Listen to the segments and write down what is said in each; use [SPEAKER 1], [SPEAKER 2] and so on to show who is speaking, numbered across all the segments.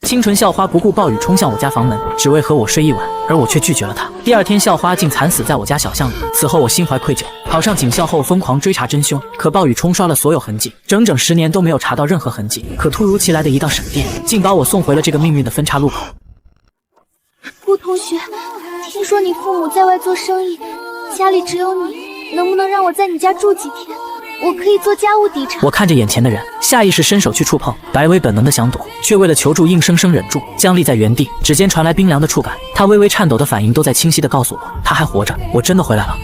[SPEAKER 1] 清纯校花不顾暴雨冲向我家房门，只为和我睡一晚，而我却拒绝了她。第二天，校花竟惨死在我家小巷里。此后我心怀愧疚，考上警校后疯狂追查真凶，可暴雨冲刷了所有痕迹，整整10年都没有查到任何痕迹。可突如其来的一道闪电，竟把我送回了这个命运的分岔路口。
[SPEAKER 2] 顾同学，听说你父母在外做生意，家里只有你，能不能让我在你家住几天？我可以做家务抵偿。
[SPEAKER 1] 我看着眼前的人，下意识伸手去触碰，白薇本能的想躲，却为了求助硬生生忍住，僵立在原地。指尖传来冰凉的触感，他微微颤抖的反应都在清晰的告诉我，他还活着，我真的回来了。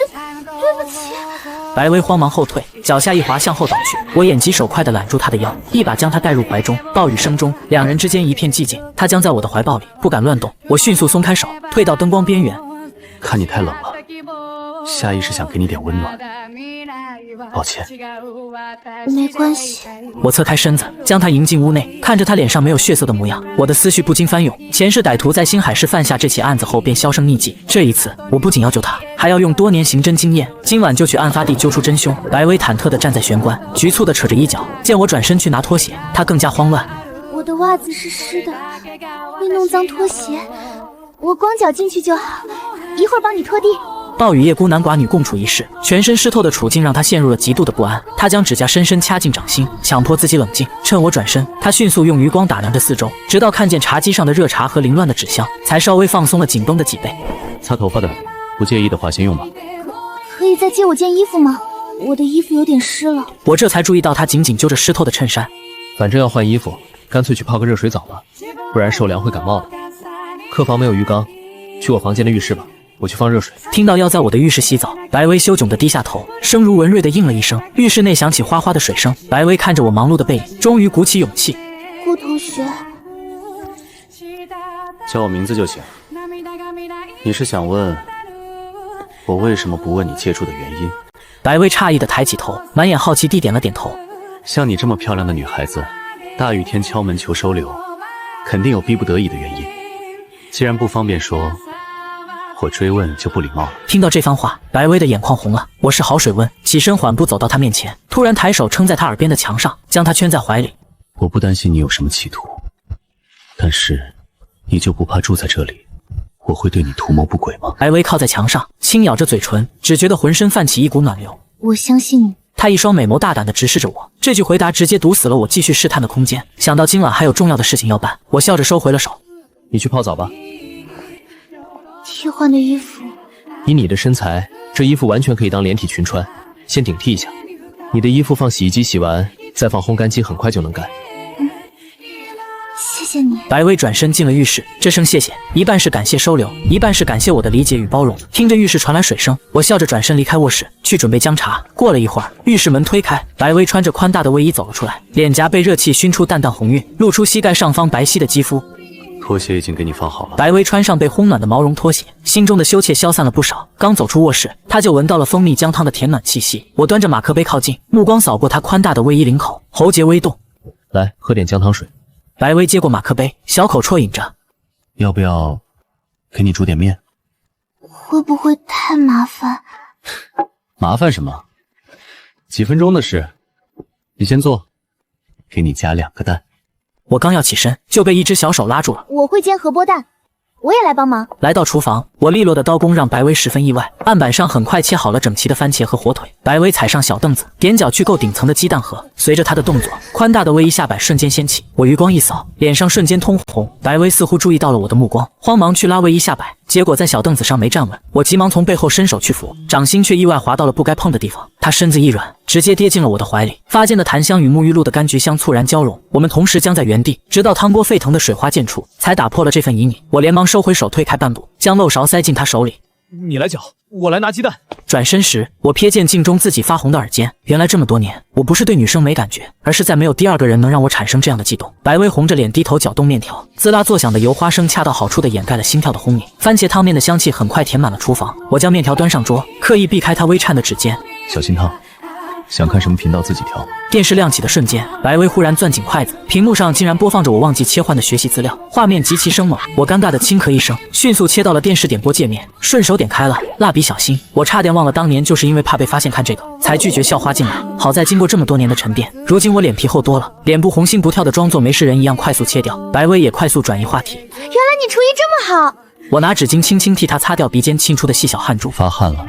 [SPEAKER 2] 对不起。
[SPEAKER 1] 白薇慌忙后退，脚下一滑向后倒去，我眼疾手快地揽住她的腰，一把将她带入怀中。暴雨声中，两人之间一片寂静，她僵在我的怀抱里，不敢乱动。我迅速松开手，退到灯光边缘。
[SPEAKER 3] 看你太冷了，下意识想给你点温暖，抱歉。
[SPEAKER 2] 没关系。
[SPEAKER 1] 我侧开身子，将她迎进屋内，看着她脸上没有血色的模样，我的思绪不禁翻涌。前世歹徒在新海市犯下这起案子后便销声匿迹，这一次我不仅要救她，还要用多年刑侦经验，今晚就去案发地揪出真凶。白薇忐忑地站在玄关，局促地扯着衣角，见我转身去拿拖鞋，她更加慌乱。
[SPEAKER 2] 我的袜子是湿的，会弄脏拖鞋，我光脚进去就好，一会儿帮你拖地。
[SPEAKER 1] 暴雨夜孤男寡女共处一室，全身湿透的处境让他陷入了极度的不安。他将指甲深深掐进掌心，强迫自己冷静。趁我转身，他迅速用余光打量着四周，直到看见茶几上的热茶和凌乱的纸箱，才稍微放松了紧绷的脊背。
[SPEAKER 3] 擦头发的，不介意的话先用吧。
[SPEAKER 2] 可以再借我件衣服吗？我的衣服有点湿了。
[SPEAKER 1] 我这才注意到他紧紧揪着湿透的衬衫。
[SPEAKER 3] 反正要换衣服，干脆去泡个热水澡吧，不然受凉会感冒的。客房没有浴缸，去我房间的浴室吧。我去放热水。
[SPEAKER 1] 听到要在我的浴室洗澡，白薇羞窘地低下头，声如蚊蚋地应了一声。浴室内响起哗哗的水声。白薇看着我忙碌的背影，终于鼓起勇气：“
[SPEAKER 2] 顾同学，
[SPEAKER 3] 叫我名字就行。你是想问我为什么不问你借住的原因？”
[SPEAKER 1] 白薇诧异地抬起头，满眼好奇地点了点头。
[SPEAKER 3] 像你这么漂亮的女孩子，大雨天敲门求收留，肯定有逼不得已的原因。既然不方便说，我追问就不礼貌了。
[SPEAKER 1] 听到这番话，白薇的眼眶红了。我是好水温，起身缓步走到她面前，突然抬手撑在她耳边的墙上，将她圈在怀里。
[SPEAKER 3] 我不担心你有什么企图，但是你就不怕住在这里，我会对你图谋不轨吗？
[SPEAKER 1] 白薇靠在墙上，轻咬着嘴唇，只觉得浑身泛起一股暖流。
[SPEAKER 2] 我相信你。
[SPEAKER 1] 她一双美眸大胆地直视着我，这句回答直接堵死了我继续试探的空间。想到今晚还有重要的事情要办，我笑着收回了手。
[SPEAKER 3] 你去泡澡吧。
[SPEAKER 2] 替换的衣服，
[SPEAKER 3] 以你的身材，这衣服完全可以当连体裙穿。先顶替一下，你的衣服放洗衣机洗完，再放烘干机，很快就能干。
[SPEAKER 2] 谢谢你。
[SPEAKER 1] 白薇转身进了浴室，这声谢谢一半是感谢收留，一半是感谢我的理解与包容。听着浴室传来水声，我笑着转身离开卧室，去准备姜茶。过了一会儿，浴室门推开，白薇穿着宽大的卫衣走了出来，脸颊被热气熏出淡淡红晕，露出膝盖上方白皙的肌肤。
[SPEAKER 3] 拖鞋已经给你放好了。
[SPEAKER 1] 白薇穿上被烘暖的毛绒拖鞋，心中的羞怯消散了不少。刚走出卧室，她就闻到了蜂蜜姜汤的甜暖气息。我端着马克杯靠近，目光扫过她宽大的卫衣领口，喉结微动。
[SPEAKER 3] 来，喝点姜汤水。
[SPEAKER 1] 白薇接过马克杯，小口啜饮着。
[SPEAKER 3] 要不要给你煮点面？
[SPEAKER 2] 会不会太麻烦？
[SPEAKER 3] 麻烦什么？几分钟的事。你先坐，给你加2个蛋。
[SPEAKER 1] 我刚要起身，就被一只小手拉住了。
[SPEAKER 2] 我会煎荷包蛋，我也来帮忙。
[SPEAKER 1] 来到厨房，我利落的刀工让白薇十分意外。案板上很快切好了整齐的番茄和火腿。白薇踩上小凳子，踮脚去够顶层的鸡蛋盒。随着她的动作，宽大的卫衣下摆瞬间掀起。我余光一扫，脸上瞬间通红。白薇似乎注意到了我的目光，慌忙去拉卫衣下摆，结果在小凳子上没站稳。我急忙从背后伸手去扶，掌心却意外滑到了不该碰的地方。她身子一软，直接跌进了我的怀里。发间的檀香与沐浴露的柑橘香猝然交融，我们同时僵在原地，直到汤锅沸腾的水花溅出，才打破了这份旖旎。我连忙收回手，退开半步，将漏勺塞进她手里。
[SPEAKER 3] 你来搅，我来拿鸡蛋。
[SPEAKER 1] 转身时，我瞥见镜中自己发红的耳尖。原来这么多年，我不是对女生没感觉，而是在没有第二个人能让我产生这样的悸动。白薇红着脸低头搅动面条，滋啦作响的油花声恰到好处地掩盖了心跳的轰鸣。番茄汤面的香气很快填满了厨房。我将面条端上桌，刻意避开她微颤的指尖。
[SPEAKER 3] 小心烫。想看什么频道自己调。
[SPEAKER 1] 电视亮起的瞬间，白薇忽然攥紧筷子，屏幕上竟然播放着我忘记切换的学习资料，画面极其生猛。我尴尬的轻咳一声，迅速切到了电视点播界面，顺手点开了蜡笔小新。我差点忘了当年就是因为怕被发现看这个，才拒绝校花进来。好在经过这么多年的沉淀，如今我脸皮厚多了，脸部红心不跳的装作没事人一样快速切掉。白薇也快速转移话题。
[SPEAKER 2] 原来你厨艺这么好。
[SPEAKER 1] 我拿纸巾轻轻替她擦掉鼻尖沁出的细小汗珠。
[SPEAKER 3] 发汗了，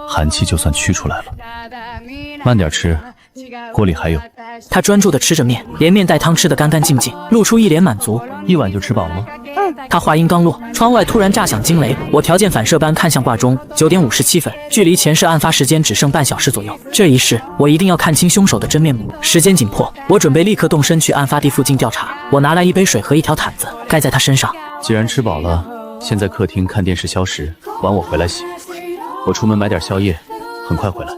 [SPEAKER 3] 寒气就算驱出来了。慢点吃，锅里还有。
[SPEAKER 1] 她专注地吃着面，连面带汤吃得干干净净，露出一脸满足。
[SPEAKER 3] 一碗就吃饱了吗？
[SPEAKER 1] 她话音刚落，窗外突然炸响惊雷，我条件反射般看向挂钟，9点57分，距离前世案发时间只剩半小时左右。这一世，我一定要看清凶手的真面目。时间紧迫，我准备立刻动身去案发地附近调查。我拿来一杯水和一条毯子，盖在他身上。
[SPEAKER 3] 既然吃饱了，先在客厅看电视消食，晚我回来洗。我出门买点宵夜，很快回来。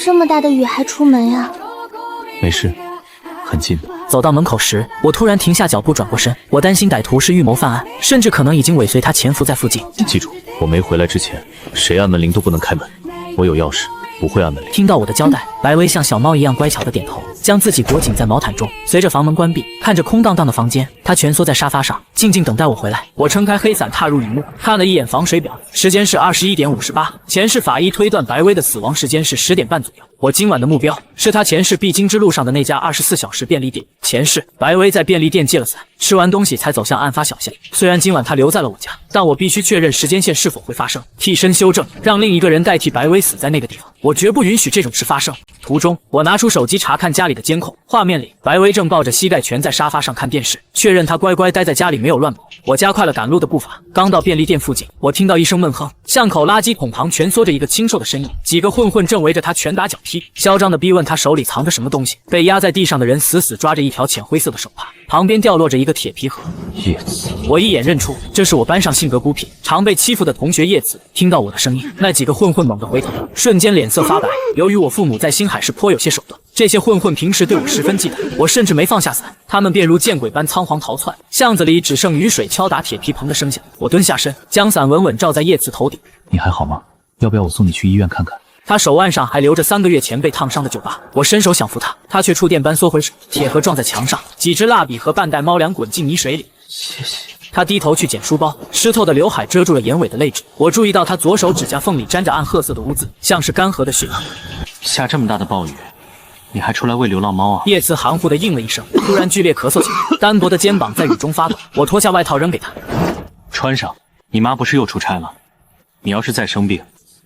[SPEAKER 2] 这么大的雨还出门呀？
[SPEAKER 3] 没事，很近的。
[SPEAKER 1] 走到门口时，我突然停下脚步，转过身。我担心歹徒是预谋犯案，甚至可能已经尾随他潜伏在附近。
[SPEAKER 3] 记住，我没回来之前，谁按门铃都不能开门。我有钥匙，不会按门铃。
[SPEAKER 1] 听到我的交代，白薇像小猫一样乖巧的点头，将自己裹紧在毛毯中。随着房门关闭，看着空荡荡的房间，她蜷缩在沙发上，静静等待我回来。我撑开黑伞，踏入雨幕，看了一眼防水表，时间是21点58。前世法医推断白薇的死亡时间是10点半左右。我今晚的目标是他前世必经之路上的那家24小时便利店。前世白薇在便利店借了伞，吃完东西才走向案发小巷。虽然今晚他留在了我家，但我必须确认时间线是否会发生，替身修正，让另一个人代替白薇死在那个地方。我绝不允许这种事发生。途中，我拿出手机查看家里的监控，画面里白薇正抱着膝盖蜷在沙发上看电视，确认她乖乖待在家里没有乱跑。我加快了赶路的步伐，刚到便利店附近，我听到一声闷哼，巷口垃圾桶旁蜷缩着一个清瘦的身影，几个混混正围着他拳打脚踢，嚣张地逼问他手里藏着什么东西。被压在地上的人死死抓着一条浅灰色的手帕，旁边掉落着一个铁皮盒。
[SPEAKER 3] 叶子，
[SPEAKER 1] 我一眼认出，这是我班上性格孤僻、常被欺负的同学叶子。听到我的声音，那几个混混猛地回头，瞬间脸色发白。由于我父母在星海市颇有些手段，这些混混平时对我十分忌惮，我甚至没放下伞，他们便如见鬼般仓皇逃窜。巷子里只剩雨水敲打铁皮棚的声响。我蹲下身，将伞稳稳罩在叶子头顶。
[SPEAKER 3] 你还好吗？要不要我送你去医院看看？
[SPEAKER 1] 他手腕上还留着3个月前被烫伤的酒疤，我伸手想扶他，他却触电般缩回手，铁盒撞在墙上，几支蜡笔和半袋猫粮滚进泥水里。
[SPEAKER 3] 谢谢。
[SPEAKER 1] 他低头去捡书包，湿透的刘海遮住了眼尾的泪痣。我注意到他左手指甲缝里沾着暗褐色的污渍，像是干涸的血。
[SPEAKER 3] 下这么大的暴雨，你还出来喂流浪猫啊？
[SPEAKER 1] 叶慈含糊地应了一声，突然剧烈咳嗽起来，单薄的肩膀在雨中发抖。我脱下外套扔给他，
[SPEAKER 3] 穿上。你妈不是又出差了？你要是再生病，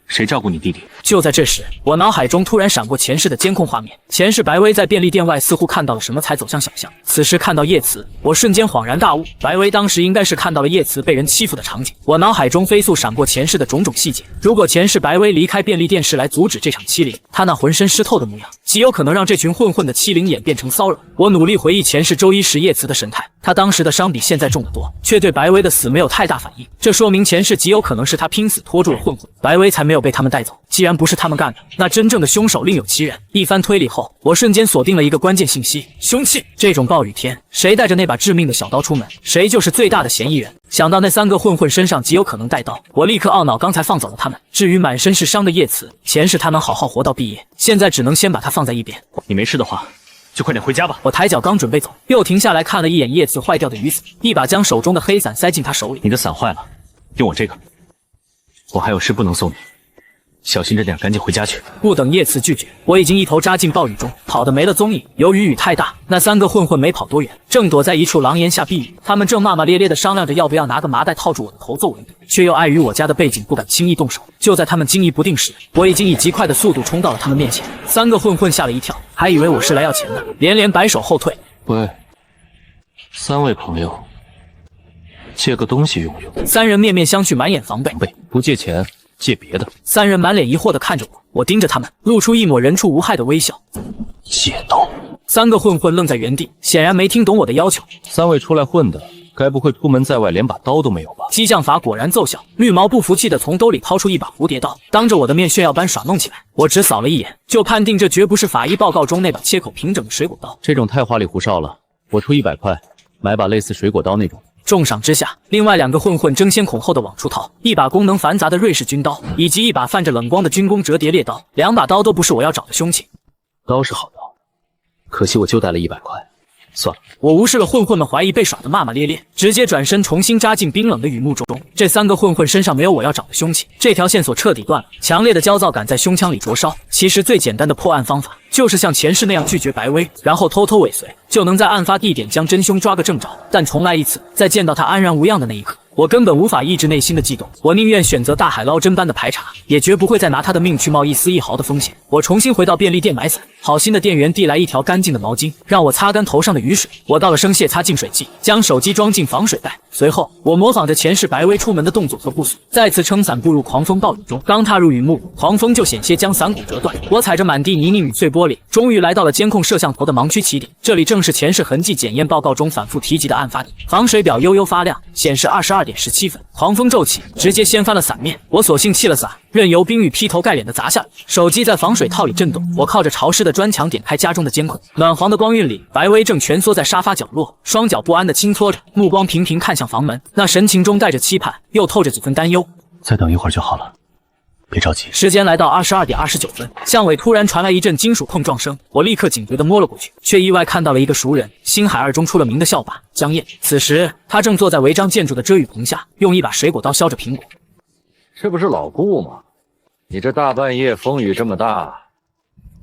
[SPEAKER 3] 谁照顾你弟弟？
[SPEAKER 1] 就在这时，我脑海中突然闪过前世的监控画面。前世白薇在便利店外似乎看到了什么，才走向小巷。此时看到叶慈，我瞬间恍然大悟，白薇当时应该是看到了叶慈被人欺负的场景。我脑海中飞速闪过前世的种种细节。如果前世白薇离开便利店是来阻止这场欺凌，她那浑身湿透的模样，极有可能让这群混混的欺凌演变成骚扰。我努力回忆前世周一时叶慈的神态，他当时的伤比现在重得多，却对白薇的死没有太大反应。这说明前世极有可能是他拼死拖住了混混，白薇才没有被他们带走。既然不是他们干的，那真正的凶手另有其人。一番推理后，我瞬间锁定了一个关键信息：凶器。这种暴雨天，谁带着那把致命的小刀出门，谁就是最大的嫌疑人。想到那3个混混身上极有可能带刀，我立刻懊恼刚才放走了他们。至于满身是伤的叶慈，前世他能好好活到毕业，现在只能先把他放在一边。
[SPEAKER 3] 你没事的话，就快点回家吧。
[SPEAKER 1] 我抬脚刚准备走，又停下来看了一眼叶慈坏掉的雨伞，一把将手中的黑伞塞进他手里。
[SPEAKER 3] 你的伞坏了，用我这个。我还有事不能送你，小心着点，赶紧回家去。
[SPEAKER 1] 不等叶慈拒绝，我已经一头扎进暴雨中，跑得没了踪影。由于雨太大，那3个混混没跑多远，正躲在一处廊檐下避雨。他们正骂骂咧咧地商量着要不要拿个麻袋套住我的头揍我一顿，却又碍于我家的背景不敢轻易动手。就在他们惊疑不定时，我已经以极快的速度冲到了他们面前。3个混混吓了一跳，还以为我是来要钱的，连连摆手后退。
[SPEAKER 3] 喂，3位朋友，借个东西用用。
[SPEAKER 1] 3人面面相觑，满眼防备。
[SPEAKER 3] 不借钱，借别的。
[SPEAKER 1] 3人满脸疑惑地看着我，我盯着他们，露出一抹人畜无害的微笑。
[SPEAKER 3] 借刀。
[SPEAKER 1] 3个混混愣在原地，显然没听懂我的要求。
[SPEAKER 3] 3位出来混的，该不会出门在外连把刀都没有吧？
[SPEAKER 1] 激将法果然奏效，绿毛不服气地从兜里掏出一把蝴蝶刀，当着我的面炫耀般耍弄起来。我只扫了一眼，就判定这绝不是法医报告中那把切口平整的水果刀。
[SPEAKER 3] 这种太花里胡哨了，我出100块买把类似水果刀那种。
[SPEAKER 1] 重赏之下，另外2个混混争先恐后的往出逃，一把功能繁杂的瑞士军刀，以及一把泛着冷光的军工折叠猎刀。2把刀都不是我要找的凶器。
[SPEAKER 3] 刀是好刀，可惜我就带了100块，算了。
[SPEAKER 1] 我无视了混混们怀疑被耍的骂骂咧咧，直接转身重新扎进冰冷的雨幕中。这3个混混身上没有我要找的凶器，这条线索彻底断了。强烈的焦躁感在胸腔里灼烧。其实最简单的破案方法就是像前世那样拒绝白薇，然后偷偷尾随，就能在案发地点将真凶抓个正着。但重来一次，在见到他安然无恙的那一刻，我根本无法抑制内心的悸动。我宁愿选择大海捞针般的排查，也绝不会再拿他的命去冒一丝一毫的风险。我重新回到便利店买伞，好心的店员递来一条干净的毛巾，让我擦干头上的雨水。我倒了生蟹擦净水剂，将手机装进防水袋。随后，我模仿着前世白薇出门的动作和步速，再次撑伞步入狂风暴雨中。刚踏入雨幕，狂风就险些将伞骨折断。我踩着满地泥泞与碎玻璃，终于来到了监控摄像头的盲区起点。这里正是前世痕迹检验报告中反复提及的案发地。防水表悠悠发亮，显示22点17分。狂风骤起，直接掀翻了伞面。我索性弃了伞，任由冰雨劈头盖脸的砸下来。手机在防水套里震动，我靠着潮湿的砖墙点开家中的监控。暖黄的光晕里，白薇正蜷缩在沙发角落，双脚不安地轻搓着，目光频频看向房门，那神情中带着期盼，又透着几分担忧。
[SPEAKER 3] 再等一会儿就好了，别着急。
[SPEAKER 1] 时间来到22点29分，巷尾突然传来一阵金属碰撞声，我立刻警觉地摸了过去，却意外看到了一个熟人，星海2中出了名的校霸江燕。此时他正坐在违章建筑的遮雨棚下，用一把水果刀削着苹果。
[SPEAKER 4] 这不是老顾吗？你这大半夜风雨这么大，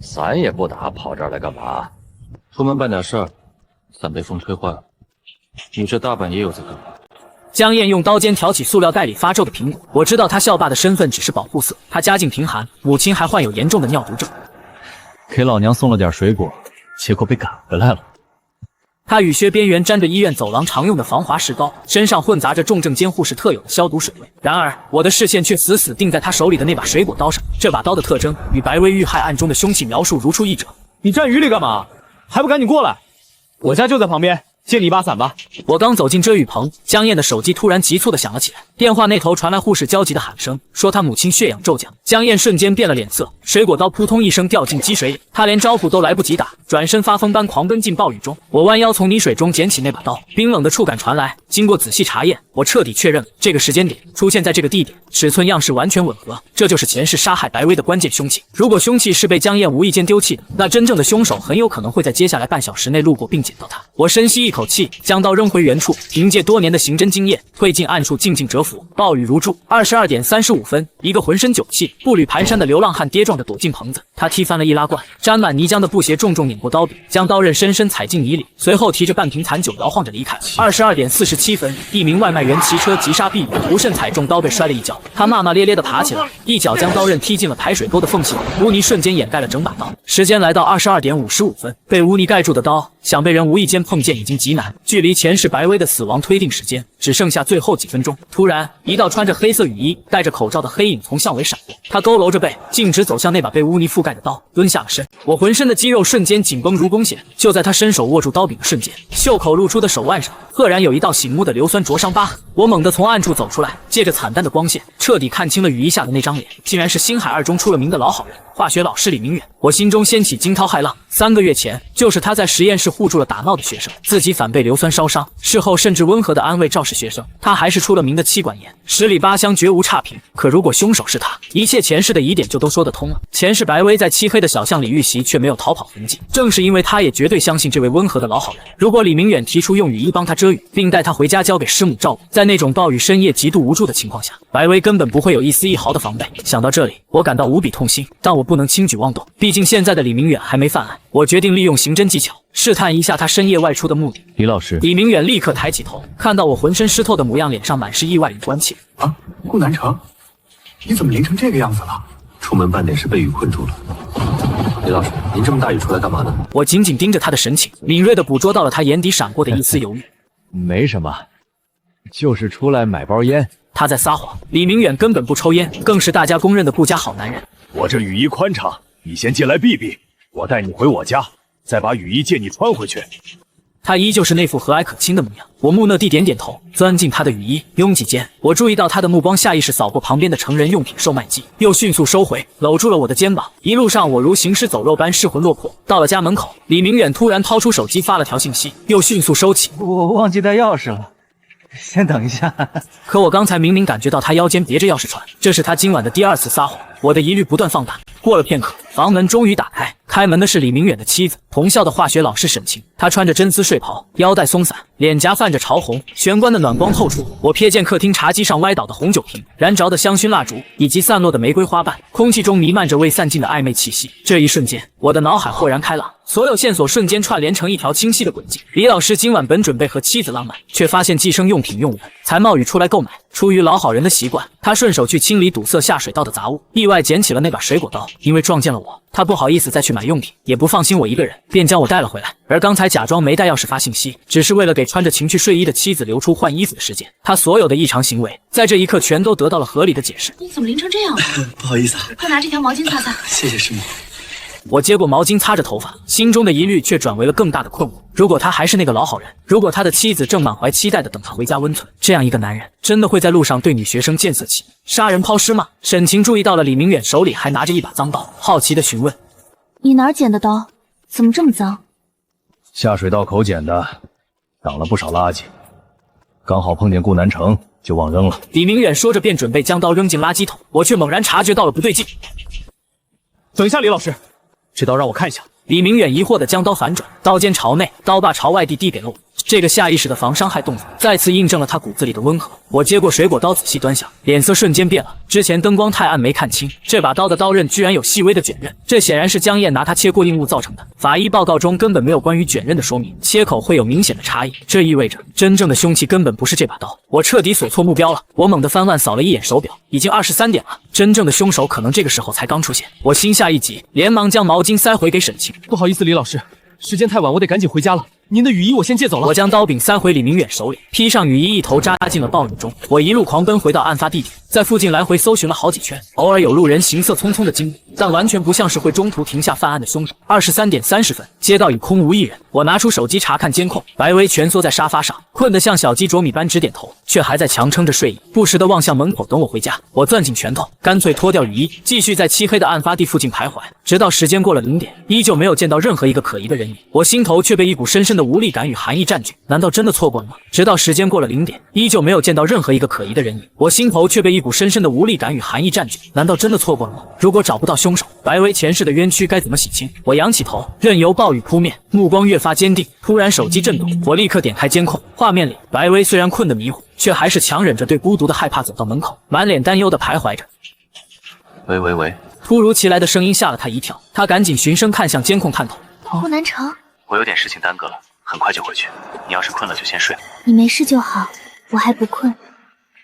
[SPEAKER 4] 伞也不打，跑这儿来干嘛？
[SPEAKER 3] 出门办点事儿，伞被风吹坏了。你这大半夜又在干嘛？
[SPEAKER 1] 江燕用刀尖挑起塑料袋里发皱的苹果。我知道他校霸的身份只是保护色，他家境贫寒，母亲还患有严重的尿毒症。
[SPEAKER 3] 给老娘送了点水果，结果被赶回来了。
[SPEAKER 1] 他雨靴边缘沾着医院走廊常用的防滑石膏，身上混杂着重症监护室特有的消毒水味。然而，我的视线却死死定在他手里的那把水果刀上。这把刀的特征与白薇遇害案中的凶器描述如出一辙。
[SPEAKER 5] 你站雨里干嘛？还不赶紧过来！我家就在旁边，借你一把伞吧。
[SPEAKER 1] 我刚走进遮雨棚，江燕的手机突然急促地响了起来。电话那头传来护士焦急的喊声，说她母亲血氧骤降。江燕瞬间变了脸色，水果刀扑通一声掉进积水里，她连招呼都来不及打，转身发疯般狂奔进暴雨中。我弯腰从泥水中捡起那把刀，冰冷的触感传来。经过仔细查验，我彻底确认了这个时间点出现在这个地点，尺寸样式完全吻合，这就是前世杀害白薇的关键凶器。如果凶器是被江燕无意间丢弃的，那真正的凶手很有可能会在接下来半小时内路过并捡到它。我深吸一口气，将刀扔回原处，凭借多年的刑侦经验，退进暗处静静蛰伏。暴雨如注，22点35分，一个浑身酒气、步履蹒跚的流浪汉跌撞着躲进棚子。他踢翻了易拉罐，沾满泥浆的布鞋重重碾过刀柄，将刀刃深深踩进泥里，随后提着半瓶残酒摇晃着离开。22点47分，一名外卖员骑车急刹避雨，不慎踩中刀被摔了一跤。他骂骂咧咧地爬起来，一脚将刀刃踢进了排水沟的缝隙，污泥瞬间掩盖了整把刀。时间来到22点55分，被污泥盖住的刀，想被人无意间碰见已经极难，距离前世白薇的死亡推定时间只剩下最后几分钟。突然，一道穿着黑色雨衣、戴着口罩的黑影从巷尾闪过，他佝偻着背，径直走向那把被污泥覆盖的刀，蹲下了身。我浑身的肌肉瞬间紧绷如弓弦。就在他伸手握住刀柄的瞬间，袖口露出的手腕上赫然有一道醒目的硫酸灼伤疤痕。我猛地从暗处走出来，借着惨淡的光线，彻底看清了雨衣下的那张脸，竟然是星海2中出了名的老好人，化学老师李明远。我心中掀起惊涛骇浪，3个月前就是他在实验室护住了打闹的学生，自己反被硫酸烧伤，事后甚至温和地安慰肇事学生，他还是出了名的妻管严，十里八乡绝无差评。可如果凶手是他，一切前世的疑点就都说得通了。前世白薇在漆黑的小巷里遇袭，却没有逃跑痕迹，正是因为他也绝对相信这位温和的老好人。如果李明远提出用雨衣帮他遮雨，并带他回家交给师母照顾，在那种暴雨深夜极度无助的情况下，白薇根本不会有一丝一毫的防备。想到这里，我感到无比痛心，但我不能轻举妄动，毕竟现在的李明远还没犯案。我决定利用刑侦技巧试探一下他深夜外出的目的。
[SPEAKER 3] 李老师，
[SPEAKER 1] 李明远立刻抬起头，看到我浑身湿透的模样，脸上满是意外与关切。
[SPEAKER 6] 啊，顾南城，你怎么淋成这个样子了？出门办点事被雨困住了。李老师，您这么大雨出来干嘛呢？
[SPEAKER 1] 我紧紧盯着他的神情，敏锐地捕捉到了他眼底闪过的一丝犹豫。
[SPEAKER 5] 没什么，就是出来买包烟。
[SPEAKER 1] 他在撒谎，李明远根本不抽烟，更是大家公认的顾家好男人。
[SPEAKER 7] 我这雨衣宽敞，你先进来避避，我带你回我家，再把雨衣借你穿回去。
[SPEAKER 1] 他依旧是那副和蔼可亲的模样。我木讷地点点头，钻进他的雨衣，拥挤间，我注意到他的目光下意识扫过旁边的成人用品售卖机，又迅速收回，搂住了我的肩膀。一路上我如行尸走肉般失魂落魄。到了家门口，李明远突然掏出手机发了条信息，又迅速收起。
[SPEAKER 5] 我忘记带钥匙了，先等一下。
[SPEAKER 1] 可我刚才明明感觉到他腰间别着钥匙串，这是他今晚的第2次撒谎。我的疑虑不断放大。过了片刻，房门终于打开，开门的是李明远的妻子，同校的化学老师沈晴。她穿着真丝睡袍，腰带松散，脸颊泛着潮红，玄关的暖光透出。我瞥见客厅茶几上歪倒的红酒瓶、燃着的香薰蜡烛以及散落的玫瑰花瓣，空气中弥漫着未散尽的暧昧气息。这一瞬间，我的脑海豁然开朗，所有线索瞬间串联成一条清晰的轨迹。李老师今晚本准备和妻子浪漫，却发现计生用品用完，才冒雨出来购买。出于老好人的习惯，他顺手去清理堵塞下水道的杂物，意外捡起了那把水果刀。因为撞见了我，他不好意思再去买用品，也不放心我一个人，便将我带了回来。而刚才假装没带钥匙发信息，只是为了给穿着情趣睡衣的妻子留出换衣服的时间。他所有的异常行为，在这一刻全都得到了合理的解释。
[SPEAKER 8] 你怎么淋成这样了？
[SPEAKER 6] 不好意思啊，
[SPEAKER 8] 快拿这条毛巾擦擦。
[SPEAKER 6] 谢谢师母。
[SPEAKER 1] 我接过毛巾擦着头发，心中的疑虑却转为了更大的困惑。如果他还是那个老好人，如果他的妻子正满怀期待的等他回家温存，这样一个男人真的会在路上对女学生见色起意、杀人抛尸吗？沈晴注意到了李明远手里还拿着一把脏刀，好奇的询问：“
[SPEAKER 2] 你哪儿捡的刀？怎么这么脏？”
[SPEAKER 7] 下水道口捡的，挡了不少垃圾，刚好碰见顾南城，就忘扔了。
[SPEAKER 1] 李明远说着便准备将刀扔进垃圾桶，我却猛然察觉到了不对劲。
[SPEAKER 5] 等一下，李老师，这刀让我看一下。
[SPEAKER 1] 李明远疑惑地将刀反转，刀尖朝内，刀把朝外地递给了我。这个下意识的防伤害动作，再次印证了他骨子里的温和。我接过水果刀，仔细端详，脸色瞬间变了。之前灯光太暗没看清，这把刀的刀刃居然有细微的卷刃，这显然是江燕拿它切过硬物造成的。法医报告中根本没有关于卷刃的说明，切口会有明显的差异，这意味着真正的凶器根本不是这把刀。我彻底锁错目标了。我猛地翻腕扫了一眼手表，已经23点了，真正的凶手可能这个时候才刚出现。我心下一急，连忙将毛巾塞回给沈晴。
[SPEAKER 5] 不好意思，李老师，时间太晚，我得赶紧回家了。您的雨衣我先借走了。
[SPEAKER 1] 我将刀柄塞回李明远手里，披上雨衣，一头扎进了暴雨中。我一路狂奔回到案发地点，在附近来回搜寻了好几圈，偶尔有路人行色匆匆的经过，但完全不像是会中途停下犯案的凶手。23点30分，街道已空无一人。我拿出手机查看监控，白薇蜷缩在沙发上，困得像小鸡啄米般直点头，却还在强撑着睡意，不时地望向门口等我回家。我攥紧拳头，干脆脱掉雨衣，继续在漆黑的案发地附近徘徊，直到时间过了0点，依旧没有见到任何一个可疑的人影。我心头却被一股深深的无力感与寒意占据，难道真的错过了吗？直到时间过了0点，依旧没有见到任何一个可疑的人影。我心头却被一股深深的无力感与寒意占据，难道真的错过了吗？如果找不到凶手，白薇前世的冤屈该怎么洗清？我仰起头，任由暴雨扑面，目光越发坚定。突然手机震动，我立刻点开监控，画面里白薇虽然困得迷糊，却还是强忍着对孤独的害怕走到门口，满脸担忧地徘徊着。
[SPEAKER 3] 喂，
[SPEAKER 1] 突如其来的声音吓了他一跳，他赶紧循声看向监控探头。
[SPEAKER 2] 顾南城，
[SPEAKER 3] 我有点事情耽搁了，很快就回去。你要是困了就先睡。
[SPEAKER 2] 你没事就好，我还不困，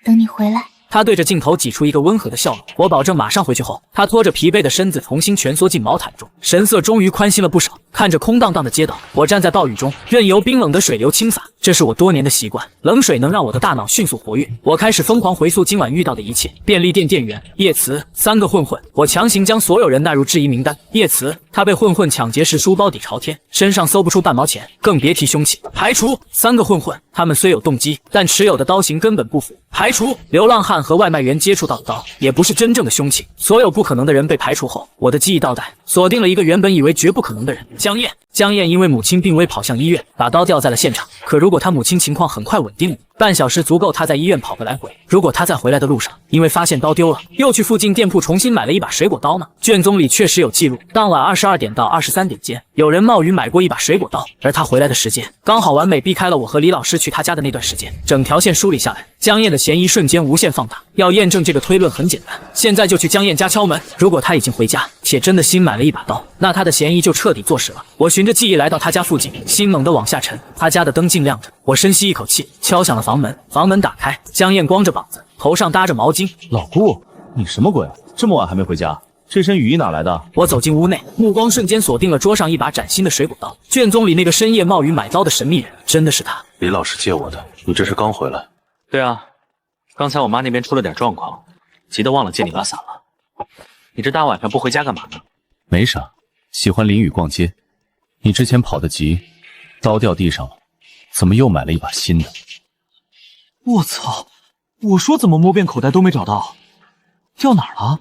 [SPEAKER 2] 等你回来。
[SPEAKER 1] 他对着镜头挤出一个温和的笑容，我保证马上回去后，他拖着疲惫的身子重新蜷缩进毛毯中，神色终于宽心了不少。看着空荡荡的街道，我站在暴雨中，任由冰冷的水流倾洒，这是我多年的习惯。冷水能让我的大脑迅速活跃，我开始疯狂回溯今晚遇到的一切。便利店店员叶慈，3个混混，我强行将所有人纳入质疑名单。叶慈，他被混混抢劫时书包底朝天，身上搜不出半毛钱，更别提凶器。排除3个混混，他们虽有动机，但持有的刀型根本不符。排除流浪汉和外卖员接触到的刀，也不是真正的凶器。所有不可能的人被排除后，我的记忆倒带锁定了一个原本以为绝不可能的人——江燕。江燕因为母亲病危跑向医院，把刀掉在了现场。可如果他母亲情况很快稳定了，半小时足够他在医院跑个来回。如果他在回来的路上因为发现刀丢了，又去附近店铺重新买了一把水果刀呢？卷宗里确实有记录，当晚22点到23点间，有人冒雨买过一把水果刀，而他回来的时间刚好完美避开了我和李老师去他家的那段时间。整条线梳理下来，江燕的嫌疑瞬间无限放大。要验证这个推论很简单，现在就去江燕家敲门。如果他已经回家，且真的新买了一把刀，那他的嫌疑就彻底坐实了。我循着记忆来到他家附近，心猛地往下沉。他家的灯尽亮着，我深吸一口气，敲响了房门。房门打开，江燕光着膀子，头上搭着毛巾。
[SPEAKER 5] 老顾，你什么鬼？这么晚还没回家？这身雨衣哪来的？
[SPEAKER 1] 我走进屋内，目光瞬间锁定了桌上一把崭新的水果刀。卷宗里那个深夜冒雨买刀的神秘人，真的是他。
[SPEAKER 3] 李老师借我的，你这是刚回来？对啊，刚才我妈那边出了点状况，急得忘了借你把伞了。你这大晚上不回家干嘛呢？没啥，喜欢淋雨逛街。你之前跑得急，刀掉地上了，怎么又买了一把新的？
[SPEAKER 5] 我操！我说怎么摸遍口袋都没找到，掉哪儿了？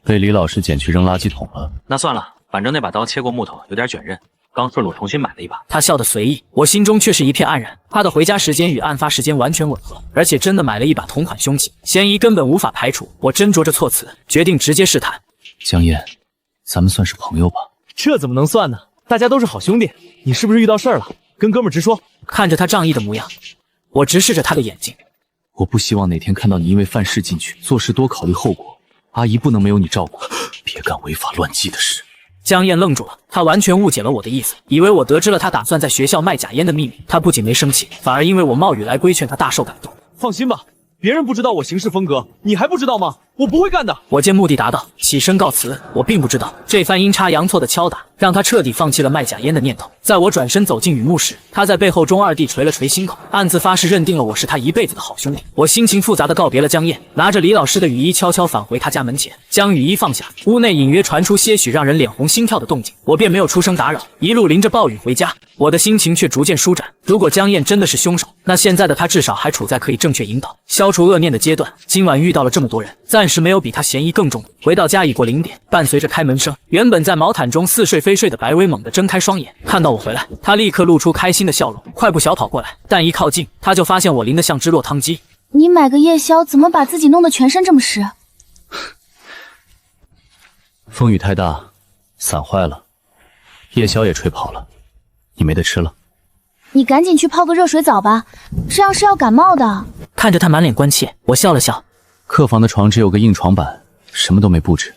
[SPEAKER 3] 被李老师捡去扔垃圾桶了。那算了，反正那把刀切过木头，有点卷刃，刚顺路重新买了一把。
[SPEAKER 1] 他笑得随意，我心中却是一片黯然。他的回家时间与案发时间完全吻合，而且真的买了一把同款凶器，嫌疑根本无法排除。我斟酌着措辞，决定直接试探。
[SPEAKER 3] 江燕，咱们算是朋友吧？
[SPEAKER 5] 这怎么能算呢？大家都是好兄弟，你是不是遇到事儿了？跟哥们直说。
[SPEAKER 1] 看着他仗义的模样，我直视着他的眼睛。
[SPEAKER 3] 我不希望哪天看到你因为犯事进去，做事多考虑后果。阿姨不能没有你照顾，别干违法乱纪的事。
[SPEAKER 1] 江燕愣住了，他完全误解了我的意思，以为我得知了他打算在学校卖假烟的秘密。他不仅没生气，反而因为我冒雨来规劝他大受感动。
[SPEAKER 5] 放心吧，别人不知道我行事风格，你还不知道吗？我不会干的。
[SPEAKER 1] 我见目的达到，起身告辞。我并不知道这番阴差阳错的敲打，让他彻底放弃了卖假烟的念头。在我转身走进雨幕时，他在背后中二地捶了捶心口，暗自发誓认定了我是他一辈子的好兄弟。我心情复杂的告别了江燕，拿着李老师的雨衣悄悄返回他家门前，将雨衣放下。屋内隐约传出些许让人脸红心跳的动静，我便没有出声打扰，一路淋着暴雨回家。我的心情却逐渐舒展。如果江燕真的是凶手，那现在的他至少还处在可以正确引导、消除恶念的阶段。今晚遇到了这么多人，暂时没有比他嫌疑更重的。回到家已过0点，伴随着开门声，原本在毛毯中似睡非睡的白薇猛地睁开双眼，看到我回来，他立刻露出开心的笑容，快步小跑过来。但一靠近，他就发现我淋得像只落汤鸡。
[SPEAKER 2] 你买个夜宵，怎么把自己弄得全身这么湿？
[SPEAKER 3] 风雨太大，伞坏了，夜宵也吹跑了，你没得吃了。
[SPEAKER 2] 你赶紧去泡个热水澡吧，这样是要感冒的。
[SPEAKER 1] 看着他满脸关切，我笑了笑。
[SPEAKER 3] 客房的床只有个硬床板，什么都没布置。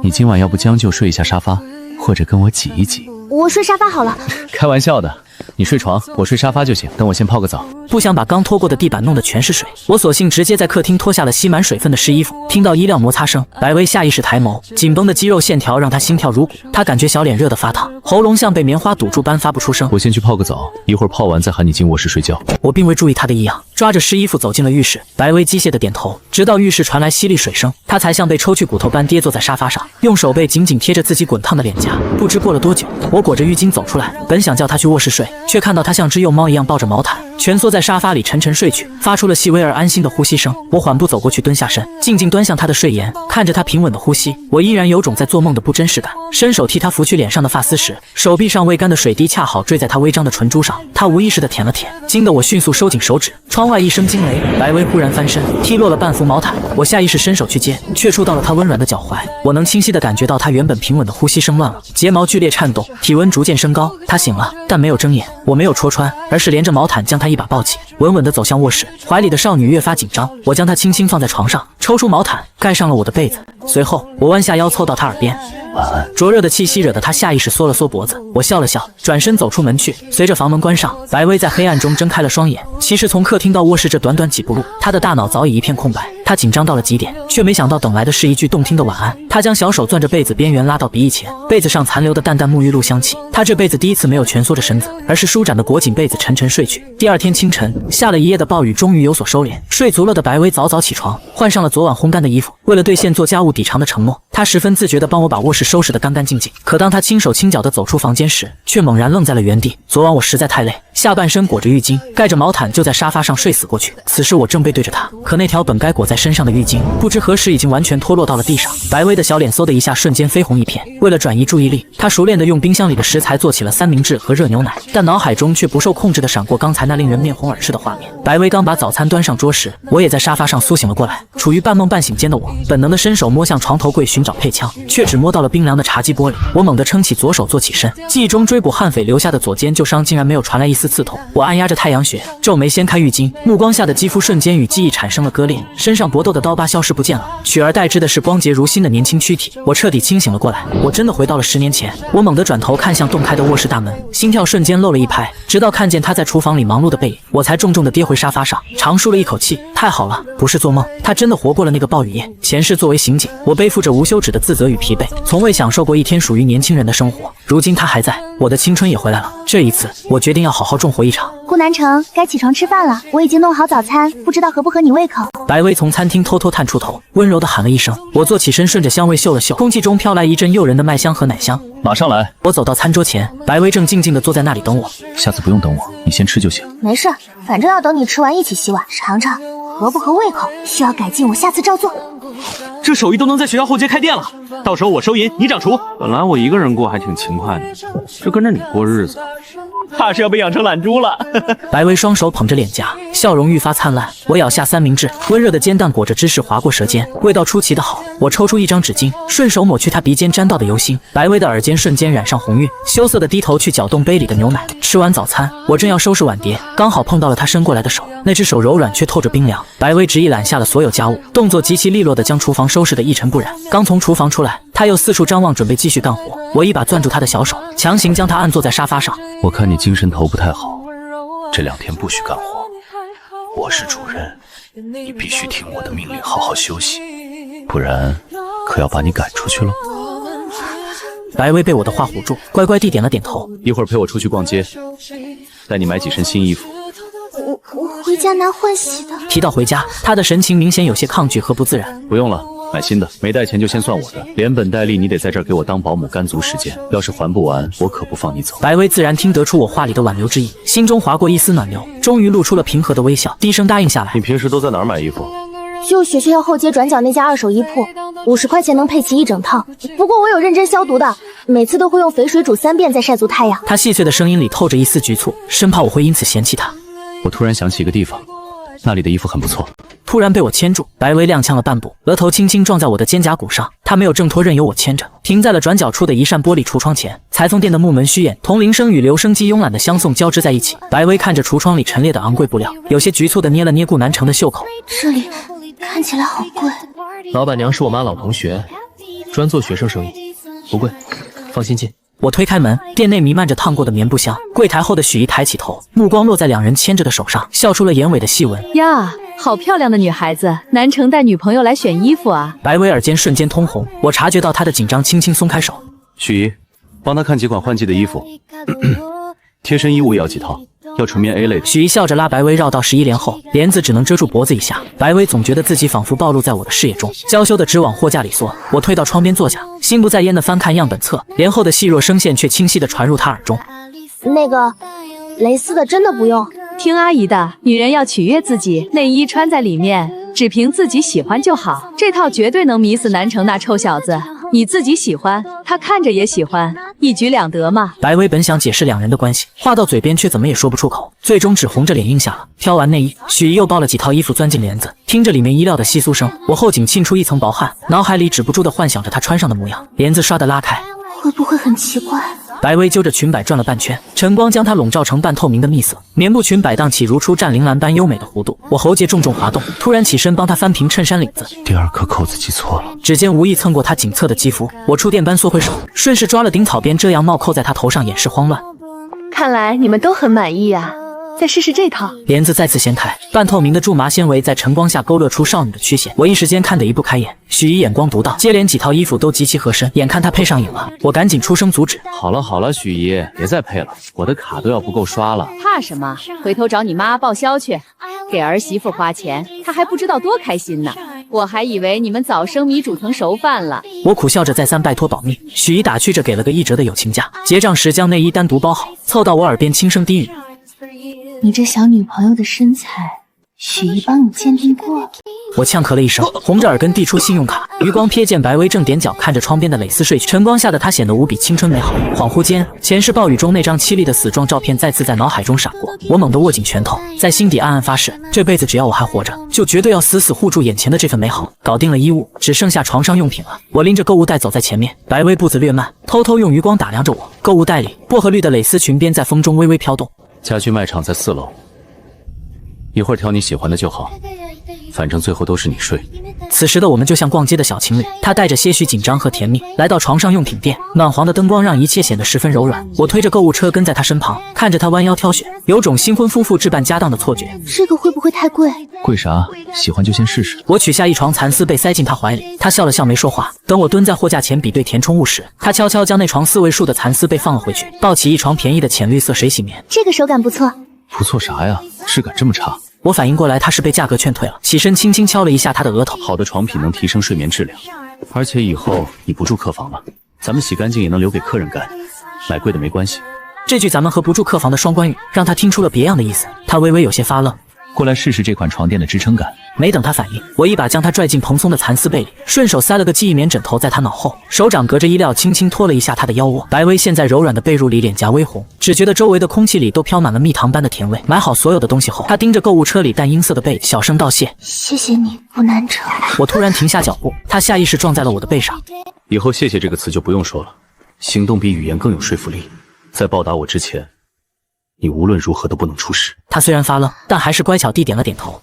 [SPEAKER 3] 你今晚要不将就睡一下沙发，或者跟我挤一挤。
[SPEAKER 2] 我睡沙发好了。
[SPEAKER 3] 开玩笑的，你睡床，我睡沙发就行。等我先泡个澡。
[SPEAKER 1] 不想把刚拖过的地板弄得全是水，我索性直接在客厅脱下了吸满水分的湿衣服。听到衣料摩擦声，白薇下意识抬眸，紧绷的肌肉线条让她心跳如鼓。她感觉小脸热得发烫，喉咙像被棉花堵住般发不出声。
[SPEAKER 3] 我先去泡个澡，一会儿泡完再喊你进卧室睡觉。
[SPEAKER 1] 我并未注意她的异样，抓着湿衣服走进了浴室。白薇机械的点头，直到浴室传来淅沥水声，她才像被抽去骨头般跌坐在沙发上，用手背紧紧贴着自己滚烫的脸颊。不知过了多久，我裹着浴巾走出来，本想叫她去卧室睡，却看到她像只幼猫一样抱着毛毯，蜷缩在沙发里沉沉睡去，发出了细微而安心的呼吸声。我缓步走过去，蹲下身，静静端详她的睡颜，看着她平稳的呼吸，我依然有种在做梦的不真实感。伸手替她拂去脸上的发丝时，手臂上未干的水滴恰好坠在她微张的唇珠上，她无意识地舔了舔，惊得我迅速收紧手指。窗外一声惊雷，白薇忽然翻身，踢落了半幅毛毯。我下意识伸手去接，却触到了她温软的脚踝。我能清晰地感觉到她原本平稳的呼吸声乱了，睫毛剧烈颤动，体温逐渐升高。她醒了，但没有睁眼。我没有戳穿，而是连着毛毯将她一把抱起，稳稳地走向卧室。怀里的少女越发紧张，我将她轻轻放在床上，抽出毛毯盖上了我的被子。随后我弯下腰凑到她耳边，晚安。灼热的气息惹得她下意识缩了缩脖子，我笑了笑，转身走出门去。随着房门关上，白薇在黑暗中睁开了双眼。其实从客厅到卧室这短短几步路，她的大脑早已一片空白。她紧张到了极点，却没想到等来的是一句动听的晚安。她将小手攥着被子边缘拉到鼻翼前，被子上残留的淡淡沐浴露香气。她这辈子第一次没有蜷缩着身子，而是舒展的裹紧被子沉沉睡去。第二天清晨，下了一夜的暴雨终于有所收敛，睡足了的白薇早早起床，换上了昨晚烘干的衣服。为了兑现做家务抵偿的承诺，她十分自觉地帮我把卧室收拾得干干净净。可当她轻手轻脚地走出房间时，却猛然愣在了原地。昨晚我实在太累，下半身裹着浴巾，盖着毛毯就在沙发上睡死过去。此时我正背对着她，可那条本该裹在身上的浴巾，不知何时已经完全脱落到了地上。白薇的小脸嗖的一下瞬间绯红一片。为了转移注意力，她熟练地用冰箱里的食材做起了三明治和热牛奶，但脑海中却不受控制地闪过刚才那令人面红耳赤的画面。白薇刚把早餐端上桌时，我也在沙发上苏醒了过来。处于半梦半醒间的我，本能地伸手摸向床头柜寻找配枪，却只摸到了冰凉的茶几玻璃。我猛地撑起左手做起身，记忆中追捕悍匪留下的左肩旧伤竟然没有传来一丝刺痛。我按压着太阳穴，皱眉掀开浴巾，目光下的肌肤瞬间与记忆产生了割裂，身上搏斗的刀疤消失不见了，取而代之的是光洁如新的年轻躯体。我彻底清醒了过来，我真的回到了10年前。我猛地转头看向洞开的卧室大门，心跳瞬间漏了一拍，直到看见他在厨房里忙碌的背影，我才重重地跌回沙发上，长舒了一口气。太好了，不是做梦，他真的活过了那个暴雨夜。前世作为刑警，我背负着无休止的自责与疲惫，从未享受过一天属于年轻人的生活。如今他还在，我的青春也回来了。这一次，我决定要好好重活一场。
[SPEAKER 2] 顾南城，该起床吃饭了，我已经弄好早餐，不知道合不合你胃口。
[SPEAKER 1] 白薇从餐厅偷偷探出头，温柔地喊了一声。我坐起身，顺着香味嗅了嗅，空气中飘来一阵诱人的麦香和奶香。
[SPEAKER 3] 马上来。
[SPEAKER 1] 我走到餐桌前，白薇正静静地坐在那里等我。
[SPEAKER 3] 下次不用等我，你先吃就行。
[SPEAKER 2] 没事，反正要等你吃完一起洗碗，尝尝合不合胃口，需要改进我下次照做。
[SPEAKER 5] 这手艺都能在学校后街开店了，到时候我收银，你掌厨。
[SPEAKER 3] 本来我一个人过还挺勤快的，这跟着你过日子，
[SPEAKER 5] 怕是要被养成懒猪了。
[SPEAKER 1] 白薇双手捧着脸颊，笑容愈发灿烂。我咬下三明治，温热的煎蛋裹着芝士划过舌尖，味道出奇的好。我抽出一张纸巾，顺手抹去他鼻尖沾到的油腥。白薇的耳尖瞬间染上红晕，羞涩的低头去搅动杯里的牛奶。吃完早餐，我正要收拾碗碟，刚好碰到了他伸过来的手，那只手柔软却透着冰凉。白薇执意揽下了所有家务，动作极其利落的将厨房收拾得一尘不染。刚从厨房出来，他又四处张望，准备继续干活。我一把攥住他的小手，强行将他按坐在沙发上。
[SPEAKER 3] 我看你精神头不太好，这2天不许干活。我是主人，你必须听我的命令，好好休息，不然可要把你赶出去喽。
[SPEAKER 1] 白薇被我的话唬住，乖乖地点了点头。
[SPEAKER 3] 一会儿陪我出去逛街，带你买几身新衣服。
[SPEAKER 2] 我回家拿换洗的。
[SPEAKER 1] 提到回家，他的神情明显有些抗拒和不自然。
[SPEAKER 3] 不用了，买新的，没带钱就先算我的，连本带利你得在这儿给我当保姆干足时间，要是还不完，我可不放你走。
[SPEAKER 1] 白薇自然听得出我话里的挽留之意，心中划过一丝暖流，终于露出了平和的微笑，低声答应下来。
[SPEAKER 3] 你平时都在哪儿买衣服？
[SPEAKER 2] 就学校后街转角那家二手衣铺，50块钱能配齐一整套。不过我有认真消毒的，每次都会用肥水煮3遍再晒足太阳。
[SPEAKER 1] 他细碎的声音里透着一丝局促，生怕我会因此嫌弃他。
[SPEAKER 3] 我突然想起一个地方，那里的衣服很不错。
[SPEAKER 1] 突然被我牵住，白薇踉跄了半步，额头轻轻撞在我的肩胛骨上。她没有挣脱，任由我牵着，停在了转角处的一扇玻璃橱窗前。裁缝店的木门虚掩，铜铃声与留声机慵懒的相送交织在一起。白薇看着橱窗里陈列的昂贵布料，有些局促地捏了捏顾南城的袖口。
[SPEAKER 2] 这里看起来好贵。
[SPEAKER 5] 老板娘是我妈老同学，专做学生生意，不贵，放心进。
[SPEAKER 1] 我推开门，店内弥漫着烫过的棉布香。柜台后的许怡抬起头，目光落在2人牵着的手上，笑出了眼尾的细纹。
[SPEAKER 9] 呀，好漂亮的女孩子！南城带女朋友来选衣服啊！
[SPEAKER 1] 白薇耳尖瞬间通红，我察觉到她的紧张，轻轻松开手。
[SPEAKER 3] 许怡，帮她看几款换季的衣服，贴身衣物也要几套，要纯棉 A 类的。
[SPEAKER 1] 许怡笑着拉白薇绕到11帘后，帘子只能遮住脖子以下。白薇总觉得自己仿佛暴露在我的视野中，娇羞的直往货架里缩。我退到窗边坐下，心不在焉地翻看样本册，帘后的细弱声线却清晰地传入她耳中。
[SPEAKER 2] 那个蕾丝的真的不用，
[SPEAKER 9] 听阿姨的，女人要取悦自己，内衣穿在里面，只凭自己喜欢就好。这套绝对能迷死南城那臭小子。你自己喜欢，他看着也喜欢，一举两得嘛。
[SPEAKER 1] 白薇本想解释2人的关系，话到嘴边却怎么也说不出口，最终只红着脸应下了。挑完内衣，许怡又抱了几套衣服钻进帘子，听着里面衣料的窸窣声，我后颈沁出一层薄汗，脑海里止不住地幻想着她穿上的模样。帘子唰地拉开，
[SPEAKER 2] 会不会很奇怪？
[SPEAKER 1] 白薇揪着裙摆转了半圈，晨光将她笼罩成半透明的蜜色，棉布裙摆荡起如出战铃兰般优美的弧度。我喉结重重滑动，突然起身帮她翻平衬衫领子。
[SPEAKER 3] 第2颗扣子系错了，
[SPEAKER 1] 指尖无意蹭过她颈侧的肌肤，我触电般缩回手，顺势抓了顶草编遮阳帽扣在她头上，掩饰慌乱。
[SPEAKER 9] 看来你们都很满意啊。再试试这套。
[SPEAKER 1] 帘子再次掀开，半透明的苎麻纤维在晨光下勾勒出少女的曲线，我一时间看得一不开眼。许怡眼光独到，接连几套衣服都极其合身，眼看她配上瘾了，我赶紧出声阻止。
[SPEAKER 3] 好了好了，许怡，别再配了，我的卡都要不够刷了。
[SPEAKER 9] 怕什么？回头找你妈报销去。给儿媳妇花钱，她还不知道多开心呢。我还以为你们早生米煮成熟饭了。
[SPEAKER 1] 我苦笑着再三拜托保密，许怡打趣着给了个1折的友情价。结账时将内衣单独包好，凑到我耳边轻声低语。
[SPEAKER 2] 你这小女朋友的身材，许怡帮你鉴定过了。
[SPEAKER 1] 我呛咳了一声，红着耳根递出信用卡。余光瞥见白薇正踮脚看着窗边的蕾丝睡裙，晨光下的她显得无比青春美好。恍惚间，前世暴雨中那张凄厉的死状照片再次在脑海中闪过。我猛地握紧拳头，在心底暗暗发誓，这辈子只要我还活着，就绝对要死死护住眼前的这份美好。搞定了衣物，只剩下床上用品了。我拎着购物袋走在前面，白薇步子略慢，偷偷用余光打量着我。购物袋里薄荷绿的蕾丝裙边在风中微微飘动。
[SPEAKER 3] 家居卖场在4楼，一会儿挑你喜欢的就好，反正最后都是你睡。
[SPEAKER 1] 此时的我们就像逛街的小情侣，他带着些许紧张和甜蜜来到床上用品店，暖黄的灯光让一切显得十分柔软。我推着购物车跟在他身旁，看着他弯腰挑选，有种新婚夫妇置办家当的错觉。
[SPEAKER 2] 这个会不会太贵？
[SPEAKER 3] 贵啥？喜欢就先试试。
[SPEAKER 1] 我取下一床蚕丝被塞进他怀里，他笑了笑没说话。等我蹲在货架前比对填充物时，他悄悄将那床4位数的蚕丝被放了回去，抱起一床便宜的浅绿色水洗棉。
[SPEAKER 2] 这个手感不错。
[SPEAKER 3] 不错啥呀？质感这么差？
[SPEAKER 1] 我反应过来他是被价格劝退了，起身轻轻敲了一下他的额头。
[SPEAKER 3] 好的床品能提升睡眠质量，而且以后你不住客房了，咱们洗干净也能留给客人干，买贵的没关系。
[SPEAKER 1] 这句咱们和不住客房的双关语让他听出了别样的意思，他微微有些发愣。
[SPEAKER 7] 过来试试这款床垫的支撑感。
[SPEAKER 1] 没等他反应，我一把将他拽进蓬松的蚕丝被里，顺手塞了个记忆棉枕头在他脑后，手掌隔着衣料轻轻拖了一下他的腰窝。白薇陷在柔软的被褥里，脸颊微红，只觉得周围的空气里都飘满了蜜糖般的甜味。买好所有的东西后，他盯着购物车里淡银色的被，小声道谢：“
[SPEAKER 2] 谢谢你，顾南城。”
[SPEAKER 1] 我突然停下脚步，他下意识撞在了我的背上。
[SPEAKER 3] 以后谢谢这个词就不用说了，行动比语言更有说服力。在报答我之前，你无论如何都不能出事。
[SPEAKER 1] 他虽然发愣，但还是乖巧地点了点头。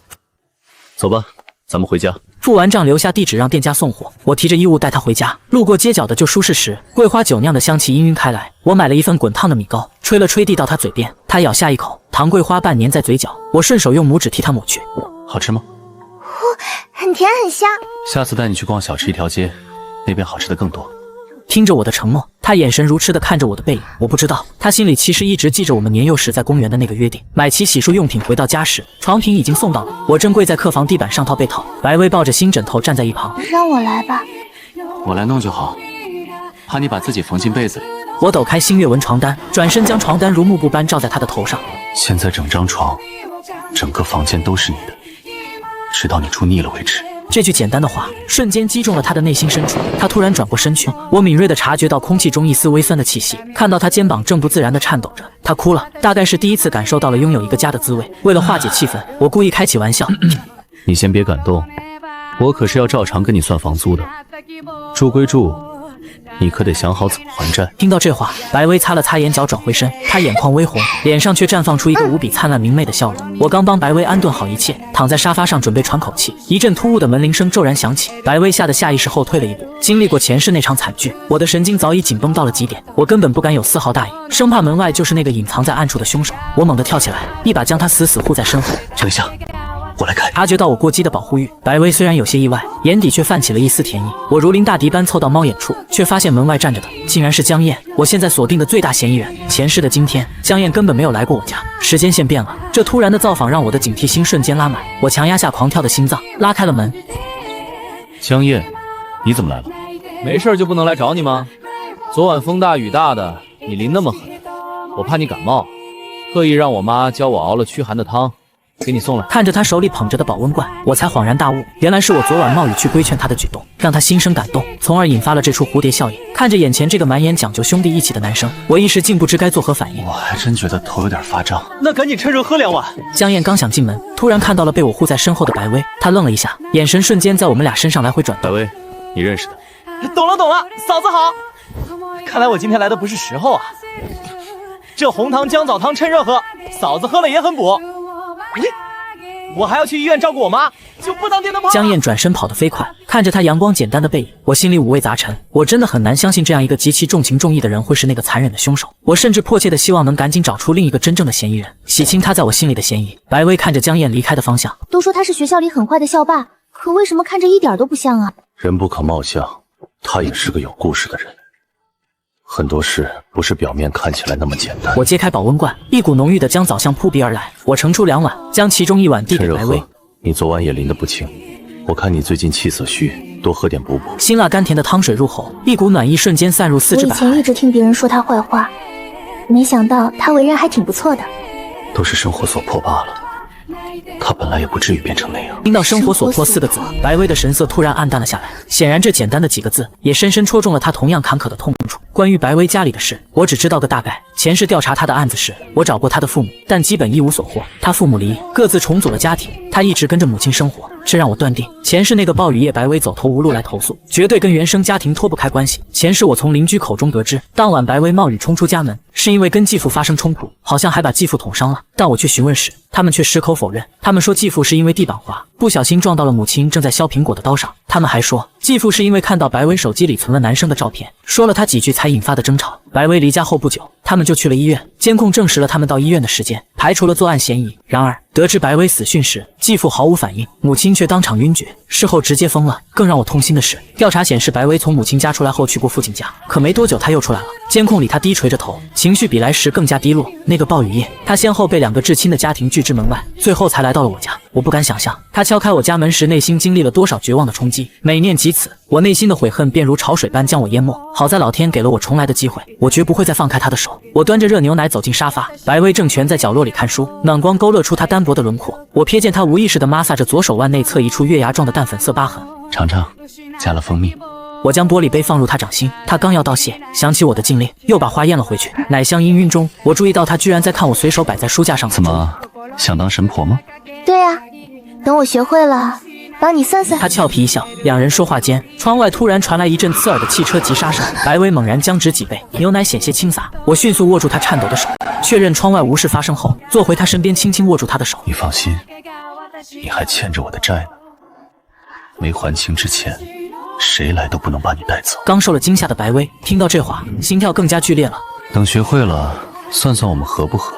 [SPEAKER 3] 走吧，咱们回家。
[SPEAKER 1] 付完账留下地址让店家送货，我提着衣物带他回家。路过街角的旧书市时，桂花酒酿的香气氤氲开来。我买了一份滚烫的米糕，吹了吹递到他嘴边，他咬下一口，糖桂花瓣粘在嘴角，我顺手用拇指替他抹去。
[SPEAKER 3] 好吃吗？
[SPEAKER 2] 很甜很香。
[SPEAKER 3] 下次带你去逛小吃一条街，那边好吃的更多。
[SPEAKER 1] 听着我的承诺，他眼神如痴地看着我的背影。我不知道，他心里其实一直记着我们年幼时在公园的那个约定。买齐洗漱用品回到家时，床品已经送到了，我正跪在客房地板上套被套。白薇抱着新枕头站在一旁，
[SPEAKER 2] 让我来吧。
[SPEAKER 3] 我来弄就好，怕你把自己缝进被子里。
[SPEAKER 1] 我抖开新月纹床单，转身将床单如幕布般罩在他的头上。
[SPEAKER 3] 现在整张床，整个房间都是你的，直到你住腻了为止。
[SPEAKER 1] 这句简单的话瞬间击中了他的内心深处，他突然转过身去，我敏锐地察觉到空气中一丝微酸的气息，看到他肩膀正不自然地颤抖着，他哭了，大概是第一次感受到了拥有一个家的滋味。为了化解气氛，我故意开起玩笑
[SPEAKER 3] 你先别感动，我可是要照常跟你算房租的，住归住，你可得想好怎么还债。
[SPEAKER 1] 听到这话，白薇擦了擦眼角，转回身，她眼眶微红，脸上却绽放出一个无比灿烂明媚的笑容。我刚帮白薇安顿好一切，躺在沙发上准备喘口气，一阵突兀的门铃声骤然响起，白薇吓得下意识后退了一步。经历过前世那场惨剧，我的神经早已紧绷到了极点，我根本不敢有丝毫大意，生怕门外就是那个隐藏在暗处的凶手。我猛地跳起来，一把将他死死护在身后。
[SPEAKER 3] 等一下，我来开。
[SPEAKER 1] 察觉到我过激的保护欲，白薇虽然有些意外，眼底却泛起了一丝甜意。我如临大敌般凑到猫眼处，却发现门外站着的竟然是江燕，我现在锁定的最大嫌疑人。前世的今天，江燕根本没有来过我家，时间线变了。这突然的造访让我的警惕心瞬间拉满，我强压下狂跳的心脏，拉开了门。
[SPEAKER 3] 江燕，你怎么来了？
[SPEAKER 7] 没事就不能来找你吗？昨晚风大雨大的，你淋那么狠，我怕你感冒，特意让我妈教我熬了驱寒的汤，给你送来。
[SPEAKER 1] 看着他手里捧着的保温罐，我才恍然大悟，原来是我昨晚冒雨去规劝他的举动，让他心生感动，从而引发了这出蝴蝶效应。看着眼前这个满眼讲究兄弟义气的男生，我一时竟不知该作何反应。
[SPEAKER 3] 我还真觉得头有点发胀。
[SPEAKER 5] 那赶紧趁热喝2碗。
[SPEAKER 1] 江燕刚想进门，突然看到了被我护在身后的白薇，她愣了一下，眼神瞬间在我们俩身上来回转动。
[SPEAKER 3] 白薇，你认识的？
[SPEAKER 5] 懂了，嫂子好。看来我今天来的不是时候啊。这红糖姜枣汤趁热喝，嫂子喝了也很补。我还要去医院照顾我妈，就不当电灯泡。
[SPEAKER 1] 江燕转身跑得飞快，看着他阳光简单的背影，我心里五味杂陈。我真的很难相信这样一个极其重情重义的人会是那个残忍的凶手。我甚至迫切的希望能赶紧找出另一个真正的嫌疑人，洗清他在我心里的嫌疑。白薇看着江燕离开的方向，
[SPEAKER 2] 都说他是学校里很坏的校霸，可为什么看着一点都不像啊？
[SPEAKER 6] 人不可貌相，他也是个有故事的人。很多事不是表面看起来那么简单。
[SPEAKER 1] 我揭开保温罐，一股浓郁的姜枣香扑鼻而来。我盛出2碗，将其中1碗递给白薇。
[SPEAKER 6] 你昨晚也淋得不轻，我看你最近气色虚，多喝点补补。
[SPEAKER 1] 辛辣甘甜的汤水入喉，一股暖意瞬间散入4肢百骸。
[SPEAKER 2] 我以前一直听别人说他坏话，没想到他为人还挺不错的。
[SPEAKER 6] 都是生活所迫罢了，他本来也不至于变成那样。
[SPEAKER 1] 听到生活所迫4个字，白薇的神色突然暗淡了下来。显然这简单的几个字也深深戳中了他同样坎坷的痛处。关于白薇家里的事，我只知道个大概。前世调查他的案子时，我找过他的父母，但基本一无所获。他父母离异，各自重组了家庭，他一直跟着母亲生活，这让我断定前世那个暴雨夜白薇走投无路来投诉，绝对跟原生家庭脱不开关系。前世我从邻居口中得知，当晚白薇冒雨冲出家门，是因为跟继父发生冲突，好像还把继父捅伤了。但我去询问时，他们却矢口否认。他们说继父是因为地板滑，不小心撞到了母亲正在削苹果的刀上。他们还说继父是因为看到白薇手机里存了男生的照片，说了他几句才引发的争吵。白薇离家后不久，他们就去了医院，监控证实了他们到医院的时间，排除了作案嫌疑。然而得知白薇死讯时，继父毫无反应，母亲却当场晕厥，事后直接疯了。更让我痛心的是，调查显示白薇从母亲家出来后去过父亲家，可没多久他又出来了。监控里他低垂着头，情绪比来时更加低落。那个暴雨夜，他先后被2个至亲的家庭拒之门外，最后才来到了我家。我不敢想象他敲开我家门时内心经历了多少绝望的冲击。每念及此，我内心的悔恨便如潮水般将我淹没。好在老天给了我重来的机会，我绝不会再放开他的手。我端着热牛奶走进沙发，白薇正蜷在角落里看书，暖光勾勒出她单薄的轮廓。我瞥见她无意识地摩挲着左手腕内侧一处月牙状的淡粉色疤痕。
[SPEAKER 3] 尝尝，加了蜂蜜。
[SPEAKER 1] 我将玻璃杯放入他掌心，他刚要道谢，想起我的禁令，又把话咽了回去。奶香氤氲中，我注意到他居然在看我随手摆在书架上的。
[SPEAKER 3] 怎么，想当神婆吗？
[SPEAKER 2] 对啊，等我学会了，帮你算算。
[SPEAKER 1] 他俏皮一笑，两人说话间，窗外突然传来一阵刺耳的汽车急刹声。白薇猛然僵直脊背，牛奶险些倾洒。我迅速握住他颤抖的手，确认窗外无事发生后，坐回他身边，轻轻握住他的手。
[SPEAKER 3] 你放心，你还欠着我的债呢，没还清之前，谁来都不能把你带走。
[SPEAKER 1] 刚受了惊吓的白薇听到这话，心跳更加剧烈了。
[SPEAKER 3] 等学会了，算算我们合不合？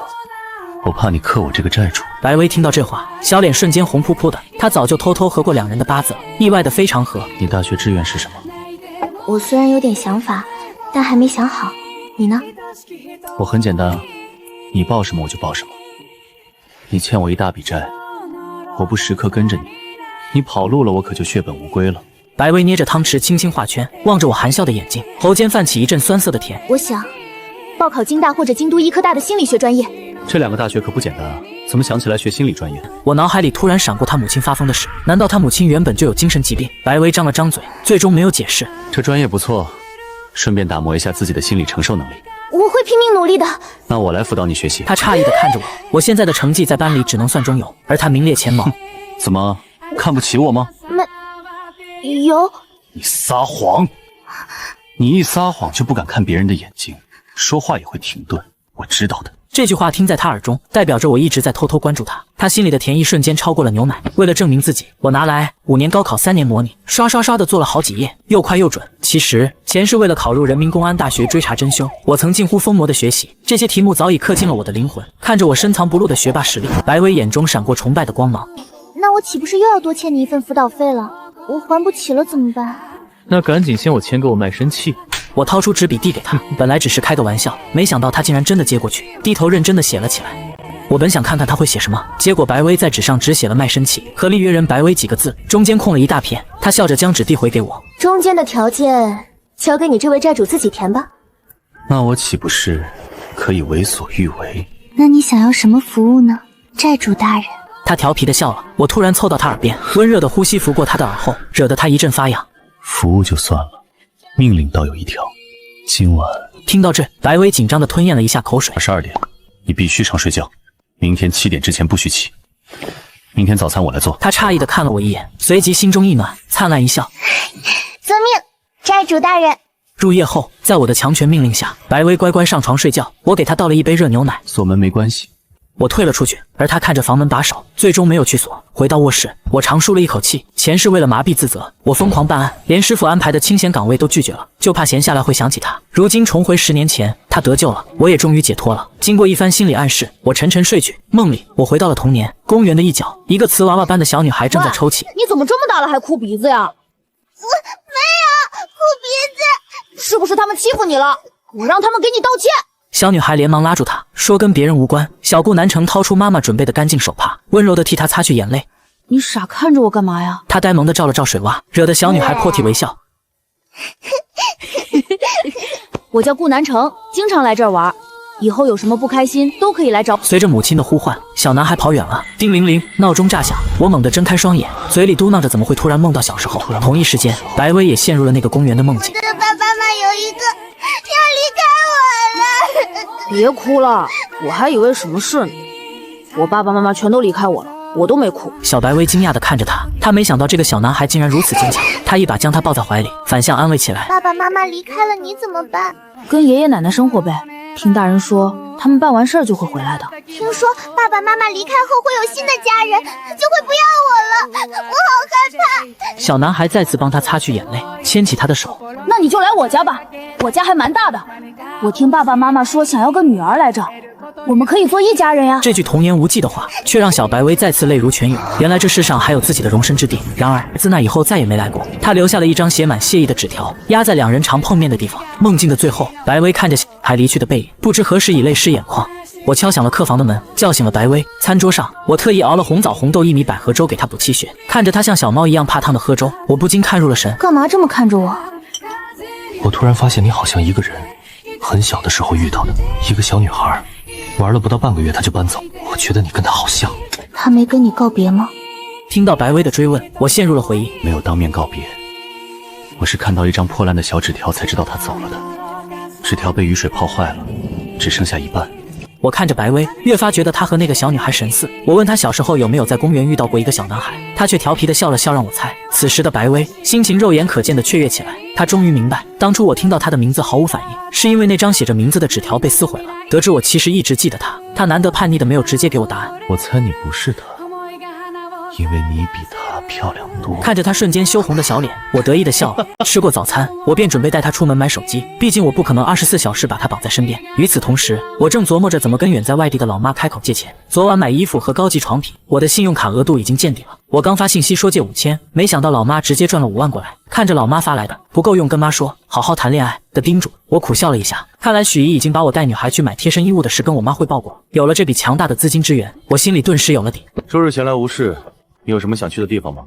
[SPEAKER 3] 我怕你克我这个债主。
[SPEAKER 1] 白薇听到这话，小脸瞬间红扑扑的。她早就偷偷合过两人的八字了，意外的非常合。
[SPEAKER 3] 你大学志愿是什么？
[SPEAKER 2] 我虽然有点想法，但还没想好。你呢？
[SPEAKER 3] 我很简单，你报什么我就报什么。你欠我一大笔债，我不时刻跟着你，你跑路了，我可就血本无归了。
[SPEAKER 1] 白薇捏着汤匙轻轻画圈，望着我含笑的眼睛，喉间泛起一阵酸涩的甜。
[SPEAKER 2] 我想报考京大或者京都医科大的心理学专业。
[SPEAKER 3] 这两个大学可不简单啊，怎么想起来学心理专业？
[SPEAKER 1] 我脑海里突然闪过他母亲发疯的事，难道他母亲原本就有精神疾病？白薇张了张嘴，最终没有解释。
[SPEAKER 3] 这专业不错，顺便打磨一下自己的心理承受能力。
[SPEAKER 2] 我会拼命努力的。
[SPEAKER 3] 那我来辅导你学习。
[SPEAKER 1] 他诧异地看着我，我现在的成绩在班里只能算中游，而他名列前茅。
[SPEAKER 3] 怎么，看不起我吗？
[SPEAKER 2] 没有。
[SPEAKER 3] 你撒谎！你一撒谎就不敢看别人的眼睛，说话也会停顿，我知道的。
[SPEAKER 1] 这句话听在他耳中，代表着我一直在偷偷关注他。他心里的甜意瞬间超过了牛奶。为了证明自己，我拿来5年高考3年模拟，刷刷刷的做了好几页，又快又准。其实前是为了考入人民公安大学追查真凶，我曾近乎疯魔的学习，这些题目早已刻进了我的灵魂。看着我深藏不露的学霸实力，白薇眼中闪过崇拜的光芒。
[SPEAKER 2] 那我岂不是又要多欠你一份辅导费了？我还不起了怎么办？
[SPEAKER 5] 那赶紧先我钱给我卖身契。
[SPEAKER 1] 我掏出纸笔递给他，本来只是开个玩笑，没想到他竟然真的接过去，低头认真的写了起来。我本想看看他会写什么，结果白薇在纸上只写了卖身契和立约人白薇几个字，中间空了一大片。他笑着将纸递回给我，
[SPEAKER 2] 中间的条件交给你这位债主自己填吧。
[SPEAKER 3] 那我岂不是可以为所欲为？
[SPEAKER 2] 那你想要什么服务呢，债主大人？
[SPEAKER 1] 他调皮的笑了，我突然凑到他耳边，温热的呼吸拂过他的耳后，惹得他一阵发痒。
[SPEAKER 3] 服务就算了，命令倒有一条，今晚……
[SPEAKER 1] 听到这，白薇紧张地吞咽了一下口水。
[SPEAKER 3] 22点，你必须上睡觉，明天7点之前不许起。明天早餐我来做。
[SPEAKER 1] 他诧异地看了我一眼，随即心中一暖，灿烂一笑。
[SPEAKER 2] 遵命，债主大人。
[SPEAKER 1] 入夜后，在我的强权命令下，白薇乖乖上床睡觉。我给她倒了一杯热牛奶。
[SPEAKER 3] 锁门没关系。
[SPEAKER 1] 我退了出去，而他看着房门把手，最终没有去锁。回到卧室，我长舒了一口气。前世为了麻痹自责，我疯狂办案，连师傅安排的清闲岗位都拒绝了，就怕闲下来会想起他。如今重回10年前，他得救了，我也终于解脱了。经过一番心理暗示，我沉沉睡去。梦里，我回到了童年，公园的一角，一个瓷娃娃般的小女孩正在抽泣。
[SPEAKER 10] 你怎么这么大了还哭鼻子呀？
[SPEAKER 2] 我没有哭鼻子，
[SPEAKER 10] 是不是他们欺负你了？我让他们给你道歉。
[SPEAKER 1] 小女孩连忙拉住他，说跟别人无关。小顾南城掏出妈妈准备的干净手帕，温柔地替她擦去眼泪。
[SPEAKER 10] 你傻看着我干嘛呀？
[SPEAKER 1] 他呆萌地照了照水洼，惹得小女孩破涕为笑。
[SPEAKER 10] 我叫顾南城，经常来这儿玩，以后有什么不开心都可以来找我。
[SPEAKER 1] 随着母亲的呼唤，小男孩跑远了。叮铃铃，闹钟炸响，我猛地睁开双眼，嘴里嘟囔着怎么会突然梦到小时候。同一时间，白薇也陷入了那个公园的梦境。
[SPEAKER 2] 我的爸爸妈妈有一个要离开我了。
[SPEAKER 10] 别哭了，我还以为什么事呢。我爸爸妈妈全都离开我了，我都没哭。
[SPEAKER 1] 小白薇惊讶地看着他，她没想到这个小男孩竟然如此坚强。她一把将他抱在怀里，反向安慰起来。
[SPEAKER 2] 爸爸妈妈离开了你怎么办？
[SPEAKER 10] 跟爷爷奶奶生活呗。听大人说，他们办完事儿就会回来的。
[SPEAKER 2] 听说爸爸妈妈离开后会有新的家人，就会不要我了，我好害怕。
[SPEAKER 1] 小男孩再次帮他擦去眼泪，牵起他的手。
[SPEAKER 10] 那你就来我家吧，我家还蛮大的。我听爸爸妈妈说想要个女儿来着，
[SPEAKER 2] 我们可以做一家人呀。
[SPEAKER 1] 这句童言无忌的话，却让小白薇再次泪如泉涌。原来这世上还有自己的容身之地。然而自那以后再也没来过。他留下了一张写满谢意的纸条，压在两人常碰面的地方。梦境的最后，白薇看着小孩离去的背影，不知何时以泪湿眼眶。我敲响了客房的门，叫醒了白薇。餐桌上，我特意熬了红枣红豆薏米百合粥给她补气血。看着她像小猫一样怕烫的喝粥，我不禁看入了神。
[SPEAKER 2] 干嘛这么看着我？
[SPEAKER 6] 我突然发现你好像一个人，很小的时候遇到的一个小女孩，玩了不到半个月她就搬走。我觉得你跟她好像。
[SPEAKER 2] 她没跟你告别吗？
[SPEAKER 1] 听到白薇的追问，我陷入了回忆。
[SPEAKER 3] 没有当面告别，我是看到一张破烂的小纸条才知道她走了的。纸条被雨水泡坏了，只剩下一半。
[SPEAKER 1] 我看着白薇，越发觉得她和那个小女孩神似。我问她小时候有没有在公园遇到过一个小男孩，她却调皮地笑了笑让我猜。此时的白薇心情肉眼可见的雀跃起来，她终于明白，当初我听到她的名字毫无反应，是因为那张写着名字的纸条被撕毁了。得知我其实一直记得她，她难得叛逆的没有直接给我答案。
[SPEAKER 3] 我猜你不是她，因为你比她漂亮多。
[SPEAKER 1] 看着她瞬间羞红的小脸，我得意的笑了。吃过早餐，我便准备带她出门买手机，毕竟我不可能24小时把她绑在身边。与此同时，我正琢磨着怎么跟远在外地的老妈开口借钱。昨晚买衣服和高级床品，我的信用卡额度已经见底了。我刚发信息说借5000，没想到老妈直接转了5万过来。看着老妈发来的不够用，跟妈说好好谈恋爱的叮嘱，我苦笑了一下。看来许姨已经把我带女孩去买贴身衣物的事跟我妈汇报过。有了这笔强大的资金支援，我心里顿时有了底。
[SPEAKER 3] 周日闲来无事，你有什么想去的地方吗？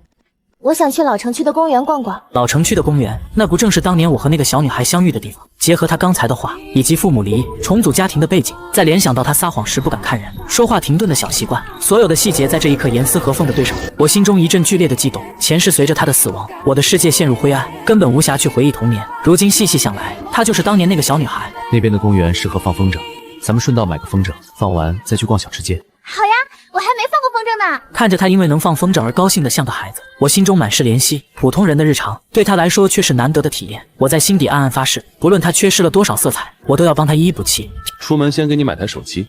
[SPEAKER 2] 我想去老城区的公园逛逛。
[SPEAKER 1] 老城区的公园，那不正是当年我和那个小女孩相遇的地方？结合她刚才的话，以及父母离异、重组家庭的背景，再联想到她撒谎时不敢看人、说话停顿的小习惯，所有的细节在这一刻严丝合缝地对上，我心中一阵剧烈的悸动。前世随着她的死亡，我的世界陷入灰暗，根本无暇去回忆童年。如今细细想来，她就是当年那个小女孩。
[SPEAKER 3] 那边的公园适合放风筝，咱们顺道买个风筝，放完再去逛小吃街。
[SPEAKER 2] 好呀，我还没放过风筝呢。
[SPEAKER 1] 看着他因为能放风筝而高兴得像个孩子，我心中满是怜惜。普通人的日常对他来说却是难得的体验。我在心底暗暗发誓，不论他缺失了多少色彩，我都要帮他一一补齐。
[SPEAKER 3] 出门先给你买台手机，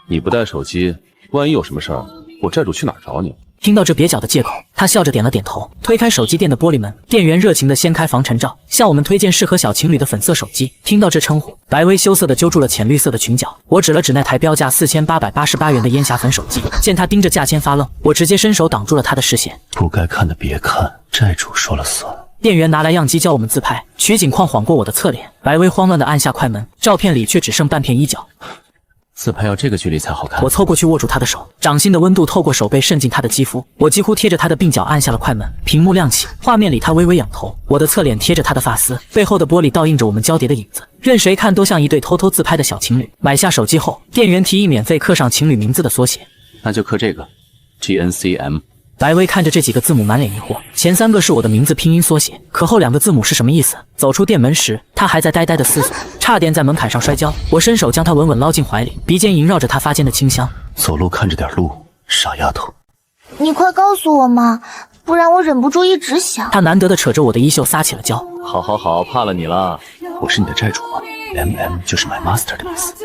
[SPEAKER 3] 你不带手机，万一有什么事儿，我债主去哪儿找你？
[SPEAKER 1] 听到这蹩脚的借口，他笑着点了点头，推开手机店的玻璃门，店员热情地掀开防尘罩，向我们推荐适合小情侣的粉色手机。听到这称呼，白薇羞涩地揪住了浅绿色的裙角。我指了指那台标价4888元的烟霞粉手机，见他盯着价签发愣，我直接伸手挡住了他的视线。
[SPEAKER 6] 不该看的别看，债主说了算。
[SPEAKER 1] 店员拿来样机教我们自拍，取景框晃过我的侧脸。白薇慌乱地按下快门，照片里却只剩半片衣角。
[SPEAKER 3] 自拍要这个距离才好看。
[SPEAKER 1] 我凑过去握住他的手，掌心的温度透过手背渗进他的肌肤，我几乎贴着他的鬓角按下了快门。屏幕亮起，画面里他微微仰头，我的侧脸贴着他的发丝，背后的玻璃倒映着我们交叠的影子，任谁看都像一对偷偷自拍的小情侣。买下手机后，店员提议免费刻上情侣名字的缩写，
[SPEAKER 3] 那就刻这个 GNCM。
[SPEAKER 1] 白薇看着这几个字母满脸疑惑，前3个是我的名字拼音缩写，可后2个字母是什么意思？走出店门时，他还在呆呆的思索，差点在门槛上摔跤。我伸手将他稳稳捞进怀里，鼻尖萦绕着他发间的清香。
[SPEAKER 6] 走路看着点路，傻丫头。
[SPEAKER 2] 你快告诉我嘛，不然我忍不住一直想。
[SPEAKER 1] 他难得的扯着我的衣袖撒起了娇。
[SPEAKER 4] 好好好，怕了你了。
[SPEAKER 6] 我是你的债主吗？ MM 就是 my master 的意思。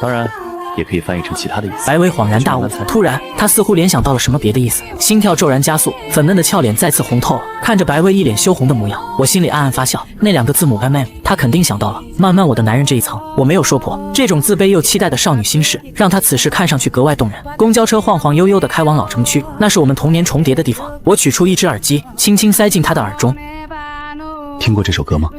[SPEAKER 3] 当然也可以翻译成其他的意思。
[SPEAKER 1] 白薇恍然大悟，突然他似乎联想到了什么别的意思，心跳骤然加速，粉嫩的俏脸再次红透了。看着白薇一脸羞红的模样，我心里暗暗发笑。那2个字母 MM， 他肯定想到了。慢慢我的男人这一层，我没有说破。这种自卑又期待的少女心事，让他此时看上去格外动人。公交车晃晃悠悠地开往老城区，那是我们童年重叠的地方。我取出一只耳机，轻轻塞进他的耳中。
[SPEAKER 6] 听过这首歌吗？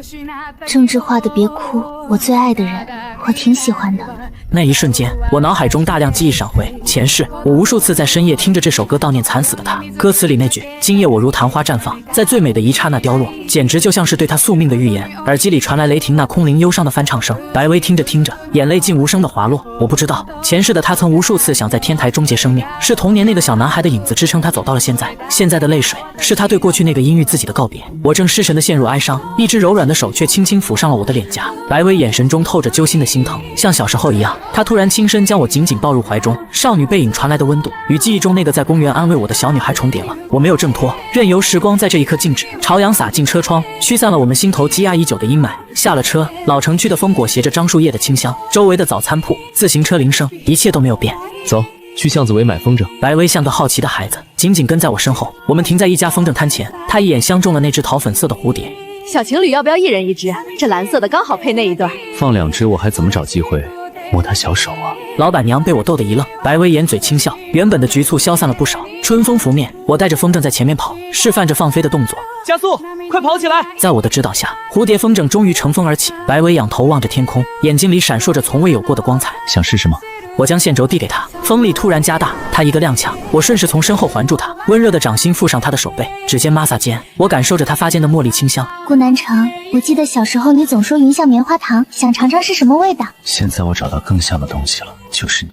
[SPEAKER 2] 郑智化的《别哭》，我最爱的人，我挺喜欢的。
[SPEAKER 1] 那一瞬间，我脑海中大量记忆闪回。前世，我无数次在深夜听着这首歌悼念惨死的他。歌词里那句“今夜我如昙花绽放，在最美的一刹那凋落”，简直就像是对他宿命的预言。耳机里传来雷霆那空灵忧伤的翻唱声，白薇听着听着，眼泪竟无声的滑落。我不知道，前世的他曾无数次想在天台终结生命，是童年那个小男孩的影子支撑他走到了现在。现在的泪水，是他对过去那个阴郁自己的告别。我正失神的陷入哀伤，一只柔软的手却轻轻抚上了我的脸颊。白薇眼神中透着揪心的心疼，像小时候一样。她突然轻声将我紧紧抱入怀中，少女背影传来的温度与记忆中那个在公园安慰我的小女孩重叠了。我没有挣脱，任由时光在这一刻静止，朝阳洒进车窗，驱散了我们心头积压已久的阴霾。下了车，老城区的风果携着樟树叶的清香，周围的早餐铺、自行车铃声，一切都没有变。
[SPEAKER 7] 走，去巷子尾买风筝。
[SPEAKER 1] 白薇像个好奇的孩子，紧紧跟在我身后。我们停在一家风筝摊前，她一眼相中了那只桃粉色的蝴蝶。
[SPEAKER 9] 小情侣要不要一人一只？这蓝色的刚好配那一对。
[SPEAKER 3] 放2只我还怎么找机会
[SPEAKER 6] 摸她小手啊。
[SPEAKER 1] 老板娘被我逗得一愣，白薇掩嘴轻笑，原本的局促消散了不少。春风拂面，我带着风筝在前面跑，示范着放飞的动作。
[SPEAKER 5] 加速，快跑起来！
[SPEAKER 1] 在我的指导下，蝴蝶风筝终于乘风而起。白薇仰头望着天空，眼睛里闪烁着从未有过的光彩。
[SPEAKER 3] 想试试吗？
[SPEAKER 1] 我将线轴递给他，风力突然加大，他一个踉跄，我顺势从身后环住他，温热的掌心附上他的手背，指尖摩挲间，我感受着他发间的茉莉清香。
[SPEAKER 2] 顾南城，我记得小时候你总说云像棉花糖，想尝尝是什么味道。
[SPEAKER 6] 现在我找到更像的东西了，就是你。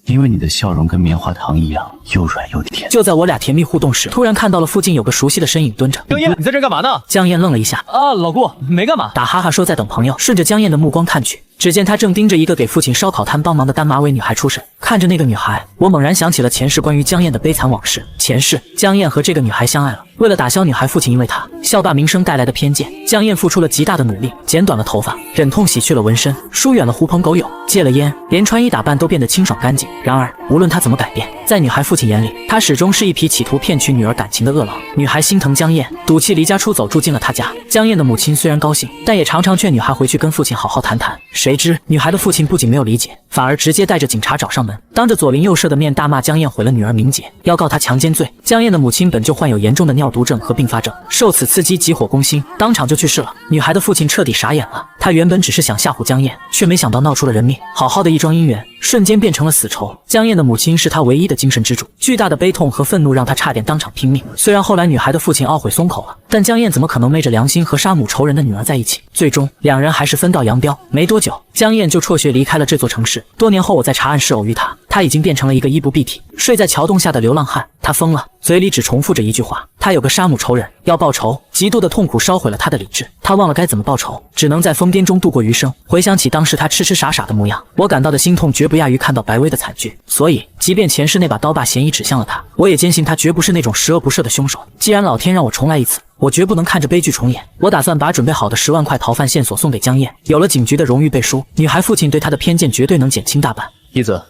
[SPEAKER 6] 因为你的笑容跟棉花糖一样，又软又甜。
[SPEAKER 1] 就在我俩甜蜜互动时，突然看到了附近有个熟悉的身影蹲着。
[SPEAKER 5] 江燕，你在这干嘛呢？
[SPEAKER 1] 江燕愣了一下，
[SPEAKER 5] 啊，老顾，没干嘛，
[SPEAKER 1] 打哈哈说在等朋友。顺着江燕的目光看去，只见她正盯着一个给父亲烧烤摊帮忙的单马尾女孩出神。看着那个女孩，我猛然想起了前世关于江燕的悲惨往事。前世，江燕和这个女孩相爱了，为了打消女孩父亲因为她校霸名声带来的偏见，江燕付出了极大的努力，剪短了头发，忍痛洗去了纹身，疏远了狐朋狗友，戒了烟，连穿衣打扮都变得清爽干净。然而，无论她怎么改变，在女孩父亲眼里，她始终是一匹企图骗取女儿感情的恶狼。女孩心疼江燕，赌气离家出走，住进了她家。江燕的母亲虽然高兴，但也常常劝女孩回去跟父亲好好谈谈。谁知女孩的父亲不仅没有理解，反而直接带着警察找上门，当着左邻右舍的面大骂江燕毁了女儿名节，要告她强奸罪。江燕的母亲本就患有严重的尿毒症和并发症，受此刺激急火攻心，当场就去世了。女孩的父亲彻底傻眼了，他原本只是想吓唬江燕，却没想到闹出了人命。好好的一桩姻缘，瞬间变成了死仇。江燕的母亲是他唯一的精神支柱，巨大的悲痛和愤怒让他差点当场拼命。虽然后来女孩的父亲懊悔松口了，但江燕怎么可能昧着良心和杀母仇人的女儿在一起？最终两人还是分道扬镳。没多久，江燕就辍学离开了这座城市。多年后我在查案室偶遇她，她已经变成了一个衣不蔽体、睡在桥洞下的流浪汉。她疯了，嘴里只重复着一句话：她有个杀母仇人，要报仇。极度的痛苦烧毁了她的理智，她忘了该怎么报仇，只能在疯癫中度过余生。回想起当时她痴痴傻傻的模样，我感到的心痛绝不亚于看到白薇的惨剧。所以即便前世那把刀把嫌疑指向了她，我也坚信她绝不是那种十恶不赦的凶手。既然老天让我重来一次，我绝不能看着悲剧重演。我打算把准备好的10万块逃犯线索送给江燕，有了警局的荣誉背书，女孩父亲对她的偏见绝对能减轻大半。
[SPEAKER 6] 一子，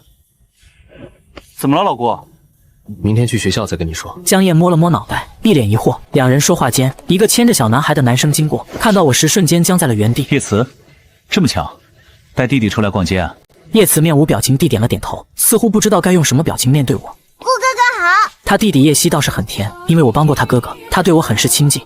[SPEAKER 3] 怎么了，老顾？
[SPEAKER 6] 明天去学校再跟你说。
[SPEAKER 1] 江燕摸了摸脑袋，一脸疑惑。两人说话间，一个牵着小男孩的男生经过，看到我时瞬间僵在了原地。
[SPEAKER 3] 叶慈，这么巧，带弟弟出来逛街啊？
[SPEAKER 1] 叶慈面无表情地点了点头，似乎不知道该用什么表情面对我。
[SPEAKER 2] 顾哥哥好。
[SPEAKER 1] 他弟弟叶希倒是很甜，因为我帮过他哥哥，他对我很是亲近。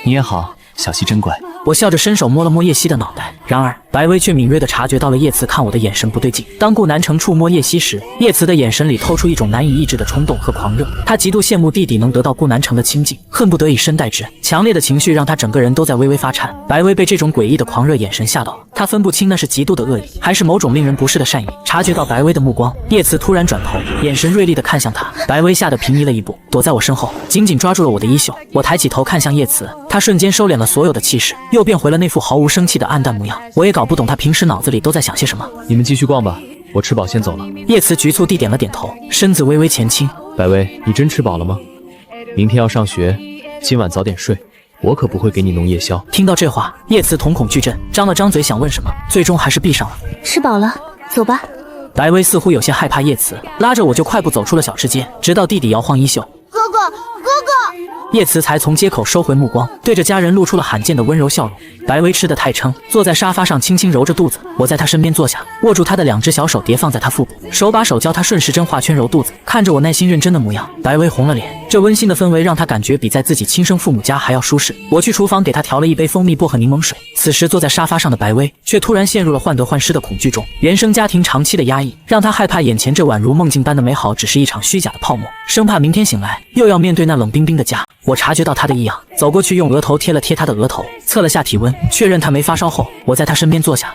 [SPEAKER 3] 你也好，小希真乖。
[SPEAKER 1] 我笑着伸手摸了摸叶希的脑袋，然而白薇却敏锐地察觉到了叶慈看我的眼神不对劲。当顾南城触摸叶希时，叶慈的眼神里透出一种难以抑制的冲动和狂热。他极度羡慕弟弟能得到顾南城的亲近，恨不得以身代之。强烈的情绪让他整个人都在微微发颤。白薇被这种诡异的狂热眼神吓到了，他分不清那是极度的恶意，还是某种令人不适的善意。察觉到白薇的目光，叶慈突然转头，眼神锐利地看向他。白薇吓得平移了一步，躲在我身后，紧紧抓住了我的衣袖。我抬起头看向叶慈，他瞬间收敛了所有的气势，又变回了那副毫无生气的暗淡模样。我也搞不懂他平时脑子里都在想些什么。
[SPEAKER 7] 你们继续逛吧，我吃饱先走了。
[SPEAKER 1] 叶慈局促地点了点头，身子微微前倾。
[SPEAKER 7] 白薇，你真吃饱了吗？明天要上学，今晚早点睡，我可不会给你弄夜宵。
[SPEAKER 1] 听到这话，叶慈瞳孔巨震，张了张嘴想问什么，最终还是闭上了。
[SPEAKER 2] 吃饱了，走吧。
[SPEAKER 1] 白薇似乎有些害怕叶慈，拉着我就快步走出了小吃街，直到弟弟摇晃衣袖。
[SPEAKER 2] 哥哥，哥哥！
[SPEAKER 1] 叶慈才从街口收回目光，对着家人露出了罕见的温柔笑容。白薇吃得太撑，坐在沙发上轻轻揉着肚子。我在她身边坐下，握住她的2只小手叠放在她腹部，手把手教她顺时针画圈揉肚子。看着我耐心认真的模样，白薇红了脸。这温馨的氛围让她感觉比在自己亲生父母家还要舒适。我去厨房给她调了一杯蜂蜜薄荷柠檬水。此时坐在沙发上的白薇却突然陷入了患得患失的恐惧中。原生家庭长期的压抑让她害怕眼前这宛如梦境般的美好只是一场虚假的泡沫，生怕明天醒来又要面对那冷冰冰的家。我察觉到她的异样，走过去用额头贴了贴她的额头，测了下体温，确认她没发烧后，我在她身边坐下。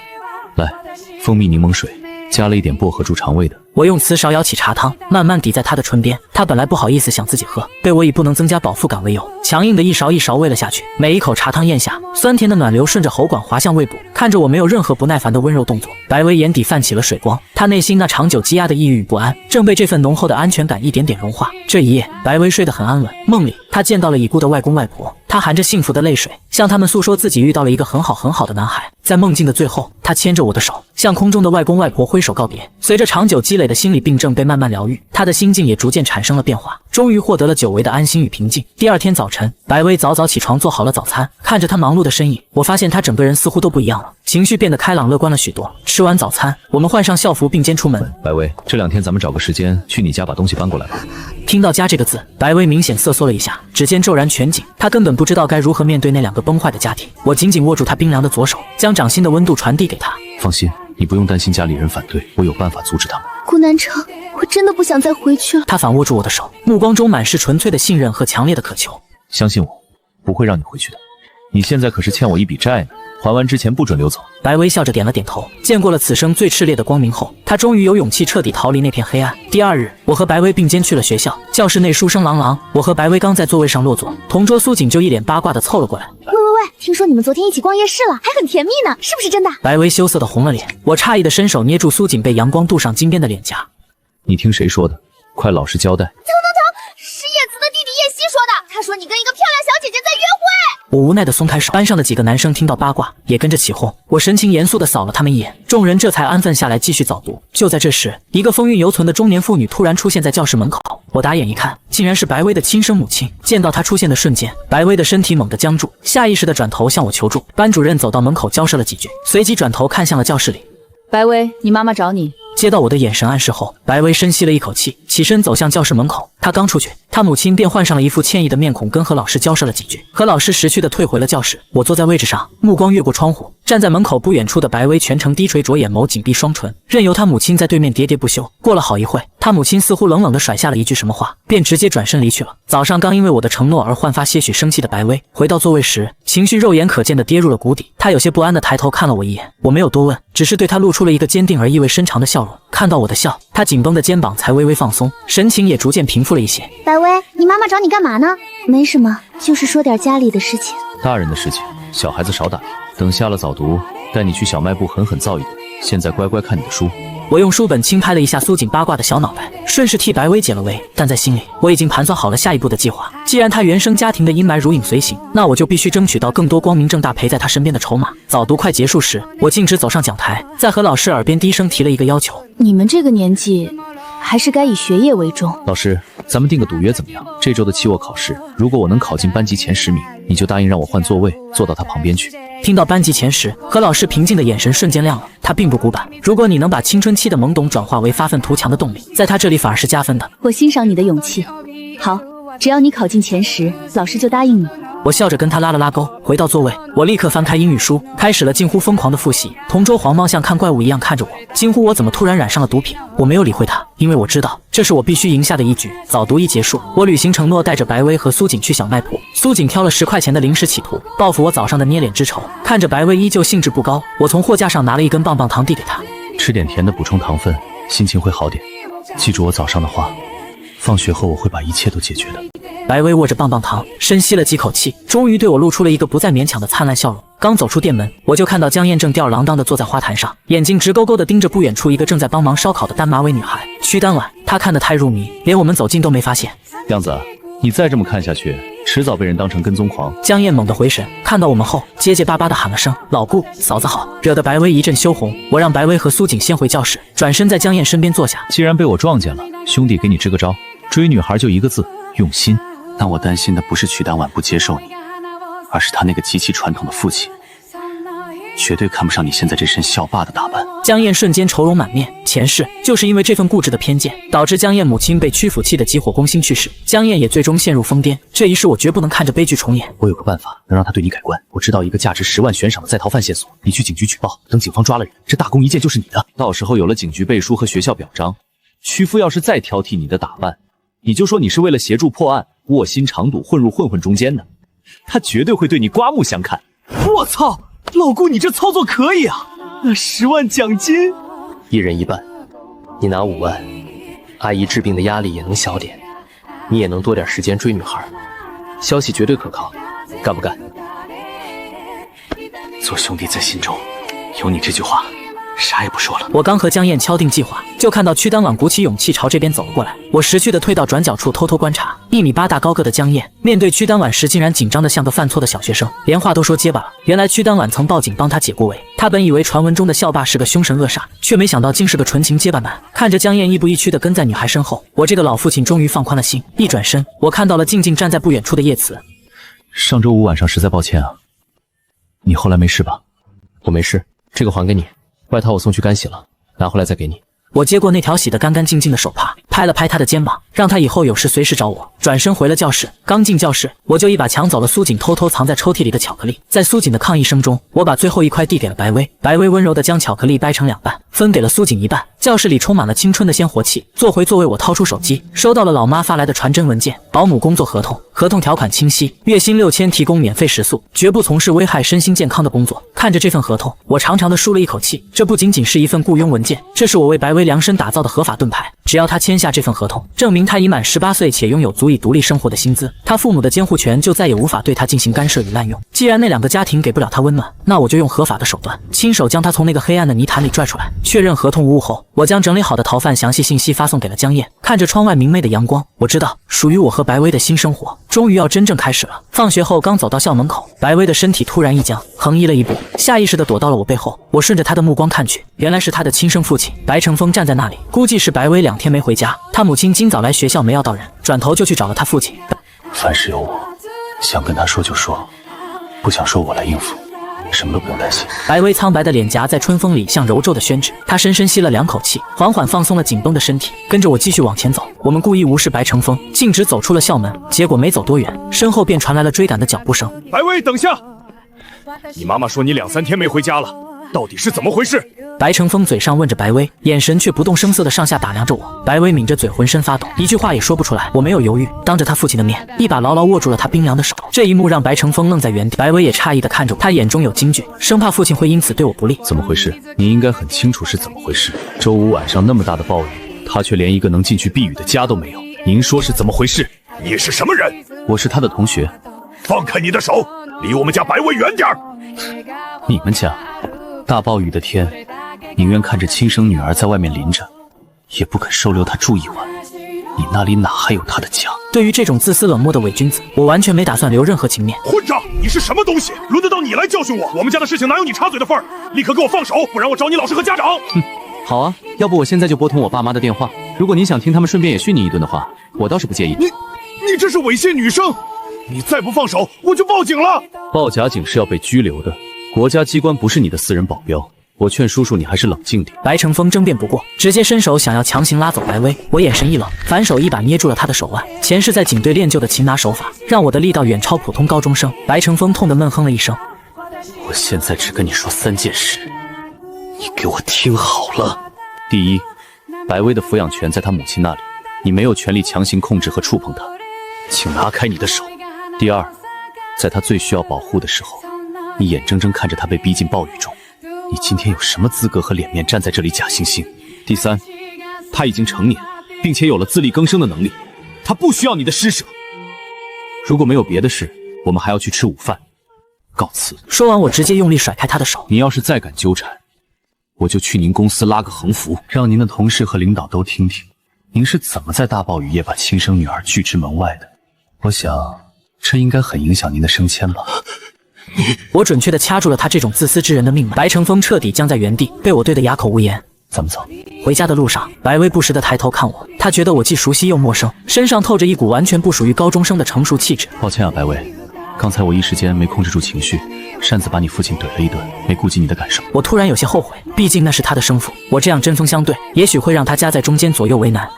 [SPEAKER 3] 来，蜂蜜柠檬水，加了一点薄荷助肠胃的。
[SPEAKER 1] 我用瓷勺舀起茶汤，慢慢抵在她的唇边。她本来不好意思想自己喝，被我以不能增加饱腹感为由，强硬的一勺一勺喂了下去。每一口茶汤咽下，酸甜的暖流顺着喉管滑向胃部。看着我没有任何不耐烦的温柔动作，白薇眼底泛起了水光。她内心那长久积压的抑郁与不安，正被这份浓厚的安全感一点点融化。这一夜，白薇睡得很安稳。梦里，她见到了已故的外公外婆，她含着幸福的泪水，向他们诉说自己遇到了一个很好的男孩。在梦境的最后，他牵着我的手，向空中的外公外婆挥手告别。随着长久积累的心理病症被慢慢疗愈，他的心境也逐渐产生了变化，终于获得了久违的安心与平静。第二天早晨，白薇早早起床做好了早餐，看着他忙碌的身影，我发现他整个人似乎都不一样了，情绪变得开朗乐观了许多。吃完早餐，我们换上校服并肩出门。
[SPEAKER 6] 白薇，这2天咱们找个时间去你家把东西搬过来吧。
[SPEAKER 1] 听到家这个字，白薇明显瑟缩了一下，指尖骤然全紧，她根本不知道该如何面对那2个崩坏的家庭。我紧紧握住她冰凉的左手，将掌心的温度传递给她。
[SPEAKER 6] 放心，你不用担心家里人反对，我有办法阻止他们。
[SPEAKER 2] 顾南城，我真的不想再回去了。
[SPEAKER 1] 她反握住我的手，目光中满是纯粹的信任和强烈的渴求。
[SPEAKER 6] 相信我，不会让你回去的。你现在可是欠我一笔债呢，还完之前不准溜走。
[SPEAKER 1] 白薇笑着点了点头。见过了此生最炽烈的光明后，她终于有勇气彻底逃离那片黑暗。第2日，我和白薇并肩去了学校，教室内书声朗朗。我和白薇刚在座位上落座，同桌苏锦就一脸八卦地凑了过来。
[SPEAKER 2] 喂，听说你们昨天一起逛夜市了，还很甜蜜呢，是不是真的？
[SPEAKER 1] 白薇羞涩地红了脸，我诧异地伸手捏住苏锦被阳光镀上金边的脸颊。
[SPEAKER 6] 你听谁说的？快老实交代。
[SPEAKER 2] 是叶子的弟弟叶希说的，他说你跟一个漂亮小姐姐在约会。
[SPEAKER 1] 我无奈地松开手，班上的几个男生听到八卦也跟着起哄。我神情严肃地扫了他们一眼，众人这才安分下来继续早读。就在这时，一个风韵犹存的中年妇女突然出现在教室门口。我打眼一看，竟然是白薇的亲生母亲。见到她出现的瞬间，白薇的身体猛地僵住，下意识地转头向我求助。班主任走到门口交涉了几句，随即转头看向了教室里。
[SPEAKER 9] 白薇，你妈妈找你。
[SPEAKER 1] 接到我的眼神暗示后，白薇深吸了一口气，起身走向教室门口。她刚出去，她母亲便换上了一副歉意的面孔，跟和老师交涉了几句。和老师识趣地退回了教室。我坐在位置上，目光越过窗户，站在门口不远处的白薇全程低垂着眼眸，紧闭双唇，任由她母亲在对面喋喋不休。过了好一会，她母亲似乎冷冷地甩下了一句什么话，便直接转身离去了。早上刚因为我的承诺而焕发些许生气的白薇，回到座位时，情绪肉眼可见地跌入了谷底。她有些不安地抬头看了我一眼，我没有多问，只是对她露出了一个坚定而意味深长的笑容。看到我的笑，她紧绷的肩膀才微微放松，神情也逐渐平复了一些。
[SPEAKER 2] 白薇，你妈妈找你干嘛呢？没什么，就是说点家里的事情。
[SPEAKER 6] 大人的事情，小孩子少打。等下了早读，带你去小卖部狠狠造一顿。现在乖乖看你的书。
[SPEAKER 1] 我用书本轻拍了一下苏锦八卦的小脑袋，顺势替白薇解了围。但在心里，我已经盘算好了下一步的计划。既然她原生家庭的阴霾如影随形，那我就必须争取到更多光明正大陪在她身边的筹码。早读快结束时，我径直走上讲台，在和老师耳边低声提了一个要求：
[SPEAKER 10] 你们这个年纪，还是该以学业为重。
[SPEAKER 6] 老师，咱们定个赌约怎么样？这周的期末考试，如果我能考进班级前10名，你就答应让我换座位，坐到他旁边去。
[SPEAKER 1] 听到班级前10，何老师平静的眼神瞬间亮了。他并不古板，如果你能把青春期的懵懂转化为发愤图强的动力，在他这里反而是加分的。
[SPEAKER 9] 我欣赏你的勇气。好，只要你考进前10，老师就答应你。
[SPEAKER 1] 我笑着跟他拉了拉钩，回到座位，我立刻翻开英语书，开始了近乎疯狂的复习。同桌黄猫像看怪物一样看着我，惊呼我怎么突然染上了毒品。我没有理会他，因为我知道这是我必须赢下的一局。早读一结束，我履行承诺，带着白薇和苏锦去小卖部。苏锦挑了10块钱的零食企图报复我早上的捏脸之仇。看着白薇依旧兴致不高，我从货架上拿了一根棒棒糖递给她，
[SPEAKER 6] 吃点甜的补充糖分，心情会好点。记住我早上的话，放学后我会把一切都解决的。
[SPEAKER 1] 白薇握着棒棒糖，深吸了几口气，终于对我露出了一个不再勉强的灿烂笑容。刚走出店门，我就看到江燕正吊儿郎当地坐在花坛上，眼睛直勾勾地盯着不远处一个正在帮忙烧烤的单马尾女孩。屈丹婉，她看得太入迷，连我们走近都没发现。
[SPEAKER 6] 亮子，你再这么看下去，迟早被人当成跟踪狂。
[SPEAKER 1] 江燕猛地回神，看到我们后，结结巴巴地喊了声“老顾，嫂子好”，惹得白薇一阵羞红。我让白薇和苏锦先回教室，转身在江燕身边坐下。
[SPEAKER 6] 既然被我撞见了，兄弟给你支个招，追女孩就一个字，用心。
[SPEAKER 3] 但我担心的不是曲丹婉不接受你，而是他那个极其传统的父亲，绝对看不上你现在这身校霸的打扮。
[SPEAKER 1] 江燕瞬间愁容满面，前世就是因为这份固执的偏见，导致江燕母亲被曲阜气得急火攻心去世，江燕也最终陷入疯癫。这一世我绝不能看着悲剧重演。
[SPEAKER 6] 我有个办法能让他对你改观，我知道一个价值10万悬赏的在逃犯线索，你去警局举报，等警方抓了人，这大功一件就是你的。到时候有了警局背书和学校表彰，屈夫要是再挑剔你的打扮，你就说你是为了协助破案，卧薪尝胆混入混混中间的，他绝对会对你刮目相看。
[SPEAKER 5] 我操，老顾你这操作可以啊！那10万奖金，
[SPEAKER 11] 一人一半，你拿5万，阿姨治病的压力也能小点，你也能多点时间追女孩，消息绝对可靠，干不干？
[SPEAKER 3] 做兄弟在心中有你这句话，啥也不说了。
[SPEAKER 1] 我刚和江燕敲定计划，就看到屈丹婉鼓起勇气朝这边走了过来。我识趣的退到转角处偷偷观察， 1米8大高个的江燕，面对屈丹婉时竟然紧张的像个犯错的小学生，连话都说结巴了。原来屈丹婉曾报警帮他解过围，他本以为传闻中的校霸是个凶神恶煞，却没想到竟是个纯情结巴男。看着江燕亦步亦趋的跟在女孩身后，我这个老父亲终于放宽了心。一转身，我看到了静静站在不远处的叶慈。
[SPEAKER 6] 上周五晚上实在抱歉啊，你后来没事吧？
[SPEAKER 11] 我没事，这个还给你，外套我送去干洗了，拿回来再给你。
[SPEAKER 1] 我接过那条洗得干干净净的手帕，拍了拍他的肩膀，让他以后有事随时找我。转身回了教室，刚进教室，我就一把抢走了苏锦偷偷藏在抽屉里的巧克力。在苏锦的抗议声中，我把最后一块递给了白薇。白薇温柔地将巧克力掰成2半，分给了苏锦一半。教室里充满了青春的鲜活气。坐回座位，我掏出手机，收到了老妈发来的传真文件：保姆工作合同，合同条款清晰，月薪6000，提供免费食宿，绝不从事危害身心健康的工作。看着这份合同，我长长的舒了一口气。这不仅仅是一份雇佣文件，这是我为白薇量身打造的合法盾牌。只要他签下这份合同，证明他已满18岁且拥有足以独立生活的薪资，他父母的监护权就再也无法对他进行干涉与滥用。既然那2个家庭给不了他温暖，那我就用合法的手段，亲手将他从那个黑暗的泥潭里拽出来。确认合同无误后，我将整理好的逃犯详细信息发送给了江燕。看着窗外明媚的阳光，我知道属于我和白薇的新生活终于要真正开始了。放学后刚走到校门口，白薇的身体突然一僵，横移了一步，下意识地躲到了我背后。我顺着他的目光看去，原来是他的亲生父亲白成峰站在那里。估计是白薇2天没回家，他母亲今早来学校没要到人，转头就去找了他父亲。
[SPEAKER 6] 凡事有我，想跟他说就说，不想说我来应付，什么都不用担心。
[SPEAKER 1] 白薇苍白的脸颊在春风里像揉皱的宣纸，她深深吸了2口气，缓缓放松了紧绷的身体，跟着我继续往前走。我们故意无视白成峰，径直走出了校门。结果没走多远，身后便传来了追赶的脚步声。
[SPEAKER 12] 白薇，等下！你妈妈说你2、3天没回家了，到底是怎么回事？
[SPEAKER 1] 白成峰嘴上问着白薇，眼神却不动声色地上下打量着我。白薇抿着嘴，浑身发抖，一句话也说不出来。我没有犹豫，当着他父亲的面，一把牢牢握住了他冰凉的手。这一幕让白成峰愣在原地，白薇也诧异地看着我，他眼中有惊惧，生怕父亲会因此对我不利。
[SPEAKER 6] 怎么回事？您应该很清楚是怎么回事。周五晚上那么大的暴雨，他却连一个能进去避雨的家都没有。您说是怎么回事？
[SPEAKER 12] 你是什么人？
[SPEAKER 6] 我是他的同学。
[SPEAKER 12] 放开你的手，离我们家白薇远点儿。
[SPEAKER 6] 你们家大暴雨的天，宁愿看着亲生女儿在外面淋着，也不肯收留她住一晚。你那里哪还有她的家？
[SPEAKER 1] 对于这种自私冷漠的伪君子，我完全没打算留任何情面。
[SPEAKER 12] 混账！你是什么东西？轮得到你来教训我？我们家的事情哪有你插嘴的份儿？立刻给我放手，不然我找你老师和家长。
[SPEAKER 7] 好啊，要不我现在就拨通我爸妈的电话。如果你想听他们顺便也训你一顿的话，我倒是不介意。
[SPEAKER 12] 你这是猥亵女生！你再不放手，我就报警了。
[SPEAKER 6] 报假警是要被拘留的，国家机关不是你的私人保镖。我劝叔叔你还是冷静点。
[SPEAKER 1] 白成峰争辩不过，直接伸手想要强行拉走白薇。我眼神一冷，反手一把捏住了他的手腕。前世在警队练就的擒拿手法，让我的力道远超普通高中生。白成峰痛得闷哼了一声。
[SPEAKER 6] 我现在只跟你说3件事，你给我听好了。第一，白薇的抚养权在她母亲那里，你没有权利强行控制和触碰她，请拿开你的手。第二，在她最需要保护的时候，你眼睁睁看着她被逼进暴雨中，你今天有什么资格和脸面站在这里假惺惺？第三，她已经成年，并且有了自力更生的能力，她不需要你的施舍。如果没有别的事，我们还要去吃午饭。告辞。
[SPEAKER 1] 说完，我直接用力甩开他的手。
[SPEAKER 6] 你要是再敢纠缠，我就去您公司拉个横幅，让您的同事和领导都听听，您是怎么在大暴雨夜把亲生女儿拒之门外的。我想，这应该很影响您的升迁吧。
[SPEAKER 1] 我准确地掐住了他这种自私之人的命脉。白成峰彻底僵在原地，被我对得哑口无言。
[SPEAKER 6] 咱们走。
[SPEAKER 1] 回家的路上，白薇不时地抬头看我，她觉得我既熟悉又陌生，身上透着一股完全不属于高中生的成熟气质。
[SPEAKER 6] 抱歉啊，白薇，刚才我一时间没控制住情绪，擅自把你父亲怼了一顿，没顾及你的感受。
[SPEAKER 1] 我突然有些后悔，毕竟那是他的生父，我这样针锋相对，也许会让他夹在中间左右为难。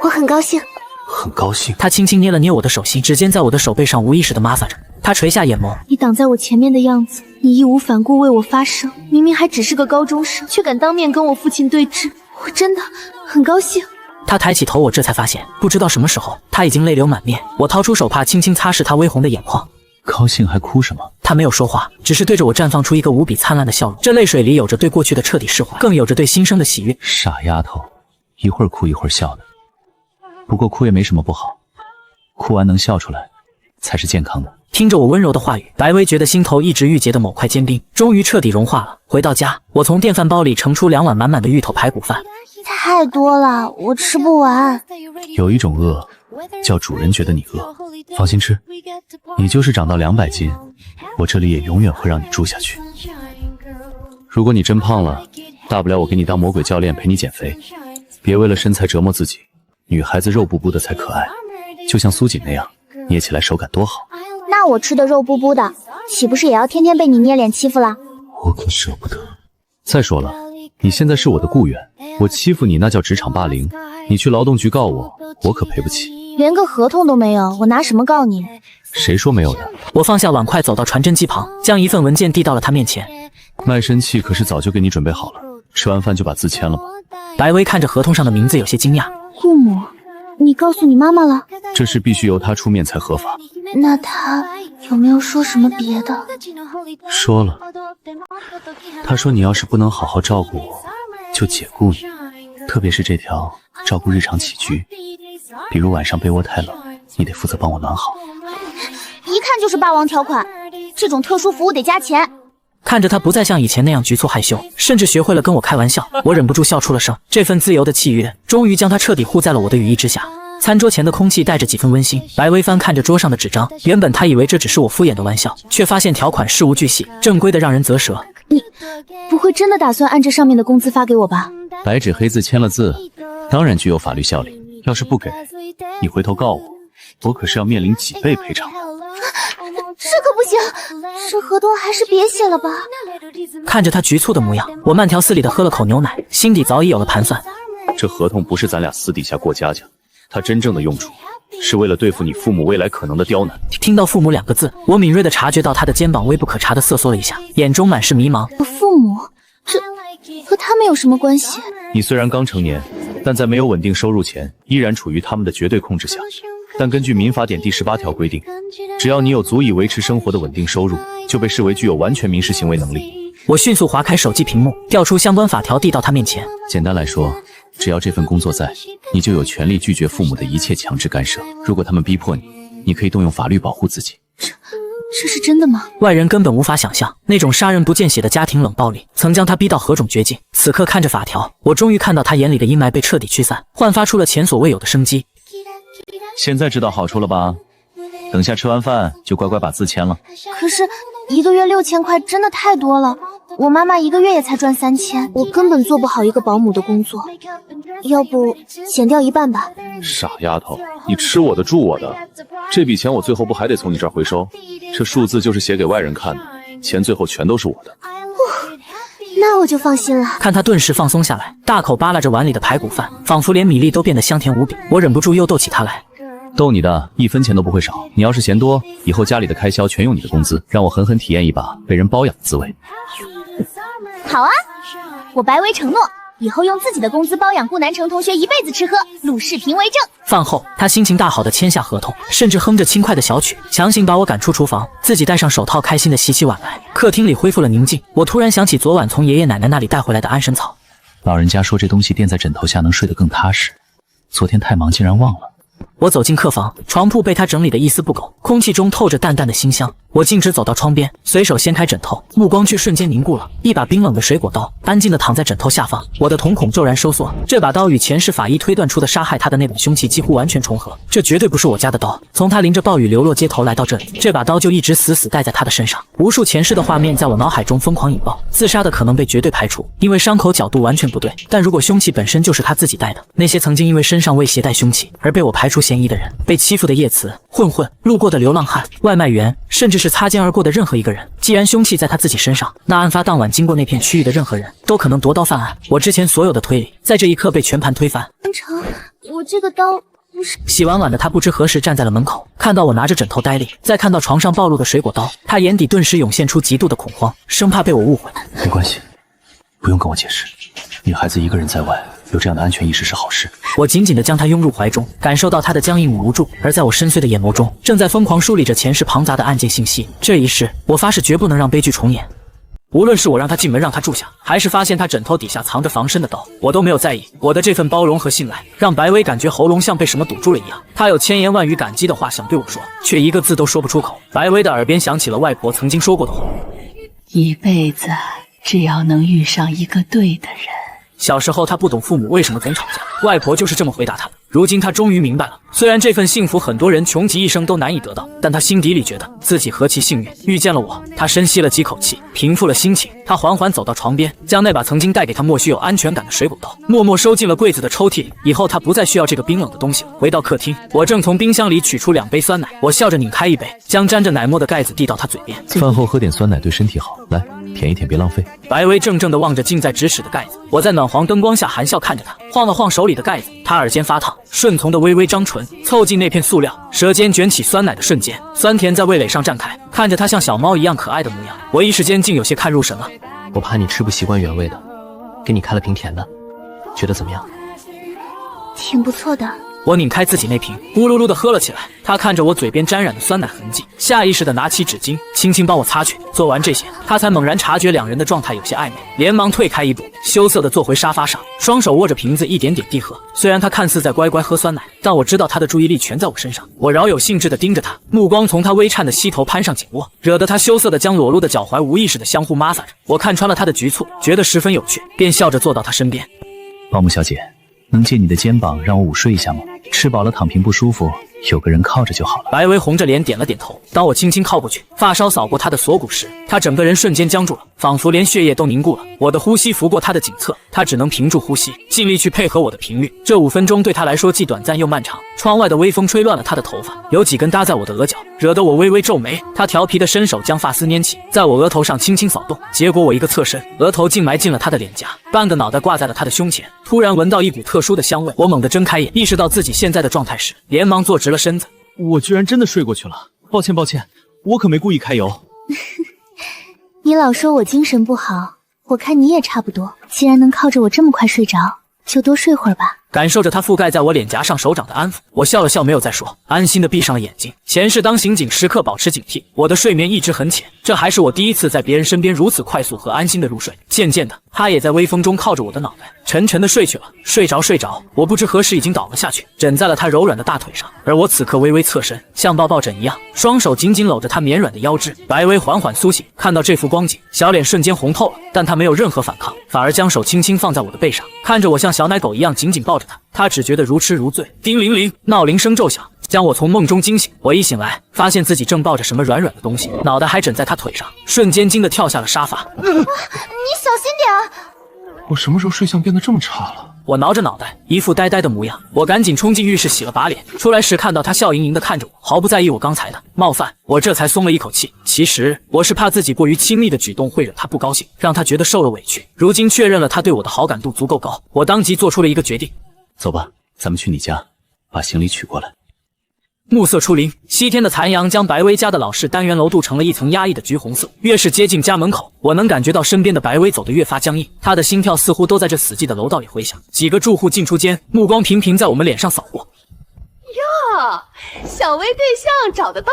[SPEAKER 2] 我很高兴。
[SPEAKER 6] 很高兴。
[SPEAKER 1] 他轻轻捏了捏我的手心，指尖在我的手背上无意识地摩挲着。他垂下眼眸，
[SPEAKER 2] 你挡在我前面的样子，你义无反顾为我发声，明明还只是个高中生，却敢当面跟我父亲对峙，我真的很高兴。
[SPEAKER 1] 他抬起头，我这才发现，不知道什么时候他已经泪流满面。我掏出手帕，轻轻擦拭他微红的眼眶。
[SPEAKER 6] 高兴还哭什么？
[SPEAKER 1] 他没有说话，只是对着我绽放出一个无比灿烂的笑容。这泪水里有着对过去的彻底释怀，更有着对新生的喜悦。
[SPEAKER 6] 傻丫头，一会儿哭一会儿笑的。不过哭也没什么不好，哭完能笑出来，才是健康的。
[SPEAKER 1] 听着我温柔的话语，白薇觉得心头一直郁结的某块坚冰终于彻底融化了。回到家，我从电饭煲里盛出2碗满满的芋头排骨饭。
[SPEAKER 2] 太多了，我吃不完。
[SPEAKER 6] 有一种饿叫主人觉得你饿。放心吃，你就是长到200斤，我这里也永远会让你住下去。如果你真胖了，大不了我给你当魔鬼教练陪你减肥，别为了身材折磨自己。女孩子肉布布的才可爱，就像苏锦那样，捏起来手感多好。
[SPEAKER 2] 那我吃的肉布布的，岂不是也要天天被你捏脸欺负了？
[SPEAKER 6] 我可舍不得。再说了，你现在是我的雇员，我欺负你那叫职场霸凌，你去劳动局告我，我可赔不起。
[SPEAKER 2] 连个合同都没有，我拿什么告你？
[SPEAKER 6] 谁说没有的？
[SPEAKER 1] 我放下碗筷，走到传真机旁，将一份文件递到了他面前。
[SPEAKER 6] 卖身契可是早就给你准备好了，吃完饭就把字签了吧。
[SPEAKER 1] 白薇看着合同上的名字，有些惊讶。
[SPEAKER 2] 顾母，你告诉你妈妈了？
[SPEAKER 6] 这事必须由她出面才合法。
[SPEAKER 2] 那她有没有说什么别的？
[SPEAKER 6] 说了，她说你要是不能好好照顾我，就解雇你，特别是这条照顾日常起居，比如晚上被窝太冷，你得负责帮我暖好。
[SPEAKER 2] 一看就是霸王条款，这种特殊服务得加钱。
[SPEAKER 1] 看着他不再像以前那样局促害羞，甚至学会了跟我开玩笑，我忍不住笑出了声。这份自由的契约终于将他彻底护在了我的羽翼之下。餐桌前的空气带着几分温馨。白薇翻看着桌上的纸张，原本他以为这只是我敷衍的玩笑，却发现条款事无巨细，正规的让人啧舌。
[SPEAKER 2] 你不会真的打算按这上面的工资发给我吧？
[SPEAKER 6] 白纸黑字签了字，当然具有法律效力。要是不给，你回头告我，我可是要面临几倍赔偿的。
[SPEAKER 2] 这可不行，这合同还是别写了吧。
[SPEAKER 1] 看着他局促的模样，我慢条斯理地喝了口牛奶，心底早已有了盘算。
[SPEAKER 6] 这合同不是咱俩私底下过家家，它真正的用处是为了对付你父母未来可能的刁难。
[SPEAKER 1] 听到父母2个字，我敏锐地察觉到他的肩膀微不可察地瑟缩了一下，眼中满是迷茫。
[SPEAKER 2] 我父母，这和他们有什么关系？
[SPEAKER 6] 你虽然刚成年，但在没有稳定收入前，依然处于他们的绝对控制下。但根据民法典第18条规定，只要你有足以维持生活的稳定收入，就被视为具有完全民事行为能力。
[SPEAKER 1] 我迅速划开手机屏幕，调出相关法条递到他面前。
[SPEAKER 6] 简单来说，只要这份工作在，你就有权利拒绝父母的一切强制干涉。如果他们逼迫你，你可以动用法律保护自己。
[SPEAKER 2] 这是真的吗？
[SPEAKER 1] 外人根本无法想象，那种杀人不见血的家庭冷暴力曾将他逼到何种绝境。此刻看着法条，我终于看到他眼里的阴霾被彻底驱散，焕发出了前所未有的生机。
[SPEAKER 6] 现在知道好处了吧？等下吃完饭就乖乖把字签了。
[SPEAKER 2] 可是1个月6000块真的太多了，我妈妈1个月也才赚3000，我根本做不好一个保姆的工作。要不减掉一半吧？
[SPEAKER 12] 傻丫头，你吃我的住我的，这笔钱我最后不还得从你这儿回收？这数字就是写给外人看的，钱最后全都是我的。
[SPEAKER 2] 那我就放心了。
[SPEAKER 1] 看他顿时放松下来，大口扒拉着碗里的排骨饭，仿佛连米粒都变得香甜无比。我忍不住又逗起他来。
[SPEAKER 6] 逗你的，1分钱都不会少。你要是嫌多，以后家里的开销全用你的工资，让我狠狠体验一把被人包养的滋味。
[SPEAKER 2] 好啊，我白薇承诺，以后用自己的工资包养顾南城同学一辈子吃喝，录视频为证。
[SPEAKER 1] 饭后，他心情大好的签下合同，甚至哼着轻快的小曲，强行把我赶出厨房，自己戴上手套，开心的洗起碗来。客厅里恢复了宁静。我突然想起昨晚从爷爷奶奶那里带回来的安神草，
[SPEAKER 6] 老人家说这东西垫在枕头下能睡得更踏实，昨天太忙竟然忘了。
[SPEAKER 1] 我走进客房，床铺被他整理得一丝不苟，空气中透着淡淡的馨香。我径直走到窗边，随手掀开枕头，目光却瞬间凝固了。一把冰冷的水果刀安静地躺在枕头下方，我的瞳孔骤然收缩。这把刀与前世法医推断出的杀害他的那本凶器几乎完全重合，这绝对不是我家的刀。从他淋着暴雨流落街头来到这里，这把刀就一直死死带在他的身上。无数前世的画面在我脑海中疯狂引爆，自杀的可能被绝对排除，因为伤口角度完全不对。但如果凶器本身就是他自己带的，那些曾经因为身上未携带凶器而被我排除嫌疑的人，被欺负的叶慈、混混、路过的流浪汉、外卖员，甚至是擦肩而过的任何一个人，既然凶器在他自己身上，那案发当晚经过那片区域的任何人都可能夺刀犯案。我之前所有的推理在这一刻被全盘推翻。
[SPEAKER 2] 成，我这个刀不是……
[SPEAKER 1] 洗完碗的他不知何时站在了门口，看到我拿着枕头呆立，再看到床上暴露的水果刀，他眼底顿时涌现出极度的恐慌，生怕被我误会。
[SPEAKER 6] 没关系，不用跟我解释，女孩子一个人在外，有这样的安全意识是好事。
[SPEAKER 1] 我紧紧地将她拥入怀中，感受到她的僵硬与无助，而在我深邃的眼眸中，正在疯狂梳理着前世庞杂的案件信息。这一世，我发誓绝不能让悲剧重演。无论是我让她进门让她住下，还是发现她枕头底下藏着防身的刀，我都没有在意。我的这份包容和信赖，让白薇感觉喉咙像被什么堵住了一样。她有千言万语感激的话想对我说，却一个字都说不出口。白薇的耳边响起了外婆曾经说过的话：
[SPEAKER 13] 一辈子只要能遇上一个对的人。
[SPEAKER 1] 小时候他不懂父母为什么总吵架，外婆就是这么回答他的。如今他终于明白了，虽然这份幸福很多人穷极一生都难以得到，但他心底里觉得自己何其幸运，遇见了我。他深吸了几口气，平复了心情。他缓缓走到床边，将那把曾经带给他莫须有安全感的水果刀默默收进了柜子的抽屉里。以后他不再需要这个冰冷的东西了。回到客厅，我正从冰箱里取出2杯酸奶，我笑着拧开一杯，将沾着奶沫的盖子递到他嘴边。
[SPEAKER 6] 饭后喝点酸奶对身体好，来舔一舔，别浪费。
[SPEAKER 1] 白薇怔怔地望着近在咫尺的盖子，我在暖黄灯光下含笑看着他，晃了晃手里的盖子，他耳尖发烫，顺从地微微张唇，凑近那片塑料，舌尖卷起酸奶的瞬间，酸甜在味蕾上绽开。看着他像小猫一样可爱的模样，我一时间竟有些看入神了。
[SPEAKER 11] 我怕你吃不习惯原味的，给你开了瓶甜的，觉得怎么样？
[SPEAKER 2] 挺不错的。
[SPEAKER 1] 我拧开自己那瓶，咕噜噜地喝了起来。他看着我嘴边沾染的酸奶痕迹，下意识地拿起纸巾，轻轻帮我擦去。做完这些，他才猛然察觉两人的状态有些暧昧，连忙退开一步，羞涩地坐回沙发上，双手握着瓶子一点点地喝。虽然他看似在乖乖喝酸奶，但我知道他的注意力全在我身上。我饶有兴致地盯着他，目光从他微颤的膝头攀上颈窝，惹得他羞涩地将裸露的脚踝无意识地相互抹撒着。我看穿了他的局促，觉得十分有趣，便笑着坐到他身边。
[SPEAKER 14] 保姆小姐，能借你的肩膀让我午睡一下吗？吃饱了躺平不舒服，有个人靠着就好了。
[SPEAKER 1] 白薇红着脸点了点头。当我轻轻靠过去，发梢扫过她的锁骨时，她整个人瞬间僵住了，仿佛连血液都凝固了。我的呼吸拂过她的颈侧，她只能屏住呼吸，尽力去配合我的频率。这5分钟对她来说既短暂又漫长。窗外的微风吹乱了她的头发，有几根搭在我的额角，惹得我微微皱眉。她调皮的伸手将发丝拈起，在我额头上轻轻扫动，结果我一个侧身，额头竟埋进了她的脸颊，半个脑袋挂在了她的胸前。突然闻到一股特殊的香味，我猛地睁开眼，意识到自己现在的状态时，连忙坐直了身子。
[SPEAKER 5] 我居然真的睡过去了，抱歉，我可没故意揩油。
[SPEAKER 2] 你老说我精神不好，我看你也差不多。既然能靠着我这么快睡着，就多睡会儿吧。
[SPEAKER 1] 感受着他覆盖在我脸颊上手掌的安抚，我笑了笑，没有再说，安心的闭上了眼睛。前世当刑警，时刻保持警惕。我的睡眠一直很浅，这还是我第一次在别人身边如此快速和安心的入睡。渐渐的，他也在微风中靠着我的脑袋沉沉的睡去了。睡着，我不知何时已经倒了下去，枕在了他柔软的大腿上。而我此刻微微侧身，像抱抱枕一样，双手紧紧搂着他绵软的腰肢。白薇缓缓苏醒，看到这幅光景，小脸瞬间红透了，但他没有任何反抗，反而将手轻轻放在我的背上，看着我像小奶狗一样紧紧抱着他。他只觉得如痴如醉。叮铃铃，闹铃声骤响，将我从梦中惊醒。我一醒来，发现自己正抱着什么软软的东西，脑袋还枕在他腿上，瞬间惊得跳下了沙发。
[SPEAKER 2] 你小心点！
[SPEAKER 12] 我什么时候睡相变得这么差了？
[SPEAKER 1] 我挠着脑袋，一副呆呆的模样。我赶紧冲进浴室洗了把脸，出来时看到他笑盈盈地看着我，毫不在意我刚才的冒犯，我这才松了一口气。其实我是怕自己过于亲密的举动会惹他不高兴，让他觉得受了委屈。如今确认了他对我的好感度足够高，我当即做出了一个决定。
[SPEAKER 14] 走吧，咱们去你家，把行李取过来。
[SPEAKER 1] 暮色初临，西天的残阳将白薇家的老式单元楼镀成了一层压抑的橘红色。越是接近家门口，我能感觉到身边的白薇走得越发僵硬，她的心跳似乎都在这死寂的楼道里回响。几个住户进出间，目光频频在我们脸上扫过。
[SPEAKER 15] 哟，小薇对象找得到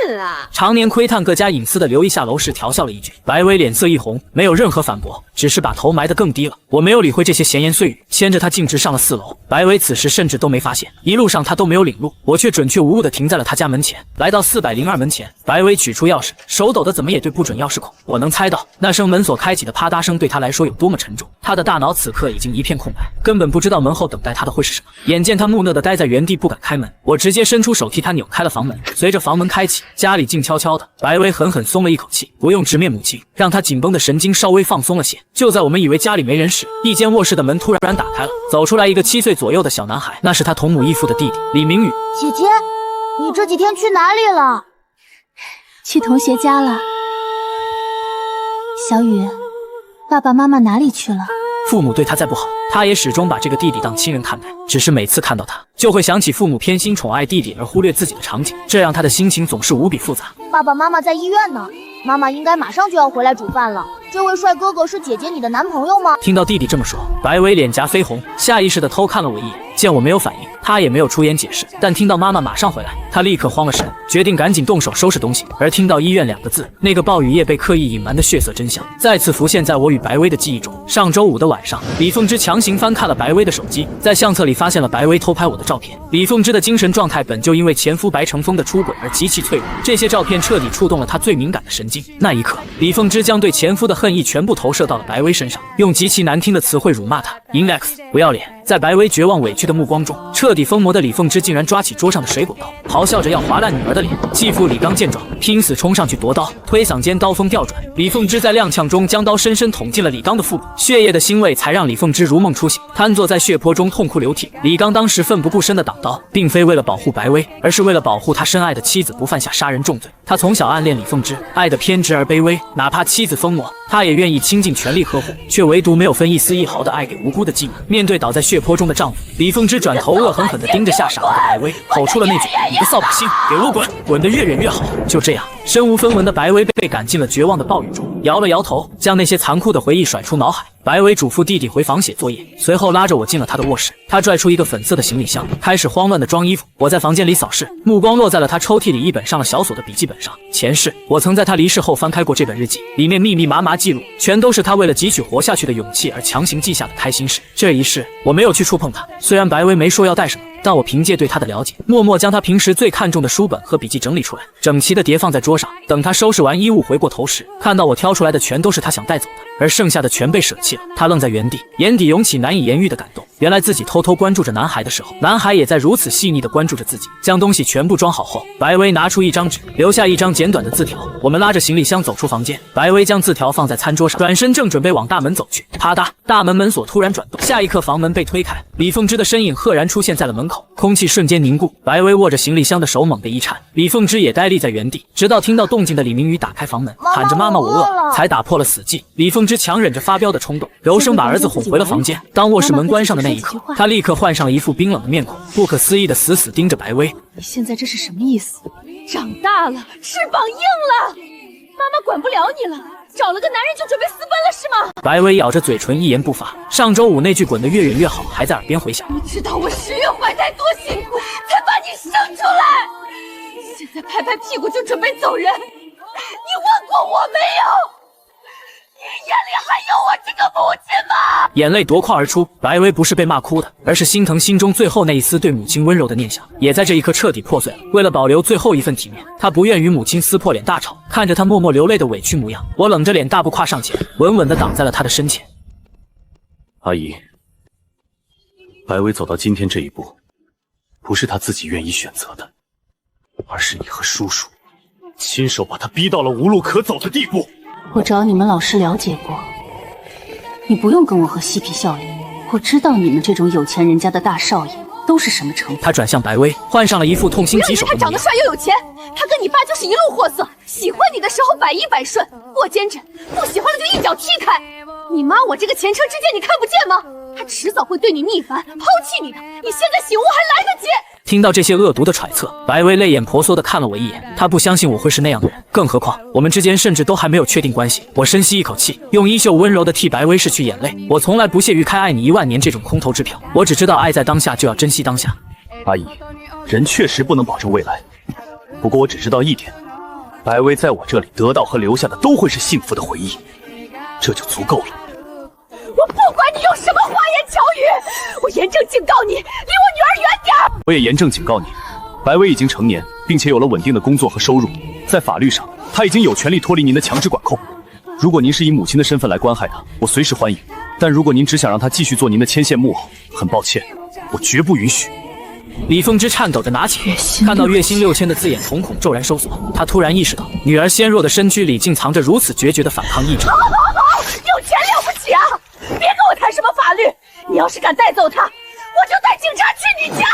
[SPEAKER 15] 劲啊！
[SPEAKER 1] 常年窥探各家隐私的刘一下楼时调笑了一句，白薇脸色一红，没有任何反驳，只是把头埋得更低了。我没有理会这些闲言碎语，牵着她径直上了4楼。白薇此时甚至都没发现，一路上她都没有领路，我却准确无误地停在了她家门前。来到402门前，白薇取出钥匙，手抖得怎么也对不准钥匙孔。我能猜到那声门锁开启的啪嗒声对她来说有多么沉重，她的大脑此刻已经一片空白，根本不知道门后等待她的会是什么。眼见她木讷地待在原地不敢开门，我直接伸出手替她扭开了房门。随着房门开启，家里静悄悄的，白薇狠狠松了一口气，不用直面母亲，让她紧绷的神经稍微放松了些。就在我们以为家里没人时，一间卧室的门突然打开了，走出来一个7岁左右的小男孩，那是他同母异父的弟弟李明宇。
[SPEAKER 2] 姐姐，你这几天去哪里了？去同学家了。小雨，爸爸妈妈哪里去了？
[SPEAKER 1] 父母对他再不好，他也始终把这个弟弟当亲人看待，只是每次看到他，就会想起父母偏心宠爱弟弟而忽略自己的场景，这让他的心情总是无比复杂。
[SPEAKER 2] 爸爸妈妈在医院呢，妈妈应该马上就要回来煮饭了。这位帅哥哥是姐姐你的男朋友吗？
[SPEAKER 1] 听到弟弟这么说，白薇脸颊绯红，下意识地偷看了我一眼。见我没有反应，他也没有出言解释，但听到妈妈马上回来，他立刻慌了神，决定赶紧动手收拾东西。而听到医院2个字，那个暴雨夜被刻意隐瞒的血色真相再次浮现在我与白薇的记忆中。上周5的晚上，李凤芝强行翻看了白薇的手机，在相册里发现了白薇偷拍我的照片。李凤芝的精神状态本就因为前夫白成峰的出轨而极其脆弱，这些照片彻底触动了她最敏感的神经。那一刻，李凤芝将对前夫的恨意全部投射到了白薇身上，用极其难听的词汇辱骂她， Index 不要脸！在白薇绝望委屈的目光中，彻底疯魔的李凤芝竟然抓起桌上的水果刀，咆哮着要划烂女儿的脸。继父李刚见状，拼死冲上去夺刀，推搡间刀锋调转，李凤芝在踉跄中将刀深深捅进了李刚的腹部，血液的腥味才让李凤芝如梦初醒，瘫坐在血泊中痛哭流涕。李刚当时奋不顾身的挡刀，并非为了保护白薇，而是为了保护他深爱的妻子不犯下杀人重罪。他从小暗恋李凤芝，爱得偏执而卑微，哪怕妻子疯魔，他也愿意倾尽全力呵护，却唯独没有分一丝一毫的爱给无辜的继母。面对倒在血泊中的丈夫，李凤芝转头恶狠狠地盯着吓傻了的白薇，吼出了那句：“你个扫把星，给我滚，滚得越远越好。”就这样，身无分文的白薇被赶进了绝望的暴雨中，摇了摇头，将那些残酷的回忆甩出脑海。白薇嘱咐弟弟回房写作业，随后拉着我进了他的卧室。他拽出一个粉色的行李箱，开始慌乱地装衣服。我在房间里扫视，目光落在了他抽屉里一本上了小锁的笔记本上。前世，我曾在他离世后翻开过这本日记，里面密密麻麻记录，全都是他为了汲取活下去的勇气而强行记下的开心事。这一世，我没有去触碰他，虽然白薇没说要带什么，但我凭借对他的了解，默默将他平时最看重的书本和笔记整理出来，整齐地叠放在桌上。等他收拾完衣物回过头时，看到我挑出来的全都是他想带走的，而剩下的全被舍弃了。他愣在原地，眼底涌起难以言喻的感动。原来自己偷偷关注着男孩的时候，男孩也在如此细腻地关注着自己。将东西全部装好后，白薇拿出一张纸，留下一张简短的字条。我们拉着行李箱走出房间，白薇将字条放在餐桌上，转身正准备往大门走去。啪嗒，大门门锁突然转动，下一刻房门被推开，李凤芝的身影赫然出现在了门口，空气瞬间凝固。白薇握着行李箱的手猛地一颤，李凤芝也呆立在原地，直到听到动静的李明宇打开房门，喊着妈妈我饿了，才打破了死寂。李凤芝强忍着发飙的冲动，柔声把儿子哄回了房间。当卧室门关上的那一刻，她立刻换上了一副冰冷的面孔，不可思议地死死盯着白薇。
[SPEAKER 15] 你现在这是什么意思？长大了，翅膀硬了，妈妈管不了你了，找了个男人就准备私奔了是吗？
[SPEAKER 1] 白薇咬着嘴唇一言不发。上周五那句滚得越远越好还在耳边回响。
[SPEAKER 15] 你知道我10月怀胎多辛苦才把你生出来，现在拍拍屁股就准备走人，你问过我没有？你眼里还有我这个母亲吗？
[SPEAKER 1] 眼泪夺眶而出，白薇不是被骂哭的，而是心疼心中最后那一丝对母亲温柔的念想，也在这一刻彻底破碎了。为了保留最后一份体面，她不愿与母亲撕破脸大吵。看着她默默流泪的委屈模样，我冷着脸大步跨上前，稳稳地挡在了她的身前。
[SPEAKER 6] 阿姨，白薇走到今天这一步，不是她自己愿意选择的，而是你和叔叔亲手把她逼到了无路可走的地步。
[SPEAKER 13] 我找你们老师了解过，你不用跟我和嬉皮笑脸，我知道你们这种有钱人家的大少爷都是什么程度。
[SPEAKER 1] 他转向白薇，换上了一副痛心疾首的模样。
[SPEAKER 15] 他长得帅又有钱，他跟你爸就是一路货色，喜欢你的时候百依百顺，过肩枕，不喜欢的就一脚踢开。你妈我这个前车之鉴你看不见吗？他迟早会对你逆反，抛弃你的，你现在醒悟还来得及。
[SPEAKER 1] 听到这些恶毒的揣测，白薇泪眼婆娑地看了我一眼。她不相信我会是那样的人，更何况我们之间甚至都还没有确定关系。我深吸一口气，用衣袖温柔地替白薇拭去眼泪。我从来不屑于开爱你1万年这种空头支票，我只知道爱在当下就要珍惜当下。
[SPEAKER 6] 阿姨，人确实不能保证未来，不过我只知道一点，白薇在我这里得到和留下的都会是幸福的回忆，这就足够了。
[SPEAKER 15] 我不管你用什么花言巧语，我严正警告你，离我女儿远点。
[SPEAKER 6] 我也严正警告你，白薇已经成年，并且有了稳定的工作和收入，在法律上，她已经有权利脱离您的强制管控。如果您是以母亲的身份来关害她，我随时欢迎；但如果您只想让她继续做您的牵线木偶，很抱歉，我绝不允许。
[SPEAKER 1] 李凤芝颤抖着拿起，看到月薪6000的字眼，瞳孔骤然收缩。她突然意识到，女儿纤弱的身躯里竟藏着如此决绝的反抗意志。
[SPEAKER 15] 好，有钱了不起啊！别跟我谈什么法律，你要是敢带走他，我就带警察去你家。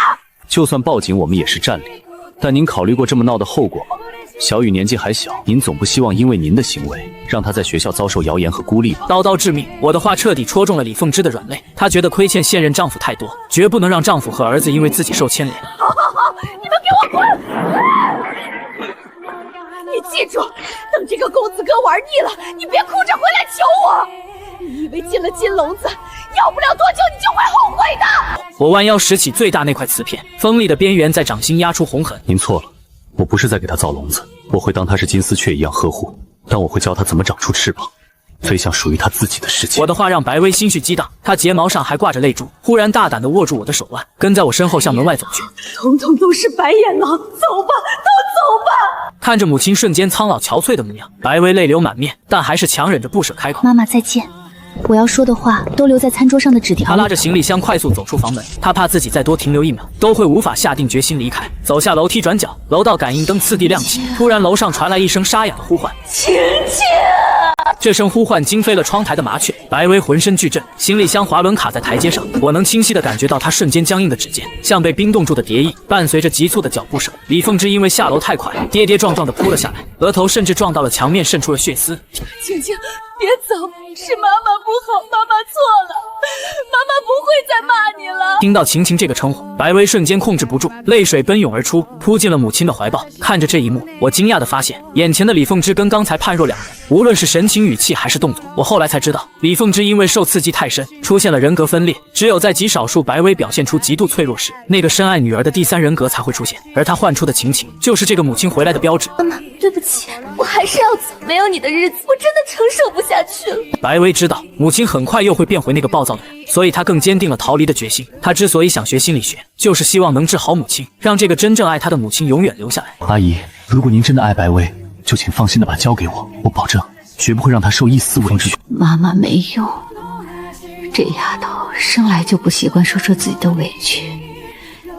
[SPEAKER 6] 就算报警，我们也是占理，但您考虑过这么闹的后果吗？小雨年纪还小，您总不希望因为您的行为让她在学校遭受谣言和孤立吧？刀刀致命，我的话彻底戳中了李凤芝的软肋。她觉得亏欠现任丈夫太多，绝不能让丈夫和儿子因为自己受牵连。
[SPEAKER 15] 好，你们给我滚！你记住，等这个公子哥玩腻了，你别哭着回来求我。你以为进了金笼子，要不了多久你就会后悔的。
[SPEAKER 1] 我弯腰拾起最大那块瓷片，锋利的边缘在掌心压出红痕。
[SPEAKER 6] 您错了，我不是在给他造笼子，我会当他是金丝雀一样呵护，但我会教他怎么长出翅膀，飞向属于他自己的世界。
[SPEAKER 1] 我的话让白薇心绪激荡，她睫毛上还挂着泪珠，忽然大胆地握住我的手腕，跟在我身后向门外走去。
[SPEAKER 15] 统统都是白眼狼，走吧，都走吧。
[SPEAKER 1] 看着母亲瞬间苍老憔悴的模样，白薇泪流满面，但还是强忍着不舍开口。
[SPEAKER 2] 妈妈再见。我要说的话都留在餐桌上的纸条里。
[SPEAKER 1] 他拉着行李箱快速走出房门，他怕自己再多停留1秒，都会无法下定决心离开。走下楼梯转角，楼道感应灯次第亮起，突然楼上传来一声沙哑的呼唤：“
[SPEAKER 15] 晴晴！”
[SPEAKER 1] 这声呼唤惊飞了窗台的麻雀，白薇浑身剧震，行李箱滑轮卡在台阶上，我能清晰地感觉到她瞬间僵硬的指尖，像被冰冻住的蝶翼。伴随着急促的脚步声，李凤芝因为下楼太快，跌跌撞撞地扑了下来，额头甚至撞到了墙面，渗出了血丝。
[SPEAKER 15] 晴晴，别走，是妈妈不好，妈妈错了，妈妈不会再骂你了。
[SPEAKER 1] 听到晴晴这个称呼，白薇瞬间控制不住，泪水奔涌而出，扑进了母亲的怀抱。看着这一幕，我惊讶地发现，眼前的李凤芝跟刚才判若两人，无论是神情、语气还是动作。我后来才知道，李凤芝因为受刺激太深，出现了人格分裂，只有在极少数白薇表现出极度脆弱时，那个深爱女儿的第三人格才会出现，而她唤出的晴晴，就是这个母亲回来的标志。
[SPEAKER 15] 妈妈，对不起，我还是要走，没有你的日子，我真的承受不下去了。
[SPEAKER 1] 白薇知道母亲很快又会变回那个暴躁的人，所以她更坚定了逃离的决心。她之所以想学心理学，就是希望能治好母亲，让这个真正爱她的母亲永远留下来。
[SPEAKER 14] 阿姨，如果您真的爱白薇，就请放心的把她交给我，我保证绝不会让她受一丝委屈。
[SPEAKER 13] 妈妈没用，这丫头生来就不习惯说出自己的委屈，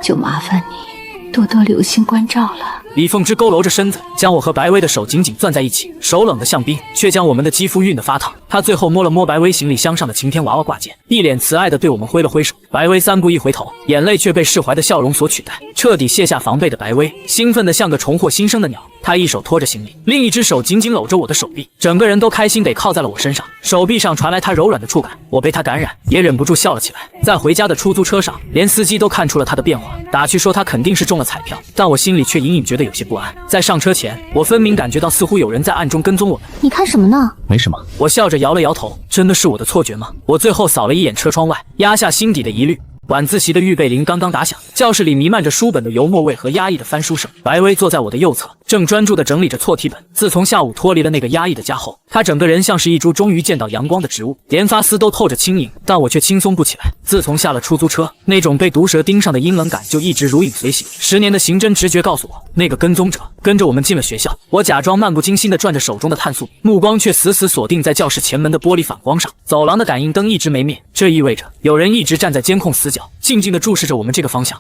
[SPEAKER 13] 就麻烦你多多留心关照了。
[SPEAKER 1] 李凤芝佝偻着身子，将我和白薇的手紧紧攥在一起，手冷得像冰，却将我们的肌肤熨得发烫。她最后摸了摸白薇行李箱上的晴天娃娃挂件，一脸慈爱地对我们挥了挥手。白薇3步一回头，眼泪却被释怀的笑容所取代。彻底卸下防备的白薇，兴奋得像个重获新生的鸟。她一手托着行李，另一只手紧紧搂着我的手臂，整个人都开心得靠在了我身上。手臂上传来她柔软的触感，我被她感染，也忍不住笑了起来。在回家的出租车上，连司机都看出了她的变化，打趣说她肯定是中了彩票，但我心里却隐隐觉得有些不安。在上车前，我分明感觉到似乎有人在暗中跟踪我们。
[SPEAKER 2] 你看什么呢？
[SPEAKER 14] 没什么。
[SPEAKER 1] 我笑着摇了摇头，真的是我的错觉吗？我最后扫了一眼车窗外，压下心底的疑虑。晚自习的预备铃刚刚打响，教室里弥漫着书本的油墨味和压抑的翻书声。白薇坐在我的右侧，正专注地整理着错题本。自从下午脱离了那个压抑的家后，她整个人像是一株终于见到阳光的植物，连发丝都透着轻盈，但我却轻松不起来。自从下了出租车，那种被毒蛇盯上的阴冷感就一直如影随形。10年的刑侦直觉告诉我，那个跟踪者跟着我们进了学校。我假装漫不经心地转着手中的碳素笔，目光却死死锁定在教室前门的玻璃反光上。走廊的感应灯一直没灭，这意味着有人一直站在监控死角，静静地注视着我们这个方向。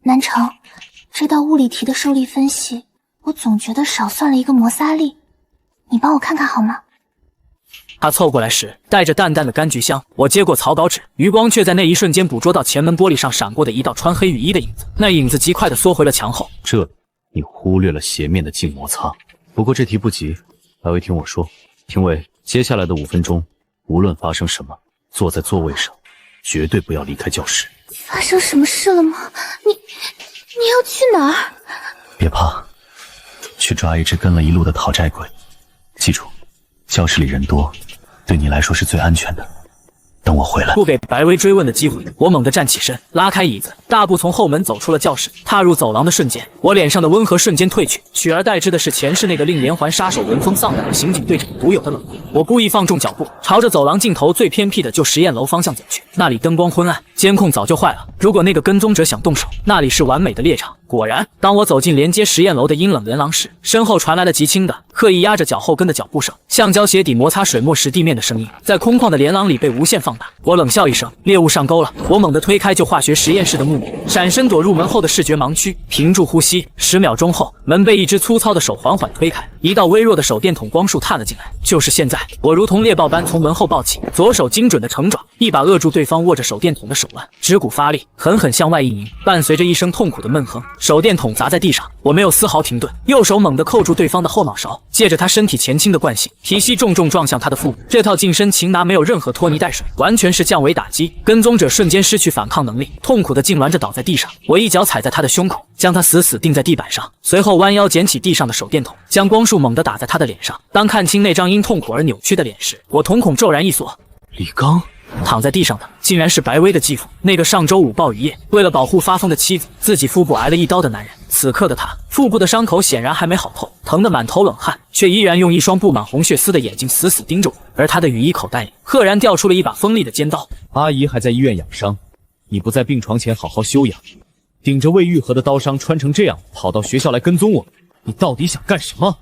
[SPEAKER 2] 南城，这道物理题的受力分析，我总觉得少算了一个摩擦力，你帮我看看好吗？
[SPEAKER 1] 他凑过来时，带着淡淡的柑橘香。我接过草稿纸，余光却在那一瞬间捕捉到前门玻璃上闪过的一道穿黑雨衣的影子。那影子极快地缩回了墙后。
[SPEAKER 6] 这，你忽略了斜面的静摩擦。不过这题不急，白薇听我说。评委，接下来的5分钟，无论发生什么，坐在座位上，绝对不要离开教室。
[SPEAKER 2] 发生什么事了吗？你要去哪儿？
[SPEAKER 14] 别怕，去抓一只跟了一路的讨债鬼。记住，教室里人多，对你来说是最安全的。等我回来。
[SPEAKER 1] 不给白薇追问的机会，我猛地站起身，拉开椅子，大步从后门走出了教室。踏入走廊的瞬间，我脸上的温和瞬间褪去，取而代之的是前世那个令连环杀手闻风丧胆的刑警队长独有的冷酷。我故意放重脚步，朝着走廊尽头最偏僻的旧实验楼方向走去。那里灯光昏暗，监控早就坏了。如果那个跟踪者想动手，那里是完美的猎场。果然，当我走进连接实验楼的阴冷连廊时，身后传来了极轻的、刻意压着脚后跟的脚步声，橡胶鞋底摩擦水墨石地面的声音，在空旷的连廊里被无限放大。我冷笑一声，猎物上钩了。我猛地推开旧化学实验室的木门，闪身躲入门后的视觉盲区，屏住呼吸。10秒钟后，门被一只粗糙的手缓缓推开，一道微弱的手电筒光束探了进来。就是现在，我如同猎豹般从门后抱起，左手精准的成爪，一把扼住对方握着手电筒的手腕，指骨发力，狠狠向外一拧，伴随着一声痛苦的闷哼，手电筒砸在地上。我没有丝毫停顿，右手猛地扣住对方的后脑勺，借着他身体前倾的惯性，提膝重重撞向他的腹部。这套近身擒拿没有任何拖泥带水，完全是降维打击。跟踪者瞬间失去反抗能力，痛苦的痉挛着倒在地上。我一脚踩在他的胸口，将他死死钉在地板上，随后弯腰捡起地上的手电筒，将光束猛地打在他的脸上。当看清那张因痛苦而扭曲的脸时，我瞳孔骤然一缩。
[SPEAKER 6] 李刚
[SPEAKER 1] 躺在地上的竟然是白薇的继父，那个上周5暴雨夜为了保护发疯的妻子，自己腹部挨了一刀的男人。此刻的他，腹部的伤口显然还没好透，疼得满头冷汗，却依然用一双布满红血丝的眼睛死死盯着我。而他的雨衣口袋里赫然掉出了一把锋利的尖刀。
[SPEAKER 7] 阿姨还在医院养伤，你不在病床前好好休养，顶着未愈合的刀伤穿成这样跑到学校来跟踪我，你到底想干什么？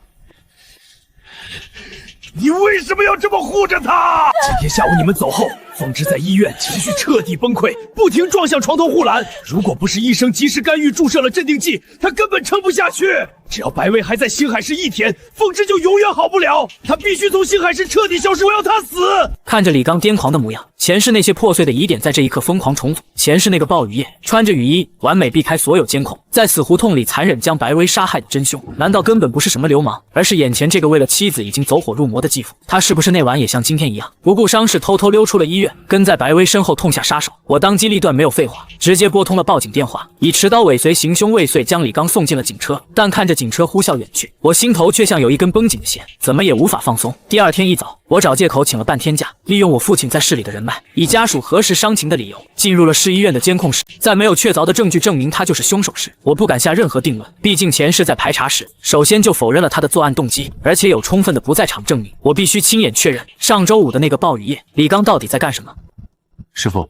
[SPEAKER 16] 你为什么要这么护着他？今天下午你们走后，凤芝在医院情绪彻底崩溃，不停撞向床头护栏。如果不是医生及时干预注射了镇定剂，他根本撑不下去。只要白薇还在星海市1天，凤芝就永远好不了。他必须从星海市彻底消失，我要他死！
[SPEAKER 1] 看着李刚癫狂的模样，前世那些破碎的疑点在这一刻疯狂重组。前世那个暴雨夜穿着雨衣，完美避开所有监控，在死胡同里残忍将白薇杀害的真凶，难道根本不是什么流氓，而是眼前这个为了妻子已经走火入魔的继父？他是不是那晚也像今天一样，不顾伤势偷偷溜出了医院，跟在白薇身后痛下杀手？我当机立断，没有废话，直接拨通了报警电话，以持刀尾随行凶未遂将李刚送进了警车。但看着警车呼啸远去，我心头却像有一根绷紧的弦，怎么也无法放松。第二天一早，我找借口请了半天假，利用我父亲在市里的人脉，以家属核实伤情的理由，进入了市医院的监控室。在没有确凿的证据证明他就是凶手时，我不敢下任何定论。毕竟前世在排查时，首先就否认了他的作案动机，而且有充分的不在场证明。我必须亲眼确认上周五的那个暴雨夜，李刚到底在干什么。
[SPEAKER 14] 师傅，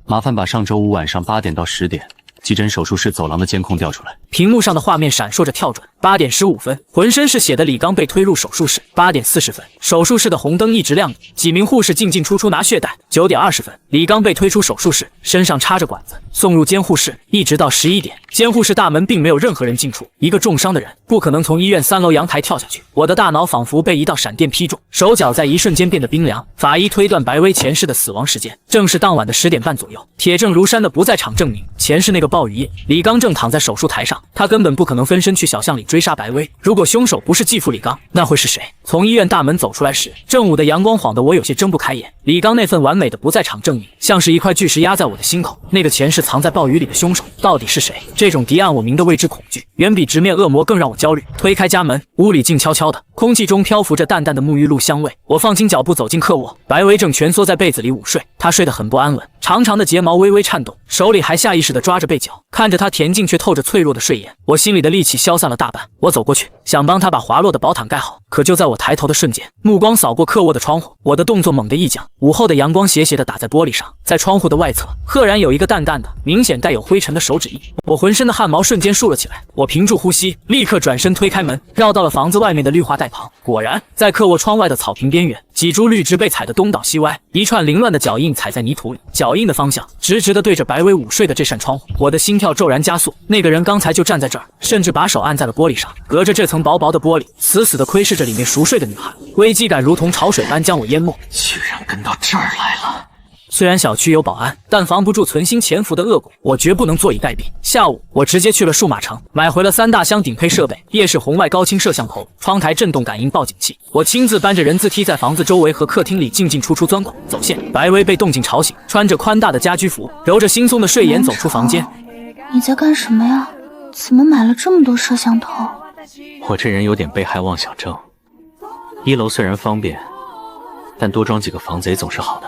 [SPEAKER 14] 麻烦把上周五晚上8点到10点急诊手术室走廊的监控调出来。
[SPEAKER 1] 屏幕上的画面闪烁着跳转。8点15分，浑身是血的李刚被推入手术室。8点40分，手术室的红灯一直亮着，几名护士进进出出拿血袋。9点20分，李刚被推出手术室，身上插着管子，送入监护室，一直到11点，监护室大门并没有任何人进出。一个重伤的人不可能从医院3楼阳台跳下去。我的大脑仿佛被一道闪电劈中，手脚在一瞬间变得冰凉。法医推断白薇前世的死亡时间正是当晚的10点半左右。铁证如山的不在场证明，前世那个暴雨夜，李刚正躺在手术台上，他根本不可能分身去小巷里追杀白薇。如果凶手不是继父李刚，那会是谁？从医院大门走出来时，正午的阳光晃得我有些睁不开眼。李刚那份完美的不在场证明，像是一块巨石压在我的心口。那个前世藏在暴雨里的凶手到底是谁？这种敌暗我明的未知恐惧，远比直面恶魔更让我焦虑。推开家门，屋里静悄悄的，空气中漂浮着淡淡的沐浴露香味。我放轻脚步走进客卧，白薇正蜷缩在被子里午睡，她睡得很不安稳，长长的睫毛微微颤动，手里还下意识地抓着被角。看着她恬静却透着脆弱的睡颜，我心里的戾气消散了大半。我走过去，想帮她把滑落的薄毯盖好，可就在我抬头的瞬间，目光扫过客卧的窗户，我的动作猛地一僵。午后的阳光斜斜地打在玻璃上，在窗户的外侧，赫然有一个淡淡的、明显带有灰尘的手指印。我浑身的汗毛瞬间竖了起来，我屏住呼吸，立刻转身推开门，绕到了房子外面的绿化带旁。果然，在客卧窗外的草坪边缘，几株绿植被踩得东倒西歪，一串凌乱的脚印踩在泥土里，脚印的方向直直地对着白薇午睡的这扇窗户。我的心跳骤然加速，那个人刚才就站在这儿，甚至把手按在了玻璃上，隔着这层薄薄的玻璃，死死地窥视着里面熟睡的女孩。危机感如同潮水般将我淹没，
[SPEAKER 3] 居然跟到这儿来了。
[SPEAKER 1] 虽然小区有保安，但防不住存心潜伏的恶果，我绝不能坐以待毙。下午，我直接去了数码城，买回了3大箱顶配设备：夜视红外高清摄像头、窗台震动感应报警器。我亲自搬着人字梯在房子周围和客厅里进进出出钻孔走线。白薇被动静吵醒，穿着宽大的家居服，揉着惺忪的睡眼走出房间。
[SPEAKER 2] 你在干什么呀？怎么买了这么多摄像头？
[SPEAKER 3] 我这人有点被害妄想症，1楼虽然方便，但多装几个防贼总是好的。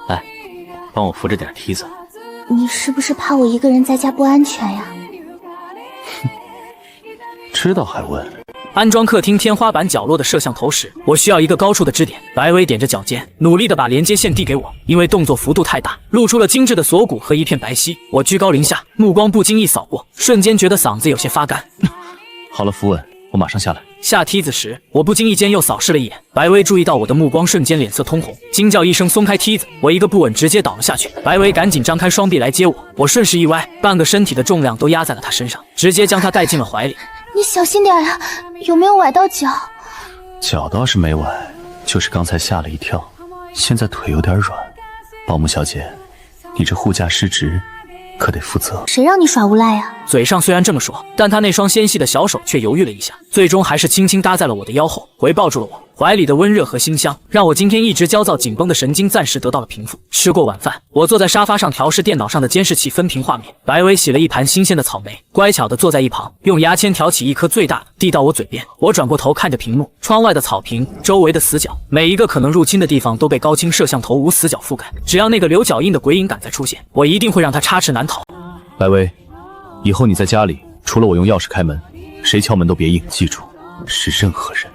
[SPEAKER 3] 来，帮我扶着点梯子。
[SPEAKER 2] 你是不是怕我一个人在家不安全呀？
[SPEAKER 14] 知道还问。
[SPEAKER 1] 安装客厅天花板角落的摄像头时，我需要一个高处的支点。白薇踮着脚尖，努力地把连接线递给我，因为动作幅度太大，露出了精致的锁骨和一片白皙。我居高临下，目光不经意扫过，瞬间觉得嗓子有些发干。
[SPEAKER 14] 好了，扶稳，我马上下来。
[SPEAKER 1] 下梯子时，我不经意间又扫视了一眼，白薇注意到我的目光，瞬间脸色通红，惊叫一声松开梯子，我一个不稳直接倒了下去。白薇赶紧张开双臂来接我，我顺势一歪，半个身体的重量都压在了她身上，直接将她带进了怀里。
[SPEAKER 2] 你小心点呀，有没有崴到脚？
[SPEAKER 14] 脚倒是没崴，就是刚才吓了一跳，现在腿有点软。保姆小姐，你这护驾失职，可得负责。
[SPEAKER 2] 谁让你耍无赖呀？
[SPEAKER 1] 嘴上虽然这么说，但他那双纤细的小手却犹豫了一下，最终还是轻轻搭在了我的腰后，回抱住了我。怀里的温热和馨香，让我今天一直焦躁紧绷的神经暂时得到了平复。吃过晚饭，我坐在沙发上调试电脑上的监视器分屏画面。白薇洗了一盘新鲜的草莓，乖巧地坐在一旁，用牙签挑起一颗最大的，递到我嘴边。我转过头看着屏幕，窗外的草坪，周围的死角，每一个可能入侵的地方都被高清摄像头无死角覆盖。只要那个留脚印的鬼影敢再出现，我一定会让他插翅难逃。
[SPEAKER 14] 白薇，以后你在家里，除了我用钥匙开门，谁敲门都别应，记住，是任何人。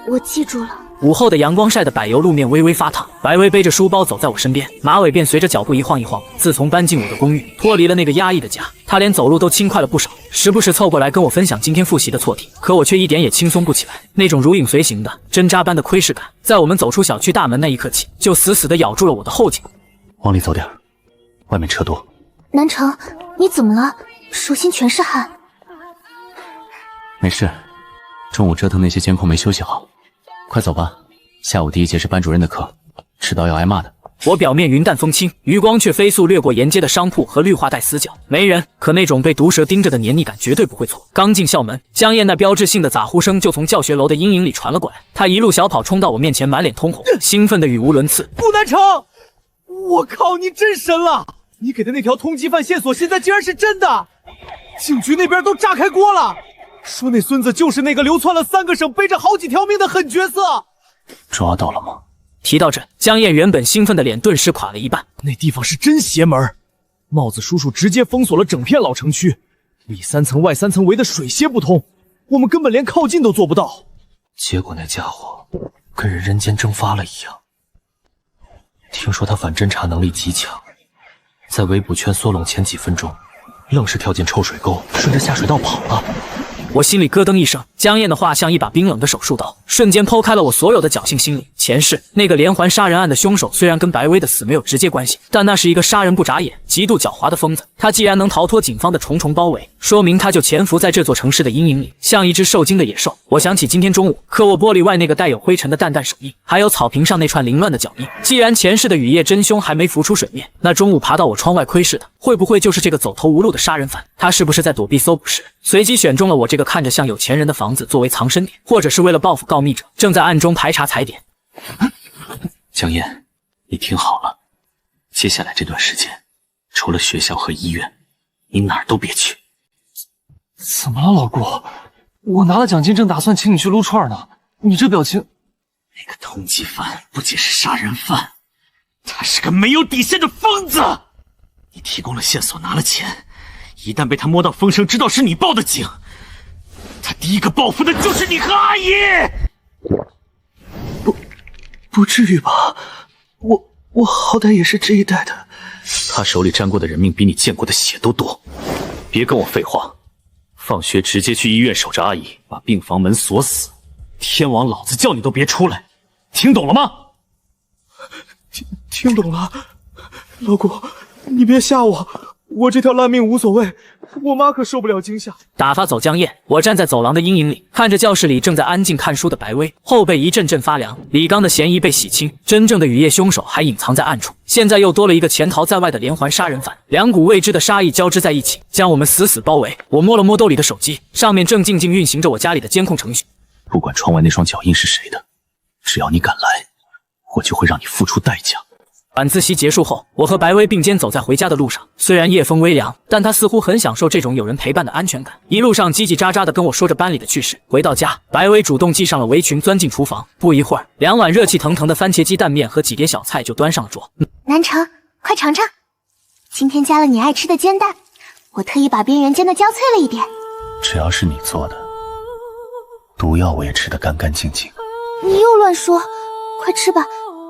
[SPEAKER 2] 我记住了。
[SPEAKER 1] 午后的阳光晒得柏油路面微微发烫。白薇背着书包走在我身边，马尾便随着脚步一晃一晃。自从搬进我的公寓，脱离了那个压抑的家，她连走路都轻快了不少，时不时凑过来跟我分享今天复习的错题。可我却一点也轻松不起来，那种如影随形的针扎般的窥视感，在我们走出小区大门那一刻起，就死死地咬住了我的后颈。
[SPEAKER 14] 往里走点，外面车多。
[SPEAKER 2] 南城，你怎么了？手心全是汗。
[SPEAKER 14] 没事，中午折腾那些监控没休息好。快走吧，下午第一节是班主任的课，迟到要挨骂的。
[SPEAKER 1] 我表面云淡风轻，余光却飞速掠过沿街的商铺和绿化带死角，没人，可那种被毒蛇盯着的黏腻感绝对不会错。刚进校门，江燕那标志性的咋呼声就从教学楼的阴影里传了过来，她一路小跑冲到我面前，满脸通红，兴奋的语无伦次。
[SPEAKER 5] 顾南城，我靠，你真神了！你给的那条通缉犯线索现在竟然是真的，警局那边都炸开锅了，说那孙子就是那个流窜了3个省背着好几条命的狠角色。
[SPEAKER 14] 抓到了吗？
[SPEAKER 1] 提到这，江燕原本兴奋的脸顿时垮了一半。
[SPEAKER 5] 那地方是真邪门，帽子叔叔直接封锁了整片老城区，里3层外3层围得水泄不通，我们根本连靠近都做不到。
[SPEAKER 11] 结果那家伙跟人间蒸发了一样。听说他反侦查能力极强，在围捕圈缩拢前几分钟，愣是跳进臭水沟，顺着下水道跑了。
[SPEAKER 1] 我心里咯噔一声，江燕的话像一把冰冷的手术刀，瞬间剖开了我所有的侥幸心理。前世那个连环杀人案的凶手虽然跟白薇的死没有直接关系，但那是一个杀人不眨眼、极度狡猾的疯子。他既然能逃脱警方的重重包围，说明他就潜伏在这座城市的阴影里，像一只受惊的野兽。我想起今天中午客卧玻璃外那个带有灰尘的淡淡手印，还有草坪上那串凌乱的脚印。既然前世的雨夜真凶还没浮出水面，那中午爬到我窗外窥视的，会不会就是这个走投无路的杀人犯？他是不是在躲避搜捕时，随机选中了我这个看着像有钱人的房子作为藏身点，或者是为了报复告密者，正在暗中排查踩点？
[SPEAKER 3] 江燕，你听好了，接下来这段时间，除了学校和医院，你哪儿都别去。
[SPEAKER 11] 怎么了，老顾？我拿了奖金，正打算请你去撸串呢，你这表情……
[SPEAKER 3] 那个通缉犯不仅是杀人犯，他是个没有底线的疯子。你提供了线索，拿了钱，一旦被他摸到风声，知道是你报的警，他第一个报复的就是你和阿姨。
[SPEAKER 11] 不至于吧？我好歹也是这一代的。
[SPEAKER 3] 他手里沾过的人命比你见过的血都多。别跟我废话，放学直接去医院守着阿姨，把病房门锁死。天王老子叫你都别出来，听懂了吗？
[SPEAKER 5] 听懂了，老顾，你别吓我，我这条烂命无所谓，我妈可受不了惊吓。
[SPEAKER 1] 打发走江燕，我站在走廊的阴影里，看着教室里正在安静看书的白薇，后背一阵阵发凉。李刚的嫌疑被洗清，真正的雨夜凶手还隐藏在暗处，现在又多了一个潜逃在外的连环杀人犯，两股未知的杀意交织在一起，将我们死死包围。我摸了摸兜里的手机，上面正静静运行着我家里的监控程序。
[SPEAKER 14] 不管窗外那双脚印是谁的，只要你敢来，我就会让你付出代价。
[SPEAKER 1] 晚自习结束后，我和白薇并肩走在回家的路上。虽然夜风微凉，但她似乎很享受这种有人陪伴的安全感，一路上叽叽喳喳地跟我说着班里的趣事。回到家，白薇主动系上了围裙，钻进厨房。不一会儿，2碗热气腾腾的番茄鸡蛋面和几碟小菜就端上了桌。
[SPEAKER 2] 南城，快尝尝，今天加了你爱吃的煎蛋，我特意把边缘煎得焦脆了一点。
[SPEAKER 14] 只要是你做的，毒药我也吃得干干净净。
[SPEAKER 2] 你又乱说，快吃吧。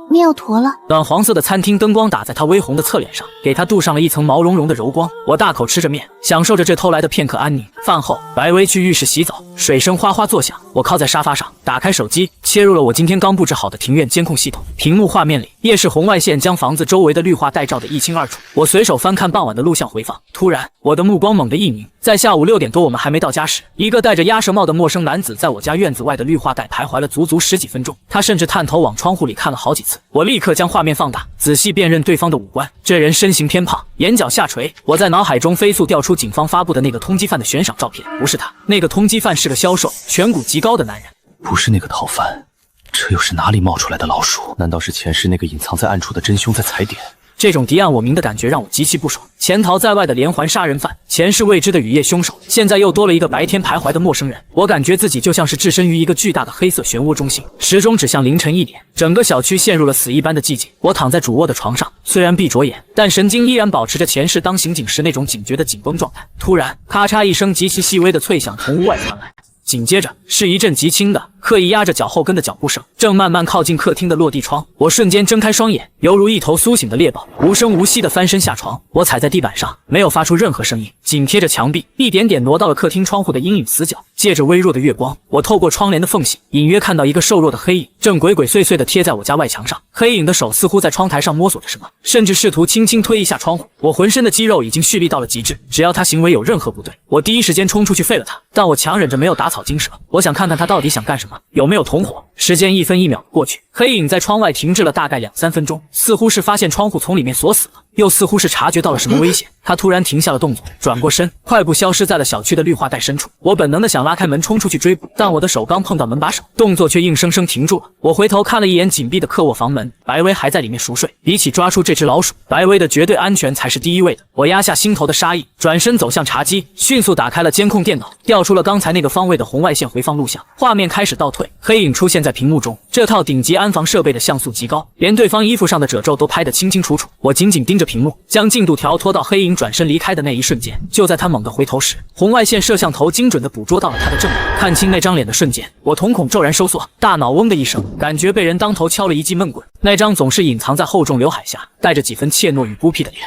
[SPEAKER 2] 面要坨了，
[SPEAKER 1] 暖黄色的餐厅灯光打在他微红的侧脸上，给他镀上了一层毛茸茸的柔光。我大口吃着面，享受着这偷来的片刻安宁。饭后，白薇去浴室洗澡，水声哗哗作响。我靠在沙发上，打开手机，切入了我今天刚布置好的庭院监控系统。屏幕画面里，夜视红外线将房子周围的绿化带照得一清二楚。我随手翻看傍晚的录像回放，突然，我的目光猛地一凝，在下午6点多，我们还没到家时，一个戴着鸭舌帽的陌生男子在我家院子外的绿化带徘徊了足足10几分钟。他甚至探头往窗户里看了好几次。我立刻将画面放大，仔细辨认对方的五官。这人身形偏胖，眼角下垂。我在脑海中飞速调出警方发布的那个通缉犯的悬赏照片，不是他，那个通缉犯是个消瘦、颧骨极高的男人。
[SPEAKER 14] 不是那个逃犯，这又是哪里冒出来的老鼠？难道是前世那个隐藏在暗处的真凶在踩点？
[SPEAKER 1] 这种敌暗我明的感觉让我极其不爽。潜逃在外的连环杀人犯，前世未知的雨夜凶手，现在又多了一个白天徘徊的陌生人。我感觉自己就像是置身于一个巨大的黑色漩涡中心，时钟指向凌晨1点，整个小区陷入了死一般的寂静。我躺在主卧的床上，虽然闭着眼，但神经依然保持着前世当刑警时那种警觉的紧绷状态。突然，咔嚓一声极其细微的脆响从屋外传来。紧接着是一阵极轻的、刻意压着脚后跟的脚步声，正慢慢靠近客厅的落地窗。我瞬间睁开双眼，犹如一头苏醒的猎豹，无声无息地翻身下床。我踩在地板上，没有发出任何声音，紧贴着墙壁，一点点挪到了客厅窗户的阴影死角。借着微弱的月光，我透过窗帘的缝隙，隐约看到一个瘦弱的黑影，正鬼鬼祟祟地贴在我家外墙上。黑影的手似乎在窗台上摸索着什么，甚至试图轻轻推一下窗户。我浑身的肌肉已经蓄力到了极致，只要他行为有任何不对，我第一时间冲出去废了他。但我强忍着没有打草惊蛇，我想看看他到底想干什么，有没有同伙。时间一分一秒过去，黑影在窗外停滞了大概2-3分钟，似乎是发现窗户从里面锁死了，又似乎是察觉到了什么危险。他突然停下了动作，转过身，快步消失在了小区的绿化带深处。我本能的想拉开门冲出去追捕，但我的手刚碰到门把手，动作却硬生生停住了。我回头看了一眼紧闭的客卧房门，白薇还在里面熟睡。比起抓出这只老鼠，白薇的绝对安全才是第一位的。我压下心头的杀意，转身走向茶几，迅速打开了监控电脑，调出了刚才那个方位的红外线回放录像。画面开始倒退，黑影出现在屏幕中。这套顶级安防设备的像素极高，连对方衣服上的褶皱都拍得清清楚楚。我紧紧盯着屏幕，将进度条拖到黑影转身离开的那一瞬间。就在他猛地回头时，红外线摄像头精准地捕捉到了他的正脸。看清那张脸的瞬间，我瞳孔骤然收缩，大脑嗡的一声，感觉被人当头敲了一记闷棍。那张总是隐藏在厚重刘海下，带着几分怯懦与孤僻的脸。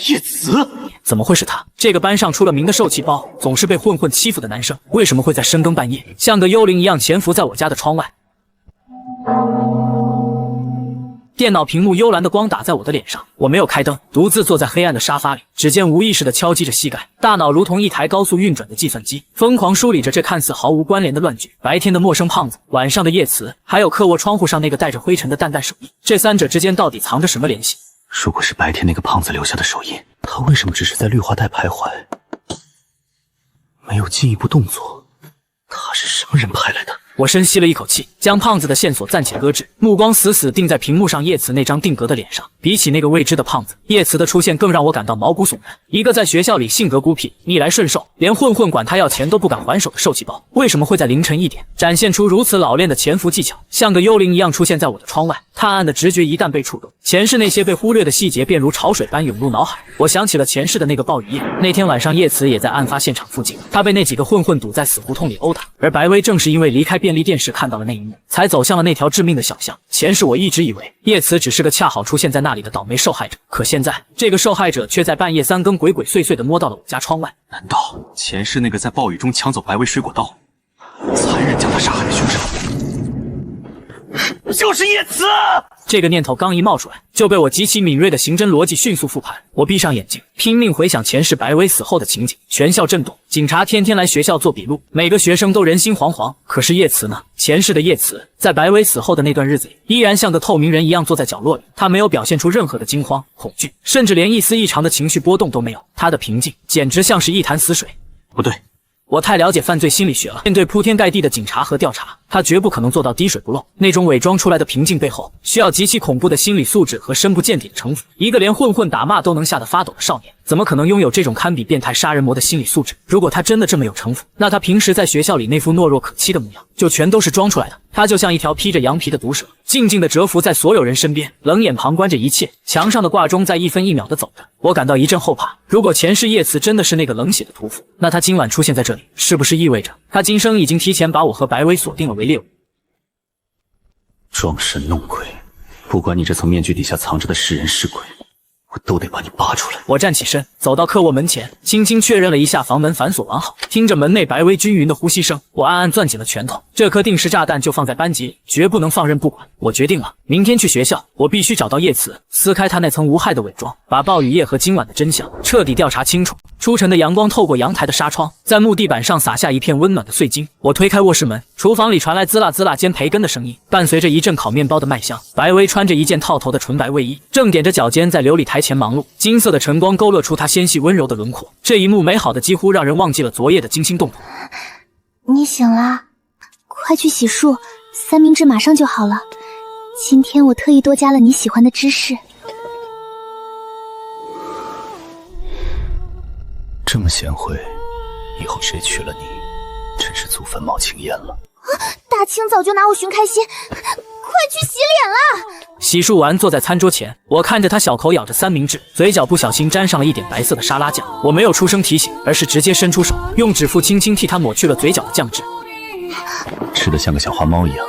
[SPEAKER 3] 叶慈，
[SPEAKER 1] 怎么会是他？这个班上出了名的受气包，总是被混混欺负的男生，为什么会在深更半夜，像个幽灵一样潜伏在我家的窗外？电脑屏幕幽蓝的光打在我的脸上，我没有开灯，独自坐在黑暗的沙发里，指尖无意识地敲击着膝盖，大脑如同一台高速运转的计算机，疯狂梳理着这看似毫无关联的乱局。白天的陌生胖子，晚上的叶慈，还有客卧窗户上那个带着灰尘的淡淡手印，这三者之间到底藏着什么联系？
[SPEAKER 14] 如果是白天那个胖子留下的手印，他为什么只是在绿化带徘徊，没有进一步动作？他是什么人派来的？
[SPEAKER 1] 我深吸了一口气，将胖子的线索暂且搁置，目光死死定在屏幕上叶慈那张定格的脸上。比起那个未知的胖子，叶慈的出现更让我感到毛骨悚然。一个在学校里性格孤僻、逆来顺受，连混混管他要钱都不敢还手的受气包，为什么会在凌晨1点展现出如此老练的潜伏技巧，像个幽灵一样出现在我的窗外？探案的直觉一旦被触动，前世那些被忽略的细节便如潮水般涌入脑海。我想起了前世的那个暴雨夜，那天晚上叶慈也在案发现场附近，他被那几个混混堵在死胡同里殴打，而白薇正是因为离开便利店时看到了那一幕，才走向了那条致命的小巷。前世我一直以为叶慈只是个恰好出现在那里的倒霉受害者，可现在这个受害者却在半夜3更鬼鬼祟祟地摸到了我家窗外。
[SPEAKER 3] 难道前世那个在暴雨中抢走白薇水果刀，残忍将她杀害的凶手就是叶慈？
[SPEAKER 1] 这个念头刚一冒出来，就被我极其敏锐的刑侦逻辑迅速复盘。我闭上眼睛，拼命回想前世白薇死后的情景。全校震动，警察天天来学校做笔录，每个学生都人心惶惶。可是叶慈呢？前世的叶慈在白薇死后的那段日子里，依然像个透明人一样坐在角落里，他没有表现出任何的惊慌、恐惧，甚至连一丝异常的情绪波动都没有。他的平静简直像是一潭死水。
[SPEAKER 3] 不对，
[SPEAKER 1] 我太了解犯罪心理学了。面对铺天盖地的警察和调查，他绝不可能做到滴水不漏。那种伪装出来的平静背后，需要极其恐怖的心理素质和深不见底的城府。一个连混混打骂都能吓得发抖的少年，怎么可能拥有这种堪比变态杀人魔的心理素质？如果他真的这么有城府，那他平时在学校里那副懦弱可欺的模样，就全都是装出来的。他就像一条披着羊皮的毒蛇，静静地蛰伏在所有人身边，冷眼旁观着一切。墙上的挂钟在1分1秒地走着，我感到一阵后怕。如果前世叶慈真的是那个冷血的屠夫，那他今晚出现在这里，是不是意味着他今生已经提前把我和白薇锁定了为猎物？
[SPEAKER 14] 装神弄鬼，不管你这层面具底下藏着的是人是鬼，我都得把你扒出来。
[SPEAKER 1] 我站起身，走到客卧门前，轻轻确认了一下房门反锁完好。听着门内白薇均匀的呼吸声，我暗暗攥紧了拳头。这颗定时炸弹就放在班级里，绝不能放任不管。我决定了，明天去学校，我必须找到叶慈，撕开他那层无害的伪装，把暴雨夜和今晚的真相彻底调查清楚。初晨的阳光透过阳台的纱窗，在木地板上洒下一片温暖的碎金。我推开卧室门，厨房里传来滋啦滋啦煎培根的声音，伴随着一阵烤面包的麦香。白薇穿着一件套头的纯白卫衣，正踮着脚尖在琉璃台前忙碌，金色的晨光勾勒出她纤细温柔的轮廓。这一幕美好的几乎让人忘记了昨夜的惊心动魄。
[SPEAKER 2] 你醒啦，快去洗漱，三明治马上就好了。今天我特意多加了你喜欢的芝士。
[SPEAKER 14] 这么贤惠，以后谁娶了你，真是祖坟冒青烟了。
[SPEAKER 2] 大清早就拿我寻开心，快去洗脸啦！
[SPEAKER 1] 洗漱完，坐在餐桌前，我看着他小口咬着三明治，嘴角不小心沾上了一点白色的沙拉酱。我没有出声提醒，而是直接伸出手，用指腹轻轻替他抹去了嘴角的酱汁。
[SPEAKER 14] 吃得像个小花猫一样。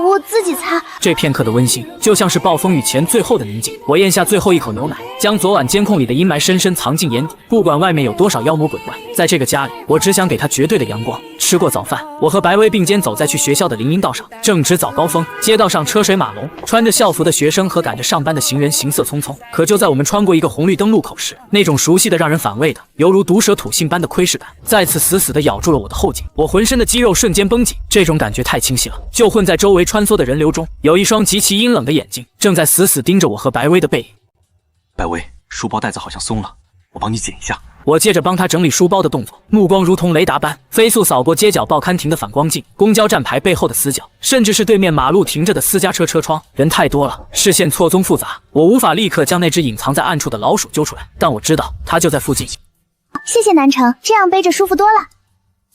[SPEAKER 2] 我自己擦。
[SPEAKER 1] 这片刻的温馨，就像是暴风雨前最后的宁静。我咽下最后一口牛奶，将昨晚监控里的阴霾深深藏进眼底。不管外面有多少妖魔鬼怪，在这个家里，我只想给他绝对的阳光。吃过早饭，我和白薇并肩走在去学校的林荫道上，正值早高峰，街道上车水马龙，穿着校服的学生和赶着上班的行人行色匆匆。可就在我们穿过一个红绿灯路口时，那种熟悉的让人反胃的，犹如毒蛇吐信般的窥视感，再次死死地咬住了我的后颈。我浑身的肌肉瞬间绷紧，这种感觉太清晰了，就混在周围穿梭的人流中，有一双极其阴冷的眼睛正在死死盯着我和白薇的背影。
[SPEAKER 3] 白薇，书包带子好像松了，我帮你解一下。
[SPEAKER 1] 我接着帮他整理书包的动作，目光如同雷达般飞速扫过街角报刊亭的反光镜、公交站牌背后的死角，甚至是对面马路停着的私家车车窗。人太多了，视线错综复杂，我无法立刻将那只隐藏在暗处的老鼠揪出来，但我知道它就在附近。
[SPEAKER 2] 谢谢南城，这样背着舒服多了。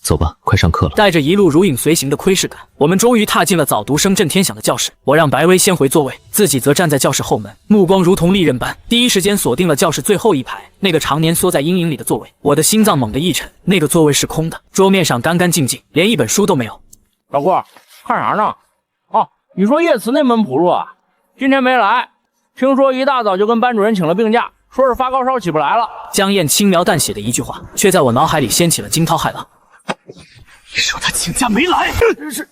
[SPEAKER 14] 走吧，快上课了。
[SPEAKER 1] 带着一路如影随形的窥视感，我们终于踏进了早读声震天响的教室。我让白薇先回座位，自己则站在教室后门，目光如同利刃般，第一时间锁定了教室最后一排那个常年缩在阴影里的座位。我的心脏猛地一沉，那个座位是空的，桌面上干干净净，连一本书都没有。
[SPEAKER 5] 老郭，看啥呢？哦，你说叶慈那门脯路啊，今天没来，听说一大早就跟班主任请了病假，说是发高烧起不来了。
[SPEAKER 1] 江燕轻描淡写的一句话，却在我脑海里掀起了惊涛骇浪。
[SPEAKER 16] 你说他请假没来？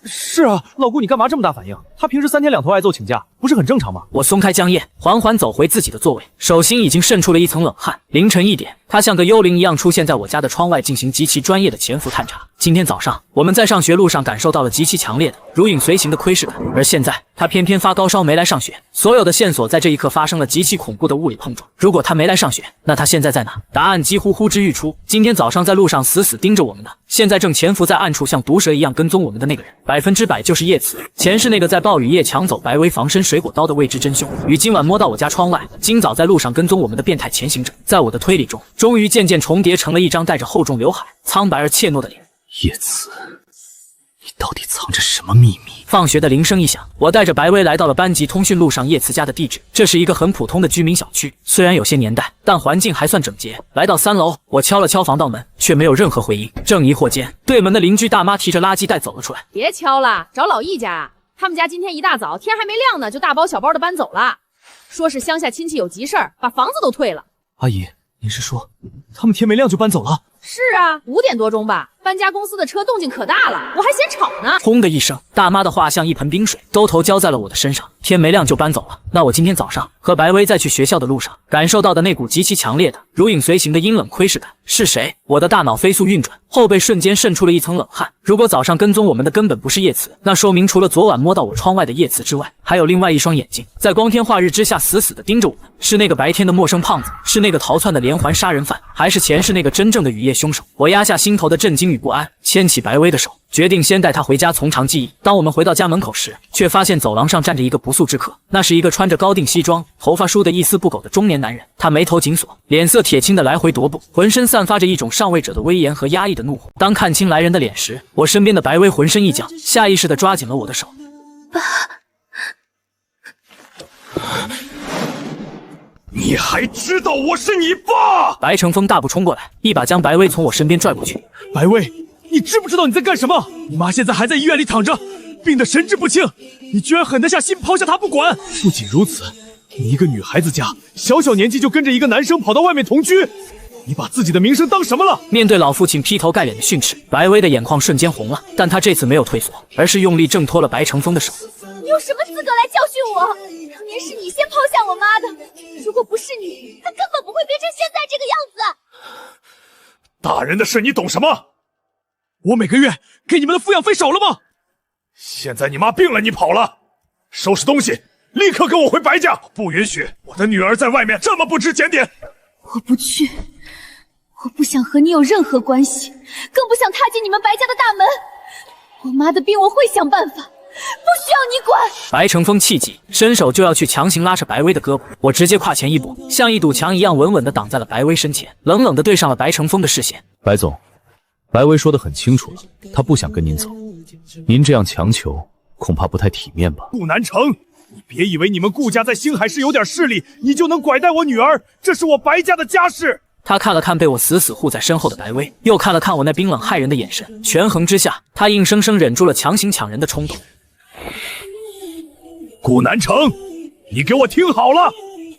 [SPEAKER 5] 是啊，老顾你干嘛这么大反应？他平时3天2头挨揍请假，不是很正常吗？
[SPEAKER 1] 我松开江燕，缓缓走回自己的座位，手心已经渗出了一层冷汗。凌晨1点，他像个幽灵一样出现在我家的窗外，进行极其专业的潜伏探查。今天早上，我们在上学路上感受到了极其强烈的如影随形的窥视感，而现在他偏偏发高烧没来上学。所有的线索在这一刻发生了极其恐怖的物理碰撞。如果他没来上学，那他现在在哪？答案几乎呼之欲出。今天早上在路上死死盯着我们的，现在正潜伏在暗处像毒蛇一样跟踪我们的那个人，100%就是叶慈。前是那个在暴雨夜抢走白薇防身水果刀的未知真凶，与今晚摸到我家窗外，今早在路上跟踪我们的变态前行者，在我的推理中，终于渐渐重叠成了一张带着厚重刘海、苍白而怯懦的脸。
[SPEAKER 14] 叶慈，你到底藏着什么秘密？
[SPEAKER 1] 放学的铃声一响，我带着白薇来到了班级通讯录上叶慈家的地址。这是一个很普通的居民小区，虽然有些年代，但环境还算整洁。来到3楼，我敲了敲防盗门，却没有任何回应。正疑惑间，对门的邻居大妈提着垃圾袋走了出来。
[SPEAKER 15] 别敲了，找老易家。他们家今天一大早，天还没亮呢，就大包小包的搬走了，说是乡下亲戚有急事儿，把房子都退了。
[SPEAKER 5] 阿姨，您是说他们天没亮就搬走了？
[SPEAKER 15] 是啊，5点多钟吧。搬家公司的车动静可大了，我还嫌吵呢。
[SPEAKER 1] 轰的一声，大妈的话像一盆冰水，兜头浇在了我的身上。天没亮就搬走了，那我今天早上和白薇在去学校的路上感受到的那股极其强烈的如影随形的阴冷窥视感是谁？我的大脑飞速运转，后背瞬间渗出了一层冷汗。如果早上跟踪我们的根本不是叶慈，那说明除了昨晚摸到我窗外的叶慈之外，还有另外一双眼睛在光天化日之下死死地盯着我们。是那个白天的陌生胖子，是那个逃窜的连环杀人犯，还是前世那个真正的雨夜凶手？我压下心头的震惊与不安，牵起白薇的手，决定先带她回家从长计议。当我们回到家门口时，却发现走廊上站着一个不速之客。那是一个穿着高定西装、头发梳得一丝不苟的中年男人，他眉头紧锁，脸色铁青的来回踱步，浑身散发着一种上位者的威严和压抑的怒火。当看清来人的脸时，我身边的白薇浑身一僵，下意识地抓紧了我的手。
[SPEAKER 2] 爸，
[SPEAKER 16] 你还知道我是你爸？
[SPEAKER 1] 白成风大步冲过来，一把将白薇从我身边拽过去。
[SPEAKER 16] 白薇，你知不知道你在干什么？你妈现在还在医院里躺着，病得神志不清，你居然狠得下心抛下她不管。不仅如此，你一个女孩子家，小小年纪就跟着一个男生跑到外面同居，你把自己的名声当什么了？
[SPEAKER 1] 面对老父亲劈头盖脸的训斥，白薇的眼眶瞬间红了，但她这次没有退缩，而是用力挣脱了白成风的手。
[SPEAKER 15] 你有什么资格来教训我？当年是你先抛下我妈的，如果不是你，她根本不会变成现在这个样子。
[SPEAKER 16] 大人的事你懂什么？我每个月给你们的抚养费少了吗？现在你妈病了，你跑了，收拾东西，立刻跟我回白家，不允许我的女儿在外面这么不知检点。
[SPEAKER 15] 我不去，我不想和你有任何关系，更不想踏进你们白家的大门。我妈的病我会想办法，不需要你管。
[SPEAKER 1] 白成风气急，伸手就要去强行拉扯白薇的胳膊，我直接跨前一步，像一堵墙一样稳稳地挡在了白薇身前，冷冷地对上了白成风的视线。
[SPEAKER 6] 白总，白薇说得很清楚了，她不想跟您走，您这样强求恐怕不太体面吧？
[SPEAKER 16] 顾南城，你别以为你们顾家在星海市有点势力，你就能拐带我女儿，这是我白家的家事。
[SPEAKER 1] 他看了看被我死死护在身后的白薇，又看了看我那冰冷骇人的眼神，权衡之下，他硬生生忍住了强行抢人的冲动。
[SPEAKER 16] 顾南城，你给我听好了！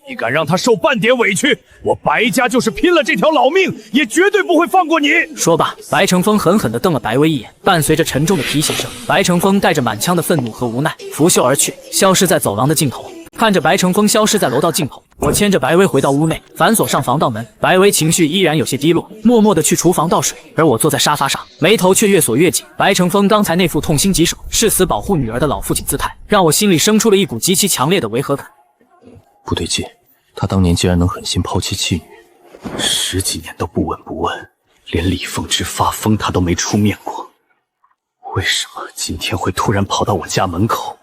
[SPEAKER 16] 你敢让他受半点委屈，我白家就是拼了这条老命，也绝对不会放过你！
[SPEAKER 1] 说罢，白成风狠狠地瞪了白薇一眼，伴随着沉重的提血声，白成风带着满腔的愤怒和无奈拂袖而去，消失在走廊的尽头。看着白成风消失在楼道尽头，我牵着白薇回到屋内，反锁上防盗门。白薇情绪依然有些低落，默默地去厨房倒水，而我坐在沙发上，眉头却越锁越紧。白成风刚才那副痛心疾首、誓死保护女儿的老父亲姿态，让我心里生出了一股极其强烈的违和感。
[SPEAKER 14] 不对劲，他当年竟然能狠心抛弃妻女，10几年都不闻不问，连李凤芝发疯他都没出面过，为什么今天会突然跑到我家门口，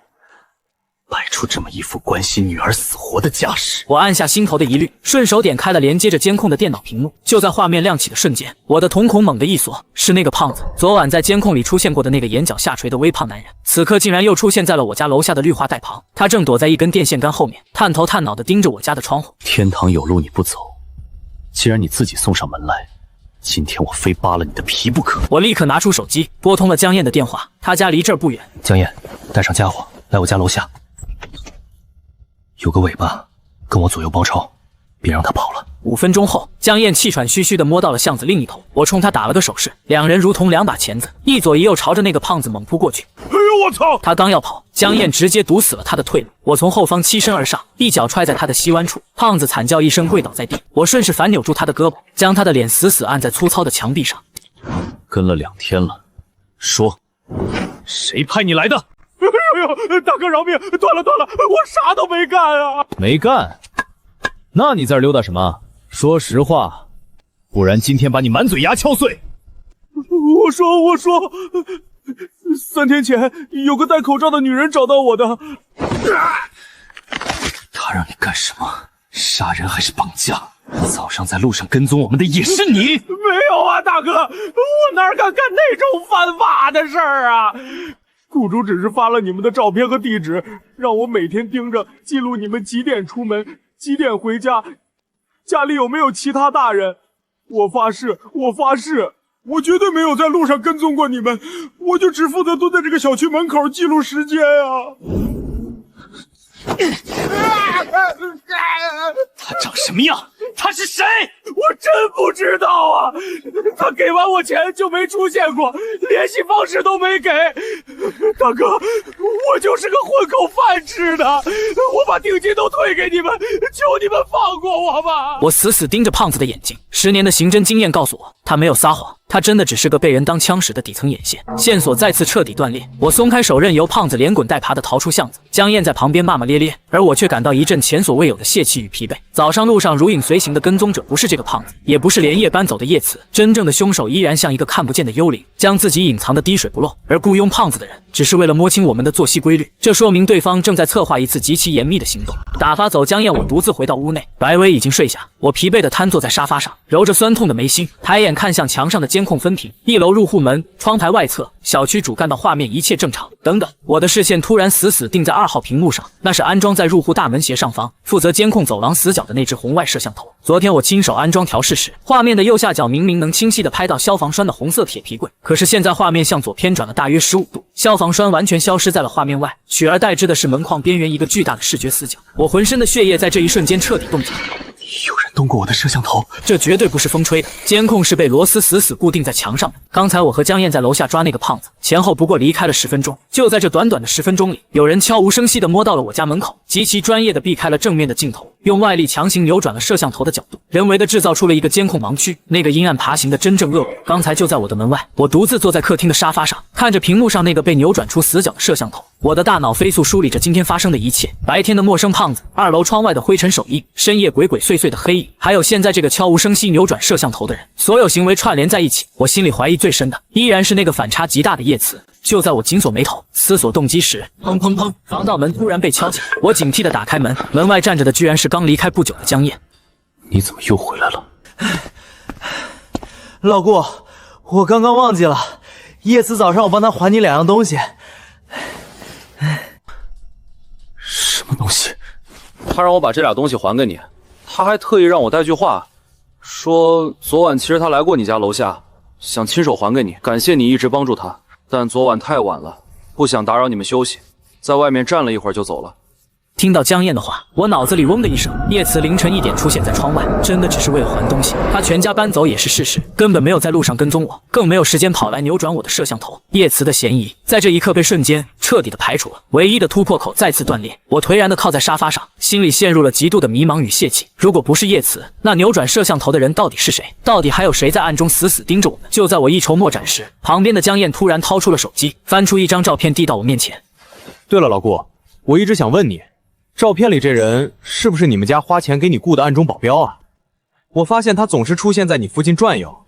[SPEAKER 14] 摆出这么一副关心女儿死活的架势？
[SPEAKER 1] 我按下心头的疑虑，顺手点开了连接着监控的电脑屏幕。就在画面亮起的瞬间，我的瞳孔猛地一缩，是那个胖子，昨晚在监控里出现过的那个眼角下垂的微胖男人，此刻竟然又出现在了我家楼下的绿化带旁。他正躲在一根电线杆后面，探头探脑地盯着我家的窗户。
[SPEAKER 14] 天堂有路你不走，既然你自己送上门来，今天我非扒了你的皮不可！
[SPEAKER 1] 我立刻拿出手机，拨通了江燕的电话，他家离这儿不远。
[SPEAKER 14] 江燕，带上家伙来我家楼下，有个尾巴，跟我左右包抄，别让他跑了。
[SPEAKER 1] 5分钟后，江燕气喘吁吁地摸到了巷子另一头，我冲他打了个手势，两人如同两把钳子，一左一右朝着那个胖子猛扑过去。
[SPEAKER 16] 哎呦我操！
[SPEAKER 1] 他刚要跑，江燕直接堵死了他的退路。我从后方欺身而上，一脚踹在他的膝弯处，胖子惨叫一声跪倒在地。我顺势反扭住他的胳膊，将他的脸死死按在粗糙的墙壁上。
[SPEAKER 6] 跟了2天了，说，谁派你来的？
[SPEAKER 16] 哎呦，大哥饶命！断了，我啥都没干啊！
[SPEAKER 7] 没干？那你在这溜达什么？说实话，不然今天把你满嘴牙敲碎！
[SPEAKER 16] 我说，3天前有个戴口罩的女人找到我的。
[SPEAKER 14] 他让你干什么？杀人还是绑架？早上在路上跟踪我们的也是你？
[SPEAKER 16] 没有啊，大哥，我哪敢干那种犯法的事儿啊！雇主只是发了你们的照片和地址，让我每天盯着记录你们几点出门，几点回家，家里有没有其他大人。我发誓，我绝对没有在路上跟踪过你们，我就只负责蹲在这个小区门口记录时间啊。
[SPEAKER 14] 他长什么样？他是谁？
[SPEAKER 16] 我真不知道啊！他给完我钱就没出现过，联系方式都没给。大哥，我就是个混口饭吃的，我把定金都退给你们，求你们放过我吧！
[SPEAKER 1] 我死死盯着胖子的眼睛，10年的刑侦经验告诉我，他没有撒谎，他真的只是个被人当枪使的底层眼线。线索再次彻底断裂，我松开手，任由胖子连滚带爬地逃出巷子。江燕在旁边骂骂咧咧，而我却感到一阵前所未有的泄气与疲惫。早上路上如影随形的跟踪者不是这个胖子，也不是连夜搬走的叶慈，真正的凶手依然像一个看不见的幽灵，将自己隐藏得滴水不漏。而雇佣胖子的人只是为了摸清我们的作息规律，这说明对方正在策划一次极其严密的行动。打发走江燕，我独自回到屋内，白薇已经睡下，我疲惫地瘫坐在沙发上，揉着酸痛的眉心，抬眼看向墙上的监控分屏，1楼入户门、窗台外侧、小区主干道画面一切正常。等等，我的视线突然死死定在2号屏幕上，那是安装在入户大门斜上方，负责监控走廊死角的那只红外摄像头。昨天我亲手安装调试时，画面的右下角明明能清晰地拍到消防栓的红色铁皮柜，可是现在画面向左偏转了大约15度，消防栓完全消失在了画面外，取而代之的是门框边缘一个巨大的视觉死角。我浑身的血液在这一瞬间彻底冻结。
[SPEAKER 14] 有人动过我的摄像头，
[SPEAKER 1] 这绝对不是风吹的，监控是被螺丝死死固定在墙上的。刚才我和江燕在楼下抓那个胖子，前后不过离开了10分钟。就在这短短的10分钟里，有人悄无声息地摸到了我家门口，极其专业地避开了正面的镜头，用外力强行扭转了摄像头的角度，人为地制造出了一个监控盲区。那个阴暗爬行的真正恶魔，刚才就在我的门外。我独自坐在客厅的沙发上，看着屏幕上那个被扭转出死角的摄像头，我的大脑飞速梳理着今天发生的一切：白天的陌生胖子，2楼窗外的灰尘手印，深夜鬼鬼祟祟的黑影，还有现在这个悄无声息扭转摄像头的人。所有行为串联在一起，我心里怀疑最深的依然是那个反差极大的叶慈。就在我紧锁眉头思索动机时，砰砰砰，防盗门突然被敲起来。我警惕地打开门，门外站着的居然是刚离开不久的江燕。
[SPEAKER 14] 你怎么又回来了？
[SPEAKER 5] 老顾，我刚刚忘记了，叶慈早上我帮他还你2样东西。
[SPEAKER 14] 什么东西？
[SPEAKER 6] 他让我把这俩东西还给你，他还特意让我带句话，说昨晚其实他来过你家楼下，想亲手还给你，感谢你一直帮助他。但昨晚太晚了，不想打扰你们休息，在外面站了一会儿就走了。
[SPEAKER 1] 听到江燕的话，我脑子里嗡的一声。叶慈凌晨1点出现在窗外，真的只是为了还东西？他全家搬走也是事实，根本没有在路上跟踪我，更没有时间跑来扭转我的摄像头。叶慈的嫌疑在这一刻被瞬间彻底的排除了，唯一的突破口再次断裂。我颓然的靠在沙发上，心里陷入了极度的迷茫与泄气。如果不是叶慈，那扭转摄像头的人到底是谁？到底还有谁在暗中死死盯着我们？就在我一筹莫展时，旁边的江燕突然掏出了手机，翻出一张照片递到我面前。
[SPEAKER 5] 对了，老顾，我一直想问你，照片里这人是不是你们家花钱给你雇的暗中保镖啊？我发现他总是出现在你附近转悠。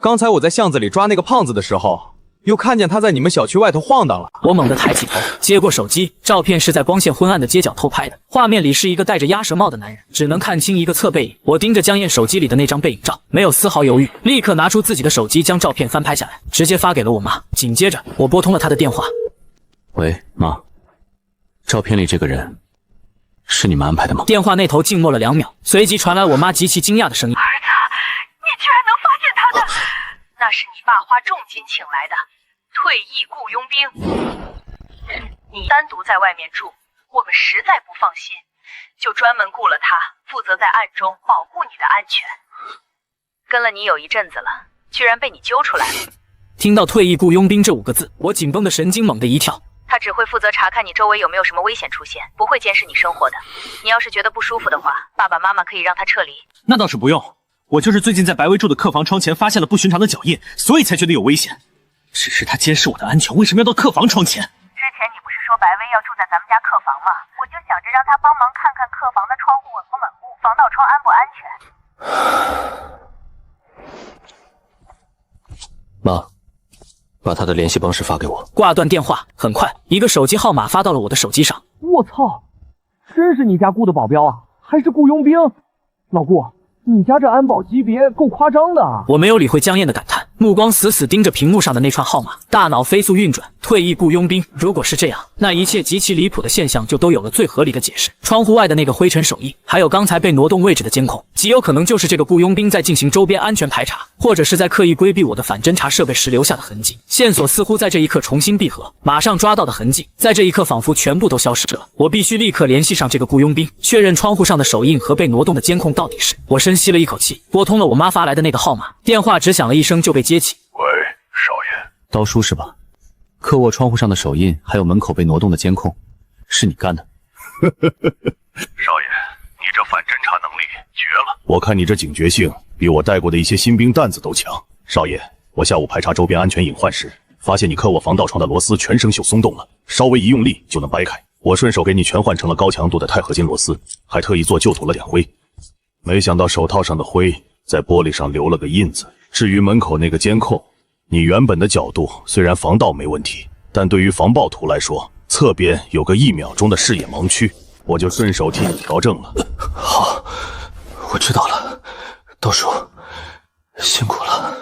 [SPEAKER 5] 刚才我在巷子里抓那个胖子的时候，又看见他在你们小区外头晃荡了。
[SPEAKER 1] 我猛地抬起头，接过手机，照片是在光线昏暗的街角偷拍的，画面里是一个戴着鸭舌帽的男人，只能看清一个侧背影。我盯着江燕手机里的那张背影照，没有丝毫犹豫，立刻拿出自己的手机将照片翻拍下来，直接发给了我妈。紧接着，我拨通了她的电话。
[SPEAKER 14] 喂，妈，照片里这个人是你们安排的吗？
[SPEAKER 1] 电话那头静默了2秒，随即传来我妈极其惊讶的声音：“
[SPEAKER 17] 儿子，你居然能发现他的？那是你爸花重金请来的退役雇佣兵。你单独在外面住，我们实在不放心，就专门雇了他，负责在暗中保护你的安全。跟了你有一阵子了，居然被你揪出来了。”
[SPEAKER 1] 听到退役雇佣兵这5个字，我紧绷的神经猛地一跳。
[SPEAKER 17] 他只会负责查看你周围有没有什么危险出现，不会监视你生活的。你要是觉得不舒服的话，爸爸妈妈可以让他撤离。
[SPEAKER 3] 那倒是不用，我就是最近在白薇住的客房窗前发现了不寻常的脚印，所以才觉得有危险。只是他监视我的安全，为什么要到客房窗前？
[SPEAKER 17] 之前你不是说白薇要住在咱们家客房吗？我就想着让他帮忙看看客房的窗户稳不稳固，防盗窗安不安全。
[SPEAKER 14] 妈，把他的联系方式发给我。
[SPEAKER 1] 挂断电话，很快一个手机号码发到了我的手机上。
[SPEAKER 5] 我操，真是你家雇的保镖啊，还是雇佣兵？老顾，你家这安保级别够夸张的啊！
[SPEAKER 1] 我没有理会江燕的感叹，目光死死盯着屏幕上的那串号码，大脑飞速运转。退役雇佣兵，如果是这样，那一切极其离谱的现象就都有了最合理的解释。窗户外的那个灰尘手印，还有刚才被挪动位置的监控，极有可能就是这个雇佣兵在进行周边安全排查，或者是在刻意规避我的反侦查设备时留下的痕迹。线索似乎在这一刻重新闭合，马上抓到的痕迹，在这一刻仿佛全部都消失了。我必须立刻联系上这个雇佣兵，确认窗户上的手印和被挪动的监控到底是。我深吸了一口气，拨通了我妈发来的那个号码，电话只响了一声就被接起。
[SPEAKER 12] 喂，少爷，
[SPEAKER 14] 刀叔是吧？客卧窗户上的手印，还有门口被挪动的监控，是你干的？
[SPEAKER 12] 少爷，你这反侦查能力绝了！我看你这警觉性比我带过的一些新兵蛋子都强。少爷，我下午排查周边安全隐患时，发现你客卧防盗窗的螺丝全生锈松动了，稍微一用力就能掰开。我顺手给你全换成了高强度的钛合金螺丝，还特意做旧涂了点灰。没想到手套上的灰在玻璃上留了个印子。至于门口那个监控，你原本的角度虽然防盗没问题，但对于防暴徒来说，侧边有个1秒钟的视野盲区，我就顺手替你调正了。
[SPEAKER 14] 好，我知道了，刀叔，辛苦了。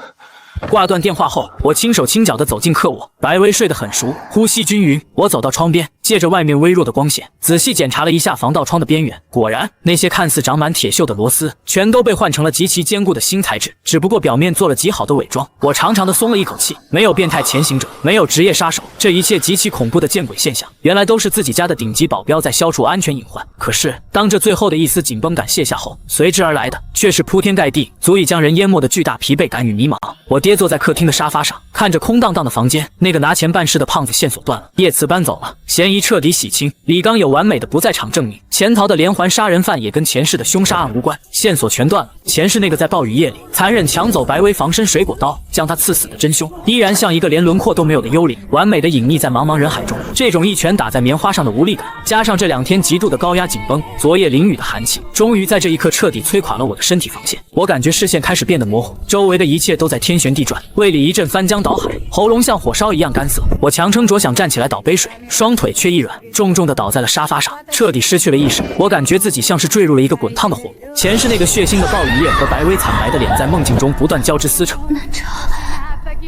[SPEAKER 1] 挂断电话后，我轻手轻脚地走进客卧。白薇睡得很熟，呼吸均匀。我走到窗边，借着外面微弱的光线，仔细检查了一下防盗窗的边缘。果然，那些看似长满铁锈的螺丝，全都被换成了极其坚固的新材质，只不过表面做了极好的伪装。我长长的松了一口气，没有变态潜行者，没有职业杀手，这一切极其恐怖的见鬼现象，原来都是自己家的顶级保镖在消除安全隐患。可是，当这最后的一丝紧绷感卸下后，随之而来的却是铺天盖地、足以将人淹没的巨大疲惫感与迷茫。我跌坐在客厅的沙发上，看着空荡荡的房间，那个拿钱办事的胖子线索断了，叶慈搬走了，嫌疑彻底洗清，李刚有完美的不在场证明，潜逃的连环杀人犯也跟前世的凶杀案无关，线索全断了。前世那个在暴雨夜里残忍抢走白薇防身水果刀，将她刺死的真凶，依然像一个连轮廓都没有的幽灵，完美的隐匿在茫茫人海中。这种一拳打在棉花上的无力感，加上这2天极度的高压紧绷，昨夜淋雨的寒气，终于在这一刻彻底摧垮了我的身体防线。我感觉视线开始变得模糊，周围的一切都在天旋地转，胃里一阵翻江倒海，喉咙像火烧一样干涩。我强撑着想站起来倒杯水，双腿却一软，重重地倒在了沙发上，彻底失去了意识。我感觉自己像是坠入了一个滚烫的火炉，前世那个血腥的暴雨夜和白薇惨白的脸在梦境中不断交织撕扯。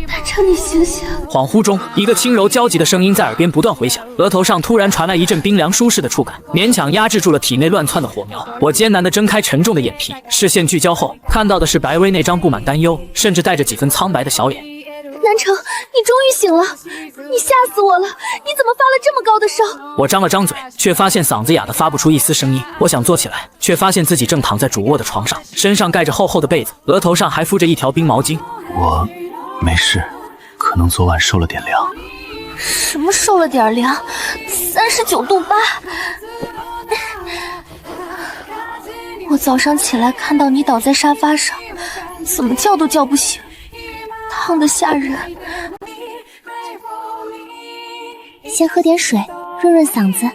[SPEAKER 2] 南城，你醒醒！
[SPEAKER 1] 恍惚中，一个轻柔焦急的声音在耳边不断回响，额头上突然传来一阵冰凉舒适的触感，勉强压制住了体内乱窜的火苗。我艰难地睁开沉重的眼皮，视线聚焦后，看到的是白薇那张布满担忧，甚至带着几分苍白的小脸。
[SPEAKER 2] 南城，你终于醒了！你吓死我了！你怎么发了这么高的烧？
[SPEAKER 1] 我张了张嘴，却发现嗓子哑得发不出一丝声音。我想坐起来，却发现自己正躺在主卧的床上，身上盖着厚厚的被子，额头上还敷着一条冰毛巾。
[SPEAKER 14] 我没事，可能昨晚受了点凉。
[SPEAKER 2] 什么受了点凉？39度8。我早上起来看到你倒在沙发上，怎么叫都叫不醒，烫得吓人。
[SPEAKER 18] 先喝点水，润润嗓子。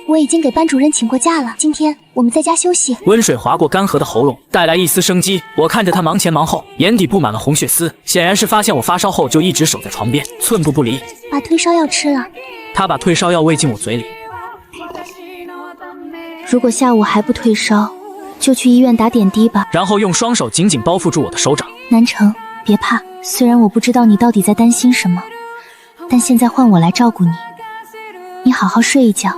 [SPEAKER 18] 我已经给班主任请过假了，今天我们在家休息。
[SPEAKER 1] 温水划过干涸的喉咙，带来一丝生机。我看着他忙前忙后，眼底布满了红血丝，显然是发现我发烧后就一直守在床边，寸步不离。
[SPEAKER 18] 把退烧药吃了。
[SPEAKER 1] 他把退烧药喂进我嘴里。
[SPEAKER 18] 如果下午还不退烧，就去医院打点滴吧。
[SPEAKER 1] 然后用双手紧紧包覆住我的手掌。
[SPEAKER 18] 南城，别怕，虽然我不知道你到底在担心什么，但现在换我来照顾你。你好好睡一觉，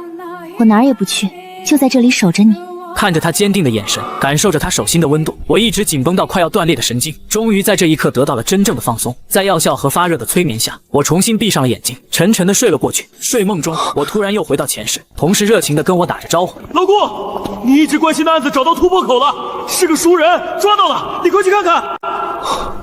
[SPEAKER 18] 我哪儿也不去，就在这里守着你。
[SPEAKER 1] 看着他坚定的眼神，感受着他手心的温度，我一直紧绷到快要断裂的神经，终于在这一刻得到了真正的放松。在药效和发热的催眠下，我重新闭上了眼睛，沉沉的睡了过去。睡梦中，我突然又回到前世，同事热情的跟我打着招呼：“
[SPEAKER 16] 老顾，你一直关心的案子找到突破口了，是个熟人，抓到了，你快去看看。”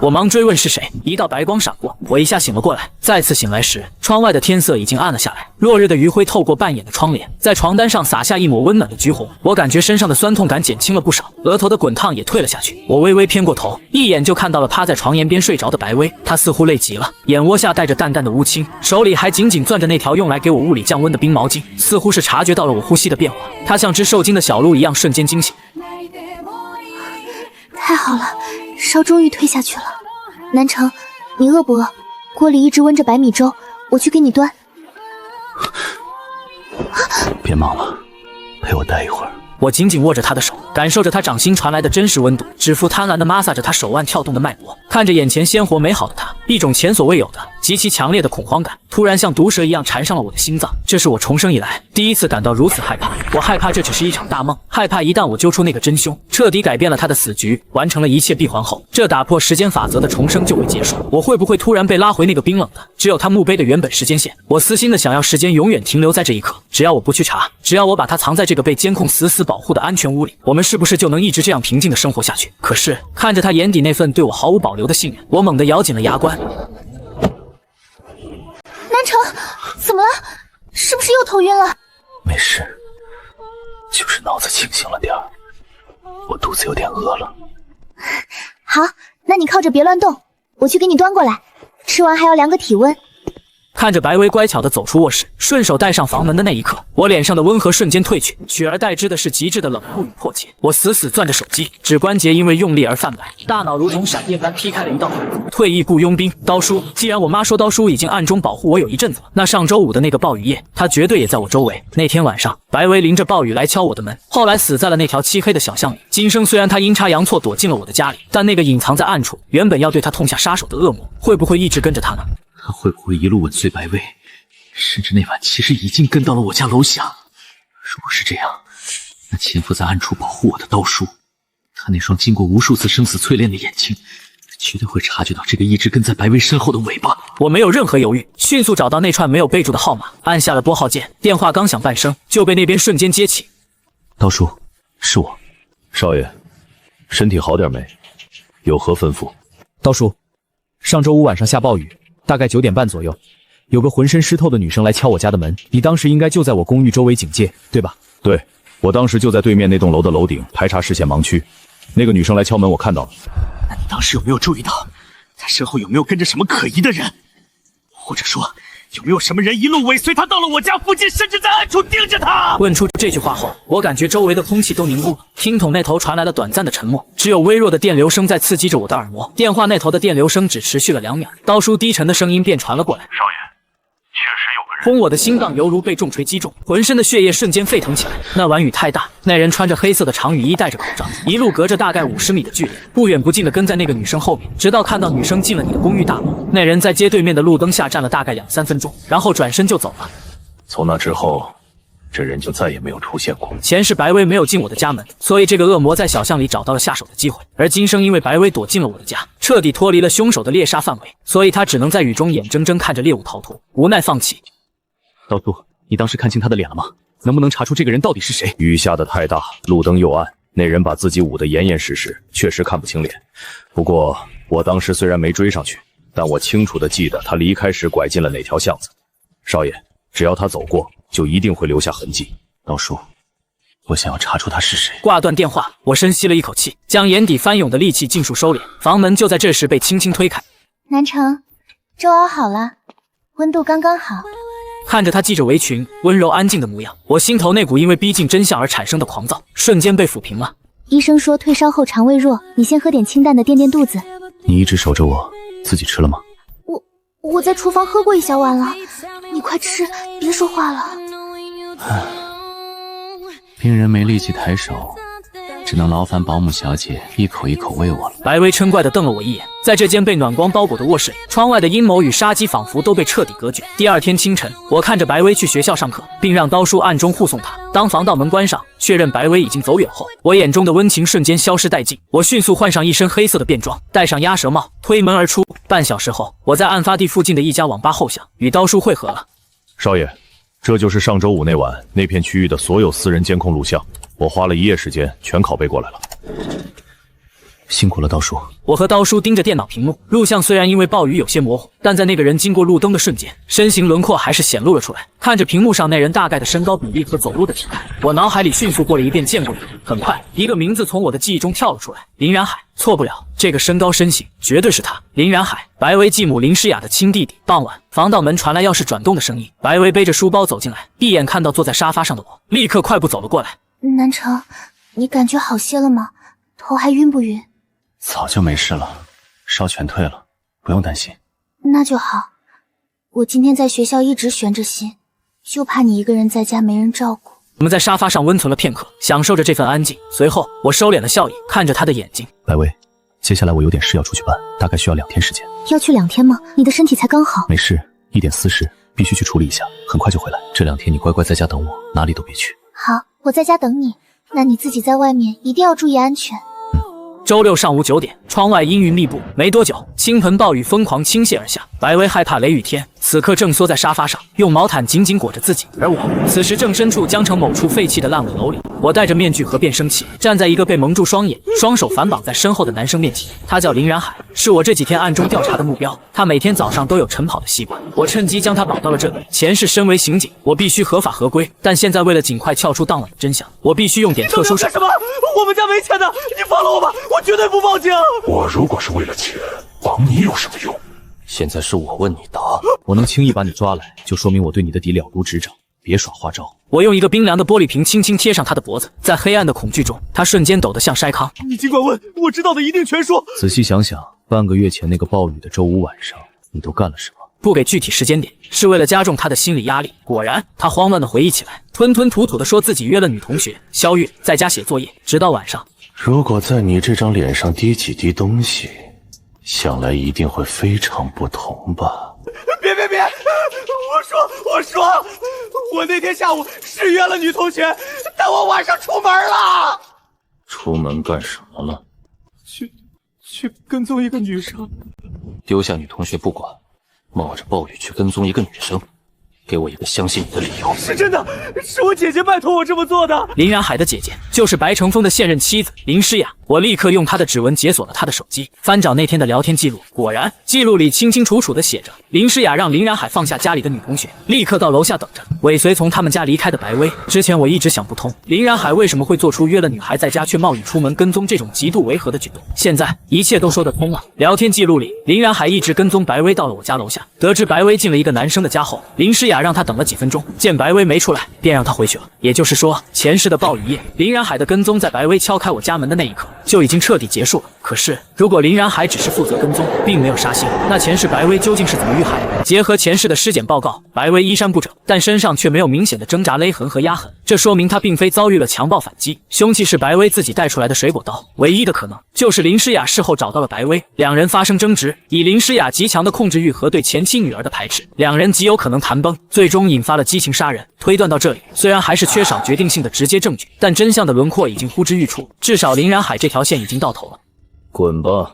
[SPEAKER 1] 我忙追问是谁，一道白光闪过，我一下醒了过来。再次醒来时，窗外的天色已经暗了下来，落日的余晖透过半掩的窗帘，在床单上洒下一抹温暖的橘红。我感觉身上的酸痛感减轻了不少，额头的滚烫也退了下去。我微微偏过头，一眼就看到了趴在床沿边睡着的白薇，她似乎累极了，眼窝下带着淡淡的乌青，手里还紧紧攥着那条用来给我物理降温的冰毛巾，似乎是察觉到了我呼吸的变化，她像只受惊的小鹿一样瞬间惊醒。
[SPEAKER 18] 太好了，烧终于退下去了。南城，你饿不饿？锅里一直温着白米粥，我去给你端。
[SPEAKER 14] 别忙了，陪我待一会儿。
[SPEAKER 1] 我紧紧握着他的手，感受着他掌心传来的真实温度，指腹贪婪地摩挲着他手腕跳动的脉搏，看着眼前鲜活美好的他，一种前所未有的极其强烈的恐慌感突然像毒蛇一样缠上了我的心脏。这是我重生以来第一次感到如此害怕。我害怕这只是一场大梦，害怕一旦我揪出那个真凶，彻底改变了他的死局，完成了一切闭环后，这打破时间法则的重生就会结束。我会不会突然被拉回那个冰冷的只有他墓碑的原本时间线？我私心的想要时间永远停留在这一刻，只要我不去查，只要我把他藏在这个被监控死死保护的安全屋里，我们是不是就能一直这样平静的生活下去？可是看着他眼底那份对我毫无保留的信任，我猛地咬紧了牙关。
[SPEAKER 2] 南城，怎么了？是不是又头晕了？
[SPEAKER 14] 没事，就是脑子清醒了点儿，我肚子有点饿了。
[SPEAKER 18] 好，那你靠着别乱动，我去给你端过来，吃完还要量个体温。
[SPEAKER 1] 看着白薇乖巧地走出卧室，顺手带上房门的那一刻，我脸上的温和瞬间褪去，取而代之的是极致的冷酷与迫切。我死死攥着手机，指关节因为用力而泛白，大脑如同闪电般劈开了一道痕。退役雇佣兵刀叔，既然我妈说刀叔已经暗中保护我有一阵子了，那上周五的那个暴雨夜，他绝对也在我周围。那天晚上，白薇淋着暴雨来敲我的门，后来死在了那条漆黑的小巷里。今生虽然他阴差阳错躲进了我的家里，但那个隐藏在暗处，原本要对他痛下杀手的恶魔，会不会一直跟着他呢？
[SPEAKER 14] 他会不会一路吻随白薇？甚至那晚其实已经跟到了我家楼下。如果是这样，那潜伏在暗处保护我的刀叔，他那双经过无数次生死淬炼的眼睛，绝对会察觉到这个一直跟在白薇身后的尾巴。
[SPEAKER 1] 我没有任何犹豫，迅速找到那串没有备注的号码，按下了拨号键。电话刚响半声，就被那边瞬间接起。
[SPEAKER 14] 刀叔，是我。
[SPEAKER 12] 少爷，身体好点没？有何吩咐？
[SPEAKER 7] 刀叔，上周五晚上下暴雨，大概9点半左右，有个浑身湿透的女生来敲我家的门，你当时应该就在我公寓周围警戒，对吧？
[SPEAKER 12] 对，我当时就在对面那栋楼的楼顶排查视线盲区，那个女生来敲门我看到了。
[SPEAKER 14] 那你当时有没有注意到她身后有没有跟着什么可疑的人？或者说有没有什么人一路尾随她到了我家附近，甚至在暗处盯着她？
[SPEAKER 1] 问出这句话后，我感觉周围的空气都凝固了，听筒那头传来了短暂的沉默，只有微弱的电流声在刺激着我的耳膜。电话那头的电流声只持续了2秒，刀叔低沉的声音便传了过来：
[SPEAKER 12] 少爷，确实有个
[SPEAKER 1] 轰！我的心脏犹如被重锤击中，浑身的血液瞬间沸腾起来。那晚雨太大，那人穿着黑色的长雨衣，戴着口罩，一路隔着大概50米的距离，不远不近的跟在那个女生后面，直到看到女生进了你的公寓大门。那人在街对面的路灯下站了大概2-3分钟，然后转身就走了。
[SPEAKER 12] 从那之后，这人就再也没有出现过。
[SPEAKER 1] 前世白薇没有进我的家门，所以这个恶魔在小巷里找到了下手的机会。而今生因为白薇躲进了我的家，彻底脱离了凶手的猎杀范围，所以他只能在雨中眼睁睁看着猎物逃脱，无奈放弃。
[SPEAKER 6] 刀叔，你当时看清他的脸了吗？能不能查出这个人到底是谁？
[SPEAKER 12] 雨下的太大，路灯又暗，那人把自己捂得严严实实，确实看不清脸。不过我当时虽然没追上去，但我清楚地记得他离开时拐进了哪条巷子。少爷，只要他走过，就一定会留下痕迹。
[SPEAKER 14] 刀叔，我想要查出他是谁。
[SPEAKER 1] 挂断电话，我深吸了一口气，将眼底翻涌的戾气尽数收敛。房门就在这时被轻轻推开。
[SPEAKER 18] 南城，粥熬好了，温度刚刚好。
[SPEAKER 1] 看着他系着围裙，温柔安静的模样，我心头那股因为逼近真相而产生的狂躁瞬间被抚平了。
[SPEAKER 18] 医生说退烧后肠胃弱，你先喝点清淡的垫垫肚子。
[SPEAKER 14] 你一直守着我，自己吃了吗？
[SPEAKER 2] 我在厨房喝过一小碗了，你快吃，别说话了。
[SPEAKER 14] 病人没力气抬手，只能劳烦保姆小姐一口一口喂我了。
[SPEAKER 1] 白薇嗔怪地瞪了我一眼，在这间被暖光包裹的卧室里，窗外的阴谋与杀机仿佛都被彻底隔绝。第二天清晨，我看着白薇去学校上课，并让刀叔暗中护送她。当防盗门关上，确认白薇已经走远后，我眼中的温情瞬间消失殆尽。我迅速换上一身黑色的便装，戴上鸭舌帽，推门而出。半小时后，我在案发地附近的一家网吧后巷与刀叔会合了。
[SPEAKER 12] 少爷，这就是上周五那晚那片区域的所有私人监控录像，我花了1夜时间全拷贝过来了。
[SPEAKER 14] 辛苦了，刀叔。
[SPEAKER 1] 我和刀叔盯着电脑屏幕，录像虽然因为暴雨有些模糊，但在那个人经过路灯的瞬间，身形轮廓还是显露了出来。看着屏幕上那人大概的身高比例和走路的体态，我脑海里迅速过了一遍见过的人。很快，一个名字从我的记忆中跳了出来，林然海。错不了，这个身高身形绝对是他，林然海，白薇继母林诗雅的亲弟弟。傍晚，防盗门传来钥匙转动的声音，白薇背着书包走进来，一眼看到坐在沙发上的我，立刻快步走了过来。
[SPEAKER 2] 南城，你感觉好些了吗？头还晕不晕？
[SPEAKER 14] 早就没事了，烧全退了，不用担心。
[SPEAKER 2] 那就好。我今天在学校一直悬着心，就怕你一个人在家没人照顾。
[SPEAKER 1] 我们在沙发上温存了片刻，享受着这份安静。随后，我收敛了笑意，看着他的眼睛。
[SPEAKER 14] 白薇，接下来我有点事要出去办，大概需要2天时间。
[SPEAKER 2] 要去2天吗？你的身体才刚好。
[SPEAKER 14] 没事，一点私事必须去处理一下，很快就回来。这2天你乖乖在家等我，哪里都别去。
[SPEAKER 2] 好，我在家等你。那你自己在外面一定要注意安全。
[SPEAKER 1] 周六上午9点，窗外阴云密布，没多久，倾盆暴雨疯狂倾泻而下。白薇害怕雷雨天，此刻正缩在沙发上，用毛毯紧紧裹着自己，而我此时正身处江城某处废弃的烂尾楼里。我戴着面具和变声器，站在一个被蒙住双眼、双手反绑在身后的男生面前。他叫林然海，是我这几天暗中调查的目标。他每天早上都有晨跑的习惯，我趁机将他绑到了这里。前世身为刑警，我必须合法合规，但现在为了尽快撬出当晚的真相，我必须用点特殊手段。
[SPEAKER 5] 干什么？我们家没钱的，你放了我吧，我绝对不报警。
[SPEAKER 12] 我如果是为了钱，绑你有什么用？
[SPEAKER 14] 现在是我问你答，我能轻易把你抓来，就说明我对你的底了如指掌，别耍花招。
[SPEAKER 1] 我用一个冰凉的玻璃瓶轻轻贴上他的脖子，在黑暗的恐惧中，他瞬间抖得像筛糠。
[SPEAKER 5] 你尽管问，我知道的一定全说。
[SPEAKER 14] 仔细想想，半个月前那个暴雨的周五晚上，你都干了什么？
[SPEAKER 1] 不给具体时间点，是为了加重他的心理压力。果然，他慌乱地回忆起来，吞吞吐吐地说自己约了女同学肖月在家写作业，直到晚上。
[SPEAKER 12] 如果在你这张脸上滴几滴东西，想来一定会非常不同吧？
[SPEAKER 5] 别！我说，我那天下午是约了女同学，但我晚上出门了。
[SPEAKER 14] 出门干什么了？
[SPEAKER 5] 去跟踪一个女生。
[SPEAKER 14] 丢下女同学不管，冒着暴雨去跟踪一个女生，给我一个相信你的理由。
[SPEAKER 5] 是真的，是我姐姐拜托我这么做的。
[SPEAKER 1] 林然海的姐姐就是白成峰的现任妻子林诗雅。我立刻用她的指纹解锁了她的手机，翻找那天的聊天记录，果然记录里清清楚楚地写着，林诗雅让林然海放下家里的女同学，立刻到楼下等着，尾随从他们家离开的白薇。之前我一直想不通，林然海为什么会做出约了女孩在家却冒雨出门跟踪这种极度违和的举动。现在一切都说得通了。聊天记录里，林然海一直跟踪白薇到了我家楼下，得知白薇进了一个男生的家后，林诗雅雅让他等了几分钟，见白薇没出来，便让他回去了。也就是说，前世的暴雨夜，林然海的跟踪在白薇敲开我家门的那一刻就已经彻底结束了。可是，如果林然海只是负责跟踪，并没有杀心，那前世白薇究竟是怎么遇害的？结合前世的尸检报告，白薇衣衫不整，但身上却没有明显的挣扎勒痕和压痕，这说明她并非遭遇了强暴反击，凶器是白薇自己带出来的水果刀。唯一的可能就是林诗雅事后找到了白薇，两人发生争执，以林诗雅极强的控制欲和对前妻女儿的排斥，两人极有可能谈崩，最终引发了激情杀人。推断到这里，虽然还是缺少决定性的直接证据，但真相的轮廓已经呼之欲出，至少林然海这条线已经到头了。
[SPEAKER 14] 滚吧，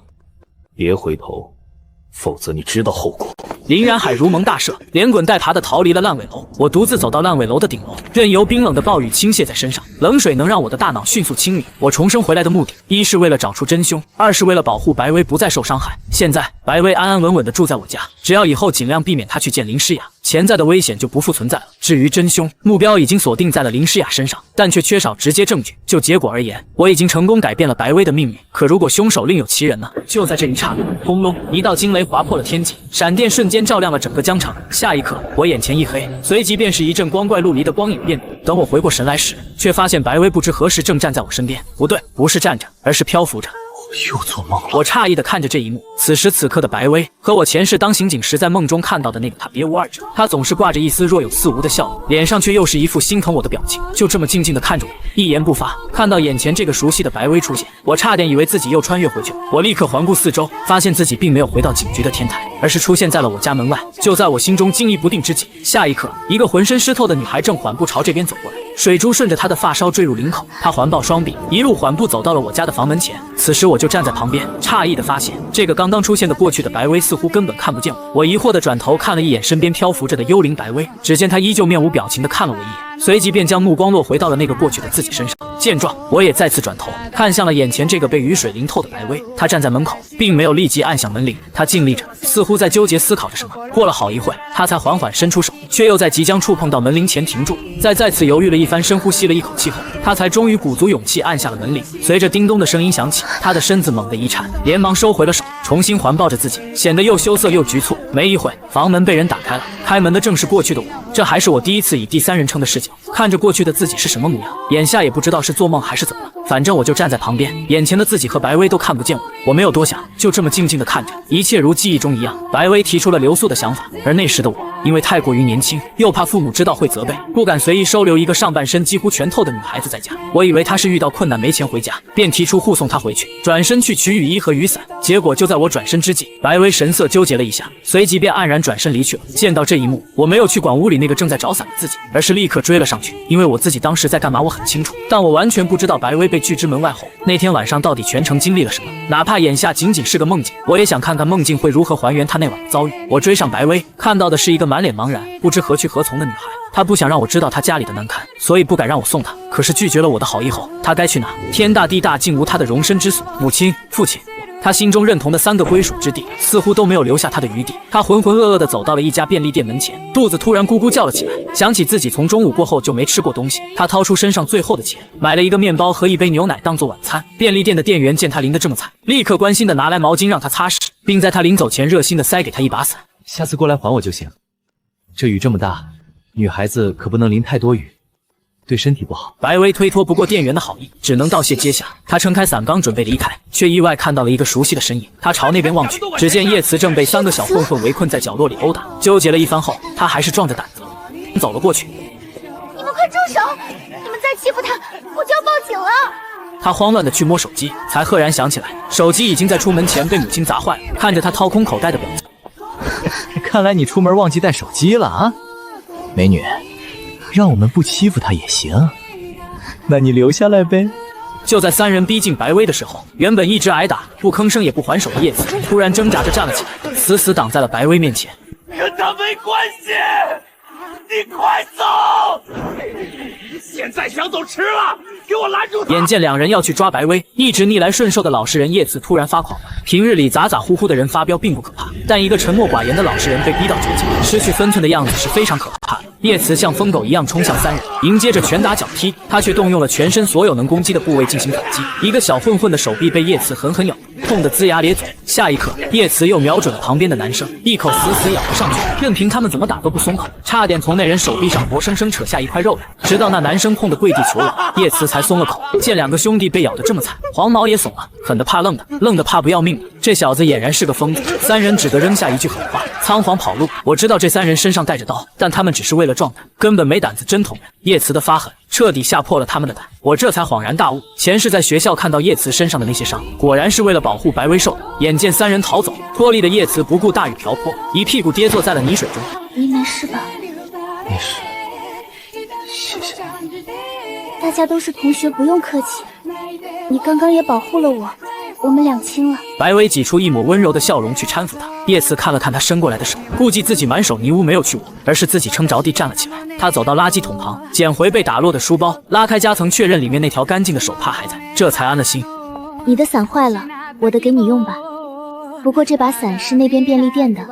[SPEAKER 14] 别回头，否则你知道后果。
[SPEAKER 1] 林然海如蒙大赦，连滚带爬地逃离了烂尾楼。我独自走到烂尾楼的顶楼，任由冰冷的暴雨倾泻在身上，冷水能让我的大脑迅速清理。我重生回来的目的，一是为了找出真凶，二是为了保护白薇不再受伤害。现在白薇安安稳稳地住在我家，只要以后尽量避免她去见林诗雅，潜在的危险就不复存在了。至于真凶，目标已经锁定在了林诗雅身上，但却缺少直接证据。就结果而言，我已经成功改变了白薇的命运。可如果凶手另有其人呢？就在这一刹那，轰隆，一道惊雷划破了天际，闪电瞬间照亮了整个疆场。下一刻，我眼前一黑，随即便是一阵光怪陆离的光影变动。等我回过神来时，却发现白薇不知何时正站在我身边。不对，不是站着，而是漂浮着。
[SPEAKER 14] 又做梦了。
[SPEAKER 1] 我诧异地看着这一幕，此时此刻的白薇和我前世当刑警时在梦中看到的那个她别无二者。她总是挂着一丝若有似无的笑容，脸上却又是一副心疼我的表情，就这么静静地看着我，一言不发。看到眼前这个熟悉的白薇出现，我差点以为自己又穿越回去了。我立刻环顾四周，发现自己并没有回到警局的天台，而是出现在了我家门外。就在我心中惊疑不定之际，下一刻，一个浑身湿透的女孩正缓步朝这边走过来，水珠顺着她的发梢坠入领口。她环抱双臂，一路缓步走到了我家的房门前。此时我就站在旁边，诧异地发现，这个刚刚出现的过去的白薇似乎根本看不见我。我疑惑地转头看了一眼身边漂浮着的幽灵白薇，只见她依旧面无表情地看了我一眼，随即便将目光落回到了那个过去的自己身上。见状，我也再次转头看向了眼前这个被雨水淋透的白薇。她站在门口，并没有立即按响门铃，她静立着，似乎在纠结思考着什么。过了好一会，她才缓缓伸出手，却又在即将触碰到门铃前停住。在再次犹豫了一番，深呼吸了一口气后，她才终于鼓足勇气按下了门铃。随着叮咚的声音响起，她的身子猛地一颤，连忙收回了手，重新环抱着自己，显得又羞涩又局促。没一会，房门被人打开了，开门的正是过去的我。这还是我第一次以第三人称的视角看着过去的自己是什么模样，眼下也不知道是做梦还是怎么了，反正我就站在旁边，眼前的自己和白薇都看不见我。我没有多想，就这么静静地看着，一切如记忆中一样。白薇提出了留宿的想法，而那时的我因为太过于年轻，又怕父母知道会责备，不敢随意收留一个上半身几乎全透的女孩子在家。我以为她是遇到困难没钱回家，便提出护送她回去，转身去取雨衣和雨伞。结果就在我转身之际，白薇神色纠结了一下，随即便黯然转身离去了。见到这一幕，我没有去管屋里那个正在找伞的自己，而是立刻追了上去。因为我自己当时在干嘛我很清楚，但我完全不知道白薇被拒之门外后，那天晚上到底全程经历了什么。哪怕眼下仅仅是个梦境，我也想看看梦境会如何还原她那晚的遭遇。我追上白薇，看到的是一个满脸茫然、不知何去何从的女孩。她不想让我知道她家里的难堪，所以不敢让我送她。可是拒绝了我的好意后，她该去哪？天大地大，竟无她的容身之所。母亲、父亲，他心中认同的3个归属之地，似乎都没有留下他的余地。他浑浑噩噩地走到了一家便利店门前，肚子突然咕咕叫了起来。想起自己从中午过后就没吃过东西，他掏出身上最后的钱，买了一个面包和一杯牛奶当做晚餐。便利店的店员见他淋得这么惨，立刻关心地拿来毛巾让他擦拭，并在他临走前热心地塞给他一把伞。
[SPEAKER 7] 下次过来还我就行。这雨这么大，女孩子可不能淋太多雨，对身体不好。
[SPEAKER 1] 白薇推脱不过店员的好意，只能道谢接下。他撑开伞刚准备离开，却意外看到了一个熟悉的身影。他朝那边望去，只见叶慈正被3个小混混围困在角落里殴打。纠结了一番后，他还是壮着胆子走了过去。
[SPEAKER 2] 你们快住手！你们再欺负他，我就要报警了！
[SPEAKER 1] 他慌乱地去摸手机，才赫然想起来，手机已经在出门前被母亲砸坏了。看着他掏空口袋的表情，
[SPEAKER 7] 看来你出门忘记带手机了啊，美女。让我们不欺负他也行，那你留下来呗。
[SPEAKER 1] 就在3人逼近白薇的时候，原本一直挨打不吭声也不还手的叶子突然挣扎着站了起来，死死挡在了白薇面前。
[SPEAKER 16] 跟他没关系，你快走！现在想走迟了，给我拦住他！
[SPEAKER 1] 眼见2人要去抓白薇，一直逆来顺受的老实人叶慈突然发狂了。平日里咋咋呼呼的人发飙并不可怕，但一个沉默寡言的老实人被逼到绝境，失去分寸的样子是非常可怕。怕了。叶慈像疯狗一样冲向三人，迎接着拳打脚踢，他却动用了全身所有能攻击的部位进行反击。一个小混混的手臂被叶慈狠狠咬住，痛得龇牙咧嘴。下一刻，叶慈又瞄准了旁边的男生，一口死死咬了上去，任凭他们怎么打都不松口，差点从那人手臂上活生生扯下一块肉来。直到那男生痛得跪地求饶，叶慈才松了口。见两个兄弟被咬得这么惨，黄毛也怂了，狠的怕愣的，愣的怕不要命的。这小子俨然是个疯子。三人只得扔下一句狠话，仓皇跑路。我知道这三人身上带着刀，但他们只是为了壮胆，根本没胆子真捅人。叶慈的发狠彻底吓破了他们的胆，我这才恍然大悟，前世在学校看到叶慈身上的那些伤，果然是为了保护白薇受的。眼见三人逃走，脱力的叶慈不顾大雨瓢泼，一屁股跌坐在了泥水中。
[SPEAKER 18] 你没事吧？
[SPEAKER 11] 没事，谢谢你。
[SPEAKER 18] 大家都是同学，不用客气。你刚刚也保护了我，我们两清了。
[SPEAKER 1] 白薇挤出一抹温柔的笑容去搀扶他。叶慈看了看他伸过来的手，顾忌自己满手泥污没有去握，而是自己撑着地站了起来。他走到垃圾桶旁，捡回被打落的书包，拉开夹层确认里面那条干净的手帕还在，这才安了心。
[SPEAKER 18] 你的伞坏了，我的给你用吧。不过这把伞是那边便利店的，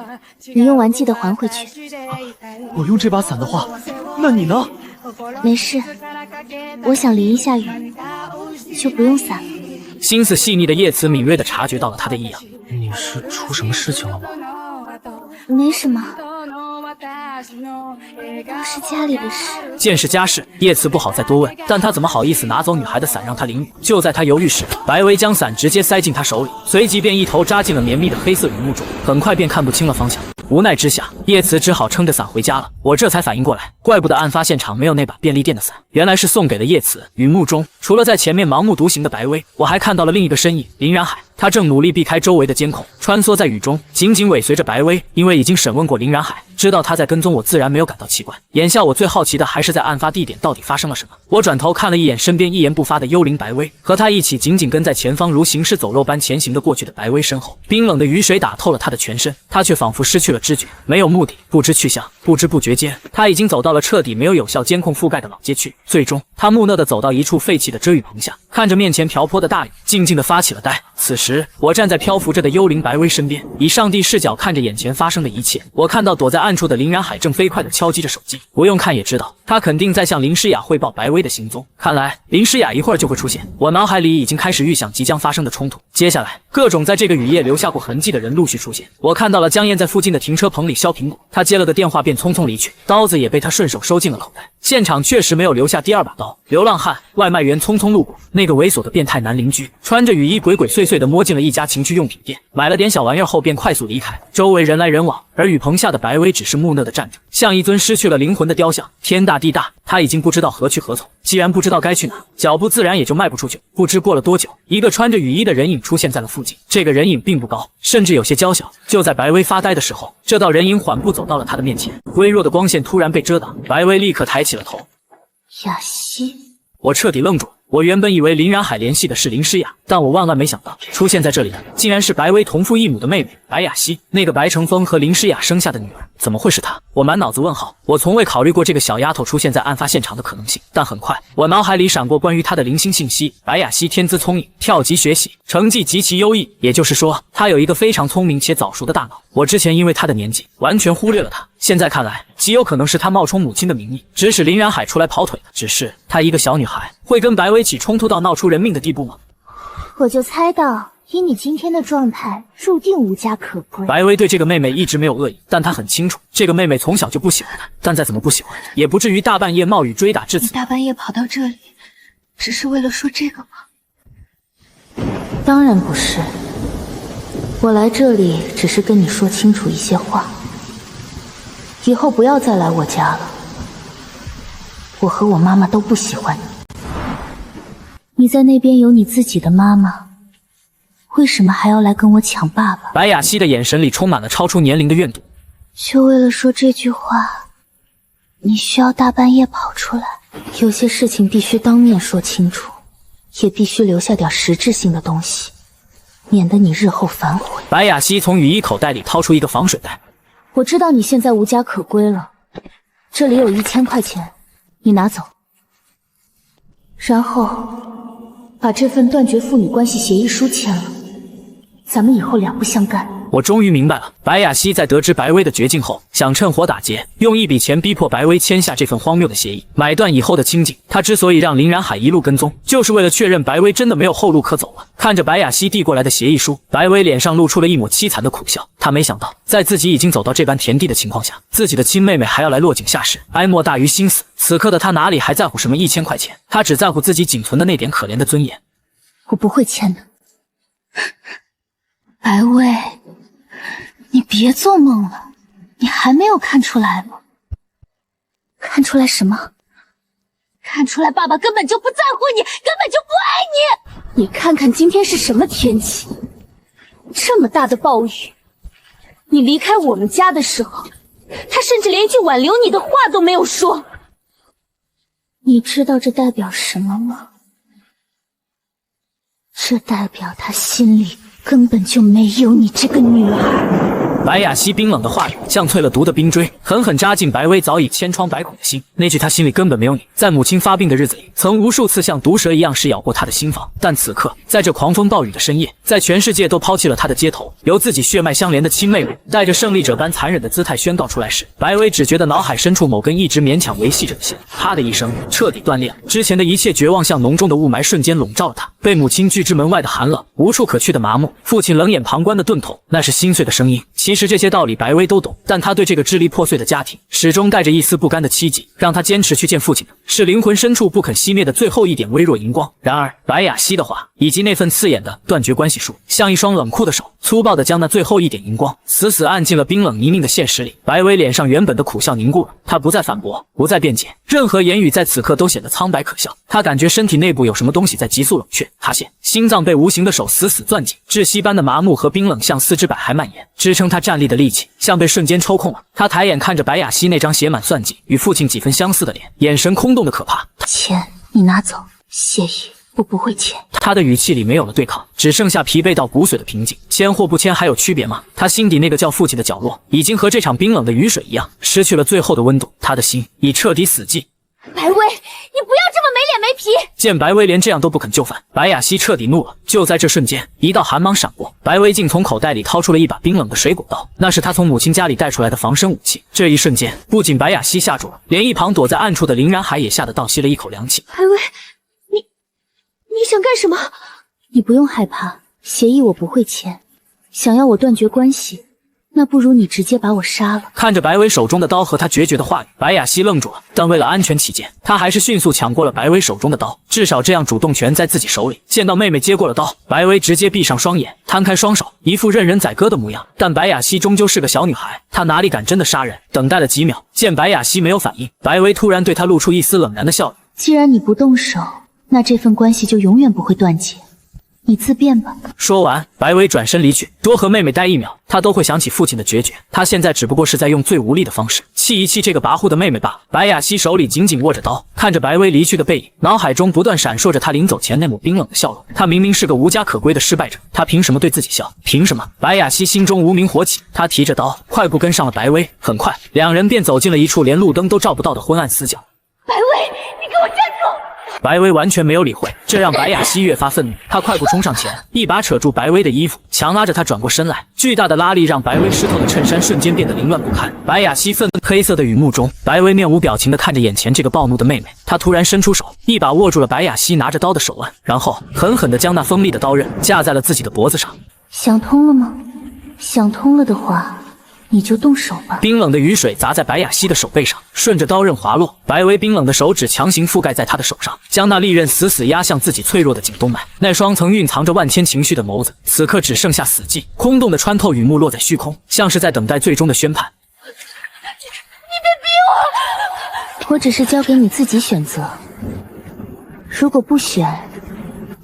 [SPEAKER 18] 你用完记得还回去。
[SPEAKER 5] 我用这把伞的话，那你呢？
[SPEAKER 18] 没事，我想淋一下雨，就不用伞了。
[SPEAKER 1] 心思细腻的叶慈敏锐地察觉到了他的异样。
[SPEAKER 11] 你是出什么事情了吗？
[SPEAKER 18] 没什么，都是家里的事。
[SPEAKER 1] 见是家事，叶慈不好再多问，但他怎么好意思拿走女孩的伞让她淋雨？就在他犹豫时，白薇将伞直接塞进他手里，随即便一头扎进了绵密的黑色雨幕中，很快便看不清了方向。无奈之下，叶慈只好撑着伞回家了。我这才反应过来，怪不得案发现场没有那把便利店的伞，原来是送给了叶慈。雨幕中，除了在前面盲目独行的白薇，我还看到了另一个身影——林然海。他正努力避开周围的监控，穿梭在雨中，紧紧尾随着白薇。因为已经审问过林然海，知道他在跟踪我，自然没有感到奇怪。眼下我最好奇的还是在案发地点到底发生了什么。我转头看了一眼身边一言不发的幽灵白薇，和他一起紧紧跟在前方如行尸走肉般前行的过去的白薇身后，冰冷的雨水打透了他的全身，他却仿佛失去了知觉，没有目的，不知去向。不知不觉间，他已经走到了彻底没有有效监控覆盖的老街区。最终，他木讷地走到一处废弃的遮雨棚下，看着面前瓢泼的大雨，静静地发起了呆。此时，我站在漂浮着的幽灵白薇身边，以上帝视角看着眼前发生的一切。我看到躲在暗处的林然海正飞快地敲击着手机，不用看也知道，他肯定在向林诗雅汇报白薇的行踪。看来林诗雅一会儿就会出现，我脑海里已经开始预想即将发生的冲突。接下来，各种在这个雨夜留下过痕迹的人陆续出现。我看到了江燕在附近的停车棚里削苹果，他接了个电话便匆匆离去，刀子也被他顺手收进了口袋。现场确实没有留下第二把刀。流浪汉、外卖员匆匆路过，那个猥琐的变态男邻居穿着雨衣鬼鬼祟祟地摸进了一家情趣用品店，买了点小玩意儿后便快速离开。周围人来人往，而雨棚下的白薇只是木讷地站着，像一尊失去了灵魂的雕像。天大地大，他已经不知道何去何从。既然不知道该去哪，脚步自然也就迈不出去。不知过了多久，一个穿着雨衣的人影出现在了附近。这个人影并不高，甚至有些娇小。就在白薇发呆的时候，这道人影缓步走到了他的面前，微弱的光线突然被遮挡，白薇立刻抬起了头。
[SPEAKER 18] 雅西，
[SPEAKER 1] 我彻底愣住。我原本以为林然海联系的是林诗雅，但我万万没想到，出现在这里的竟然是白薇同父异母的妹妹白雅西，那个白成风和林诗雅生下的女儿。怎么会是她？我满脑子问号。我从未考虑过这个小丫头出现在案发现场的可能性，但很快我脑海里闪过关于她的零星信息：白雅西天资聪颖，跳级学习，成绩极其优异，也就是说，她有一个非常聪明且早熟的大脑。我之前因为她的年纪，完全忽略了她。现在看来，极有可能是她冒充母亲的名义，指使林然海出来跑腿的。只是她一个小女孩，会跟白薇起冲突到闹出人命的地步吗？
[SPEAKER 18] 我就猜到，以你今天的状态，注定无家可归。
[SPEAKER 1] 白薇对这个妹妹一直没有恶意，但她很清楚，这个妹妹从小就不喜欢她。但再怎么不喜欢，也不至于大半夜冒雨追打至此。
[SPEAKER 13] 你大半夜跑到这里，只是为了说这个吗？
[SPEAKER 18] 当然不是，我来这里只是跟你说清楚一些话。以后不要再来我家了，我和我妈妈都不喜欢你。你在那边有你自己的妈妈，为什么还要来跟我抢爸爸？
[SPEAKER 1] 白雅西的眼神里充满了超出年龄的怨毒。
[SPEAKER 18] 就为了说这句话，你需要大半夜跑出来？有些事情必须当面说清楚，也必须留下点实质性的东西，免得你日后反悔。
[SPEAKER 1] 白雅西从雨衣口袋里掏出一个防水袋。
[SPEAKER 18] 我知道你现在无家可归了，这里有1000块钱，你拿走，然后把这份断绝父女关系协议书签了，咱们以后两不相干。
[SPEAKER 1] 我终于明白了，白雅西在得知白薇的绝境后，想趁火打劫，用一笔钱逼迫白薇签下这份荒谬的协议，买断以后的清静。他之所以让林然海一路跟踪，就是为了确认白薇真的没有后路可走了。看着白雅西递过来的协议书，白薇脸上露出了一抹凄惨的苦笑。他没想到，在自己已经走到这般田地的情况下，自己的亲妹妹还要来落井下石，哀莫大于心死。此刻的他哪里还在乎什么1000块钱，他只在乎自己仅存的那点可怜的尊严。
[SPEAKER 18] 我不会签的。
[SPEAKER 2] 白薇，你别做梦了，你还没有看出来吗？看出来什么？看出来爸爸根本就不在乎你，根本就不爱你。你看看今天是什么天气，这么大的暴雨。你离开我们家的时候，他甚至连一句挽留你的话都没有说。你知道这代表什么吗？这代表他心里根本就没有你这个女儿。
[SPEAKER 1] 白雅西冰冷的话语像淬了毒的冰锥，狠狠扎进白薇早已千疮百孔的心。那句他心里根本没有你，在母亲发病的日子里，曾无数次像毒蛇一样噬咬过他的心房。但此刻，在这狂风暴雨的深夜，在全世界都抛弃了他的街头，由自己血脉相连的亲妹妹带着胜利者般残忍的姿态宣告出来时，白薇只觉得脑海深处某根一直勉强维系着的线，啪的一声彻底断裂了。之前的一切绝望像浓重的雾霾瞬间笼罩了他，被母亲拒之门外的寒冷，无处可去的麻木，父亲冷眼旁观的钝痛，那是心碎的声音。其实这些道理白薇都懂，但她对这个支离破碎的家庭始终带着一丝不甘的戚戚，让她坚持去见父亲的是灵魂深处不肯熄灭的最后一点微弱荧光。然而白雅西的话以及那份刺眼的断绝关系书，像一双冷酷的手，粗暴地将那最后一点荧光死死按进了冰冷泥泞的现实里。白薇脸上原本的苦笑凝固了，她不再反驳，不再辩解，任何言语在此刻都显得苍白可笑。她感觉身体内部有什么东西在急速冷却塌陷，心脏被无形的手死死攥紧，窒息般的麻木和冰冷向四肢百骸蔓延，支撑她站立的力气像被瞬间抽空了。她抬眼看着白雅西那张写满算计与父亲几分相似的脸，眼神空洞的可怕。
[SPEAKER 18] 钱你拿走，协议我不会签。
[SPEAKER 1] 他的语气里没有了对抗，只剩下疲惫到骨髓的平静。签或不签还有区别吗？他心底那个叫父亲的角落，已经和这场冰冷的雨水一样，失去了最后的温度。他的心已彻底死寂。
[SPEAKER 2] 白薇，你不要这么没脸没皮！
[SPEAKER 1] 见白薇连这样都不肯就范，白雅西彻底怒了。就在这瞬间，一道寒芒闪过，白薇竟从口袋里掏出了一把冰冷的水果刀，那是她从母亲家里带出来的防身武器。这一瞬间，不仅白雅西吓住了，连一旁躲在暗处的林然海也吓得倒吸了一口凉气。
[SPEAKER 2] 白薇，你想干什么？
[SPEAKER 18] 你不用害怕，协议我不会签。想要我断绝关系，那不如你直接把我杀了。
[SPEAKER 1] 看着白薇手中的刀和她决绝的话语，白雅西愣住了，但为了安全起见，他还是迅速抢过了白薇手中的刀，至少这样主动权在自己手里。见到妹妹接过了刀，白薇直接闭上双眼，摊开双手，一副任人宰割的模样。但白雅西终究是个小女孩，她哪里敢真的杀人？等待了几秒，见白雅西没有反应，白薇突然对她露出一丝冷然的笑意。
[SPEAKER 18] 既然你不动手，那这份关系就永远不会断绝。你自便吧。
[SPEAKER 1] 说完，白薇转身离去。多和妹妹待1秒，她都会想起父亲的决绝。她现在只不过是在用最无力的方式气一气这个跋扈的妹妹罢了。白雅西手里紧紧握着刀，看着白薇离去的背影，脑海中不断闪烁着她临走前那抹冰冷的笑容。她明明是个无家可归的失败者，她凭什么对自己笑？凭什么？白雅西心中无名火起，她提着刀快步跟上了白薇。很快，两人便走进了一处连路灯都照不到的昏暗死角。
[SPEAKER 2] 白薇，你给我站住！
[SPEAKER 1] 白薇完全没有理会，这让白雅西越发愤怒。他快步冲上前，一把扯住白薇的衣服，强拉着她转过身来。巨大的拉力让白薇湿透的衬衫瞬间变得凌乱不堪。白雅西愤怒黑色的雨幕中，白薇面无表情地看着眼前这个暴怒的妹妹。她突然伸出手，一把握住了白雅西拿着刀的手腕，然后狠狠地将那锋利的刀刃架在了自己的脖子上。
[SPEAKER 18] 想通了吗？想通了的话，你就动手吧。
[SPEAKER 1] 冰冷的雨水砸在白雅西的手背上，顺着刀刃滑落。白薇冰冷的手指强行覆盖在她的手上，将那利刃死死压向自己脆弱的颈动脉。那双曾蕴藏着万千情绪的眸子，此刻只剩下死寂，空洞的穿透雨幕落在虚空，像是在等待最终的宣判。
[SPEAKER 2] 你别逼
[SPEAKER 18] 我！我只是交给你自己选择。如果不选，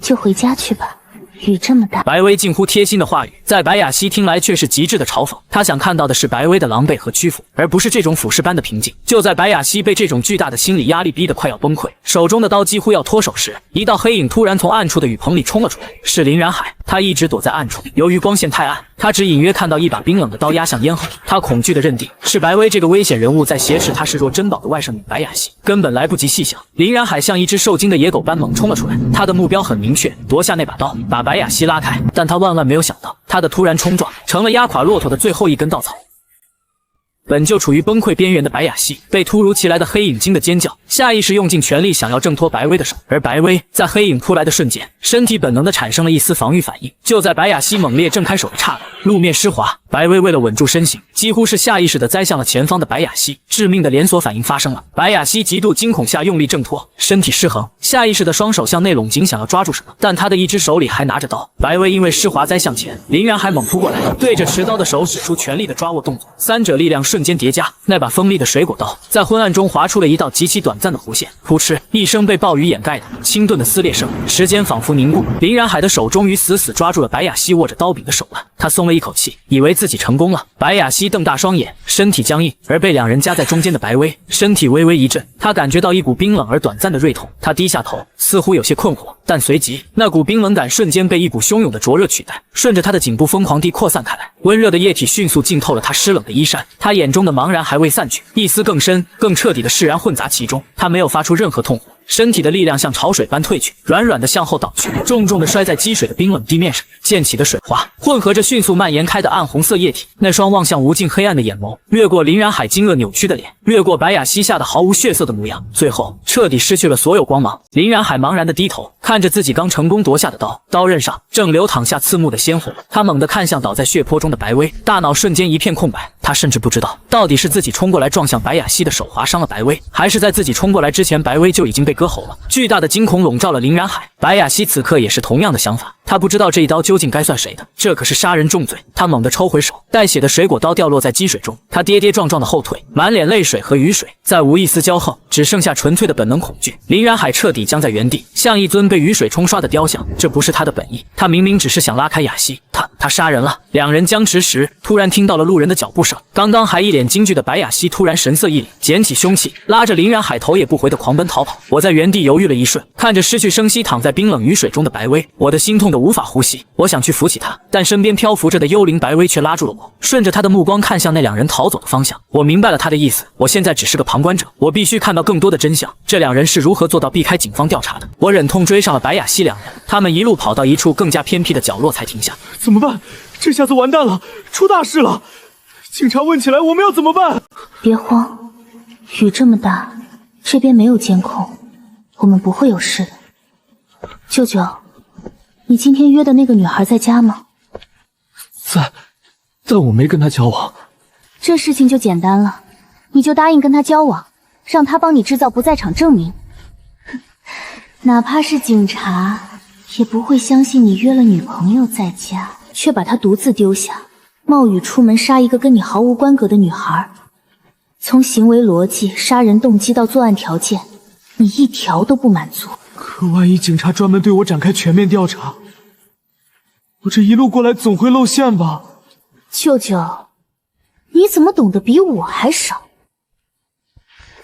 [SPEAKER 18] 就回家去吧。雨这么大，
[SPEAKER 1] 白薇近乎贴心的话语，在白雅西听来却是极致的嘲讽。他想看到的是白薇的狼狈和屈服，而不是这种俯视般的平静。就在白雅西被这种巨大的心理压力逼得快要崩溃，手中的刀几乎要脱手时，一道黑影突然从暗处的雨棚里冲了出来，是林然海。他一直躲在暗处，由于光线太暗，他只隐约看到一把冰冷的刀压向咽喉。他恐惧地认定是白薇这个危险人物在挟持他视若珍宝的外甥女白雅西，根本来不及细想，林然海像一只受惊的野狗般猛冲了出来。他的目标很明确，夺下那把刀，把白雅西拉开。但他万万没有想到，他他的突然冲撞成了压垮骆驼的最后一根稻草。本就处于崩溃边缘的白雅西，被突如其来的黑影惊得尖叫，下意识用尽全力想要挣脱白薇的手，而白薇在黑影扑来的瞬间，身体本能的产生了一丝防御反应。就在白雅西猛烈挣开手的刹那，路面湿滑，白薇为了稳住身形，几乎是下意识的栽向了前方的白雅西。致命的连锁反应发生了，白雅西极度惊恐下用力挣脱，身体失衡，下意识的双手向内拢紧，想要抓住什么，但他的一只手里还拿着刀。白薇因为湿滑栽向前，林然还猛扑过来，对着持刀的手使出全力的抓握动作，三者力量瞬间叠加，那把锋利的水果刀在昏暗中划出了一道极其短暂的弧线，噗嗤一声被暴雨掩盖的清钝的撕裂声，时间仿佛凝固，林然海的手终于死死抓住了白雅西握着刀柄的手腕，他松了一口气，以为自己成功了。白雅西瞪大双眼，身体僵硬，而被两人夹在中间的白薇身体微微一震，他感觉到一股冰冷而短暂的锐痛，他低下头，似乎有些困惑，但随即那股冰冷感瞬间被一股汹涌的灼热取代，顺着他的颈部疯狂地扩散开来，温热的液体迅速浸透了他湿冷的衣衫，他眼中的茫然还未散去，一丝更深更彻底的释然混杂其中，他没有发出任何痛苦，身体的力量像潮水般退去，软软的向后倒去，重重的摔在积水的冰冷地面上，溅起的水花混合着迅速蔓延开的暗红色液体，那双望向无尽黑暗的眼眸掠过林然海惊愕扭曲的脸，掠过白雅西吓得毫无血色的模样，最后彻底失去了所有光芒。林然海茫然的低头看着自己刚成功夺下的刀，刀刃上正流淌下刺目的鲜红，他猛地看向倒在血泊中的白薇，大脑瞬间一片空白，他甚至不知道到底是自己冲过来撞向白雅西的手划伤了白薇，还是在自己冲过来之前白薇就已经被割喉了。巨大的惊恐笼罩了林然海，白雅西此刻也是同样的想法，他不知道这一刀究竟该算谁的，这可是杀人重罪。他猛地抽回手，带血的水果刀掉落在积水中，他跌跌撞撞的后退，满脸泪水和雨水，再无一丝骄横，只剩下纯粹的本能恐惧。林然海彻底僵在原地，像一尊被雨水冲刷的雕像，这不是他的本意，他明明只是想拉开雅西，他杀人了。两人僵持时，突然听到了路人的脚步声，刚刚还一脸惊惧的白雅西突然神色一凛，捡起凶器，拉着林然海头也不回的狂奔逃跑。我在原地犹豫了一瞬，看着失去声息躺在冰冷雨水中的白薇，我的心痛得无法呼吸。我想去扶起她，但身边漂浮着的幽灵白薇却拉住了我，顺着她的目光看向那两人逃走的方向。我明白了她的意思，我现在只是个旁观者，我必须看到更多的真相，这两人是如何做到避开警方调查的。我忍痛追上了白雅西两人，他们一路跑到一处更加偏僻的角落才停下。
[SPEAKER 16] 怎么办？这下子完蛋了，出大事了！警察问起来我们要怎么办？
[SPEAKER 18] 别慌，雨这么大，这边没有监控，我们不会有事的。舅舅，你今天约的那个女孩在家吗？
[SPEAKER 16] 但我没跟她交往。
[SPEAKER 18] 这事情就简单了，你就答应跟她交往，让她帮你制造不在场证明。哪怕是警察，也不会相信你约了女朋友在家，却把她独自丢下，冒雨出门杀一个跟你毫无关格的女孩。从行为逻辑、杀人动机到作案条件，你一条都不满足。
[SPEAKER 16] 可万一警察专门对我展开全面调查，我这一路过来总会露馅吧？
[SPEAKER 18] 舅舅，你怎么懂得比我还少？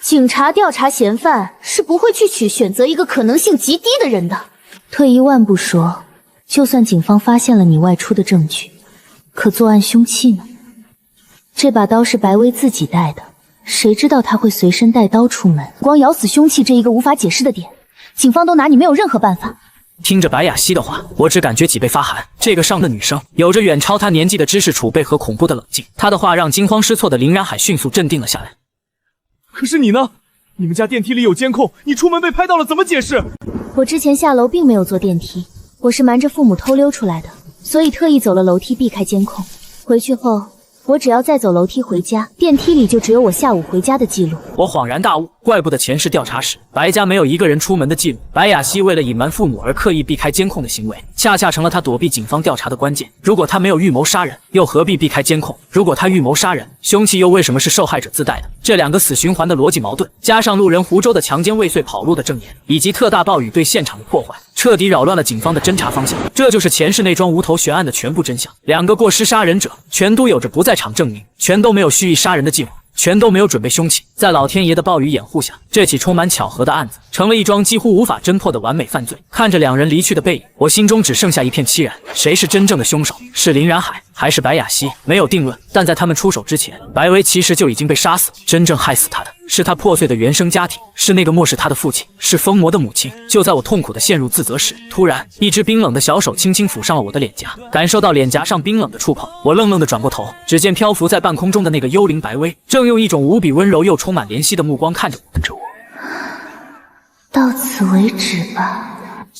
[SPEAKER 18] 警察调查嫌犯是不会去选择一个可能性极低的人的。退一万步说，就算警方发现了你外出的证据，可作案凶器呢？这把刀是白薇自己带的，谁知道他会随身带刀出门？光咬死凶器这一个无法解释的点，警方都拿你没有任何办法。
[SPEAKER 1] 听着白雅西的话，我只感觉脊背发寒。这个上的女生有着远超她年纪的知识储备和恐怖的冷静，她的话让惊慌失措的林然海迅速镇定了下来。
[SPEAKER 16] 可是你呢？你们家电梯里有监控，你出门被拍到了，怎么解释？
[SPEAKER 18] 我之前下楼并没有坐电梯，我是瞒着父母偷溜出来的，所以特意走了楼梯避开监控。回去后，我只要再走楼梯回家，电梯里就只有我下午回家的记录。
[SPEAKER 1] 我恍然大悟，怪不得前世调查时白家没有一个人出门的记录。白雅西为了隐瞒父母而刻意避开监控的行为，恰恰成了他躲避警方调查的关键。如果他没有预谋杀人，又何必避开监控？如果他预谋杀人，凶器又为什么是受害者自带的？这两个死循环的逻辑矛盾，加上路人湖州的强奸未遂跑路的证言，以及特大暴雨对现场的破坏，彻底扰乱了警方的侦查方向。这就是前世那桩无头悬案的全部真相。两个过失杀人者全都有着不在场证明，全都没有蓄意杀人的计划，全都没有准备凶器。在老天爷的暴雨掩护下，这起充满巧合的案子成了一桩几乎无法侦破的完美犯罪。看着两人离去的背影，我心中只剩下一片凄然。谁是真正的凶手？是林然海，还是白雅熙，没有定论。但在他们出手之前，白薇其实就已经被杀死了。真正害死他的是他破碎的原生家庭，是那个漠视他的父亲，是疯魔的母亲。就在我痛苦的陷入自责时，突然一只冰冷的小手轻轻抚上了我的脸颊，感受到脸颊上冰冷的触碰，我愣愣地转过头，只见漂浮在半空中的那个幽灵白薇，正用一种无比温柔又充满怜惜的目光看着我。
[SPEAKER 18] 到此为止吧。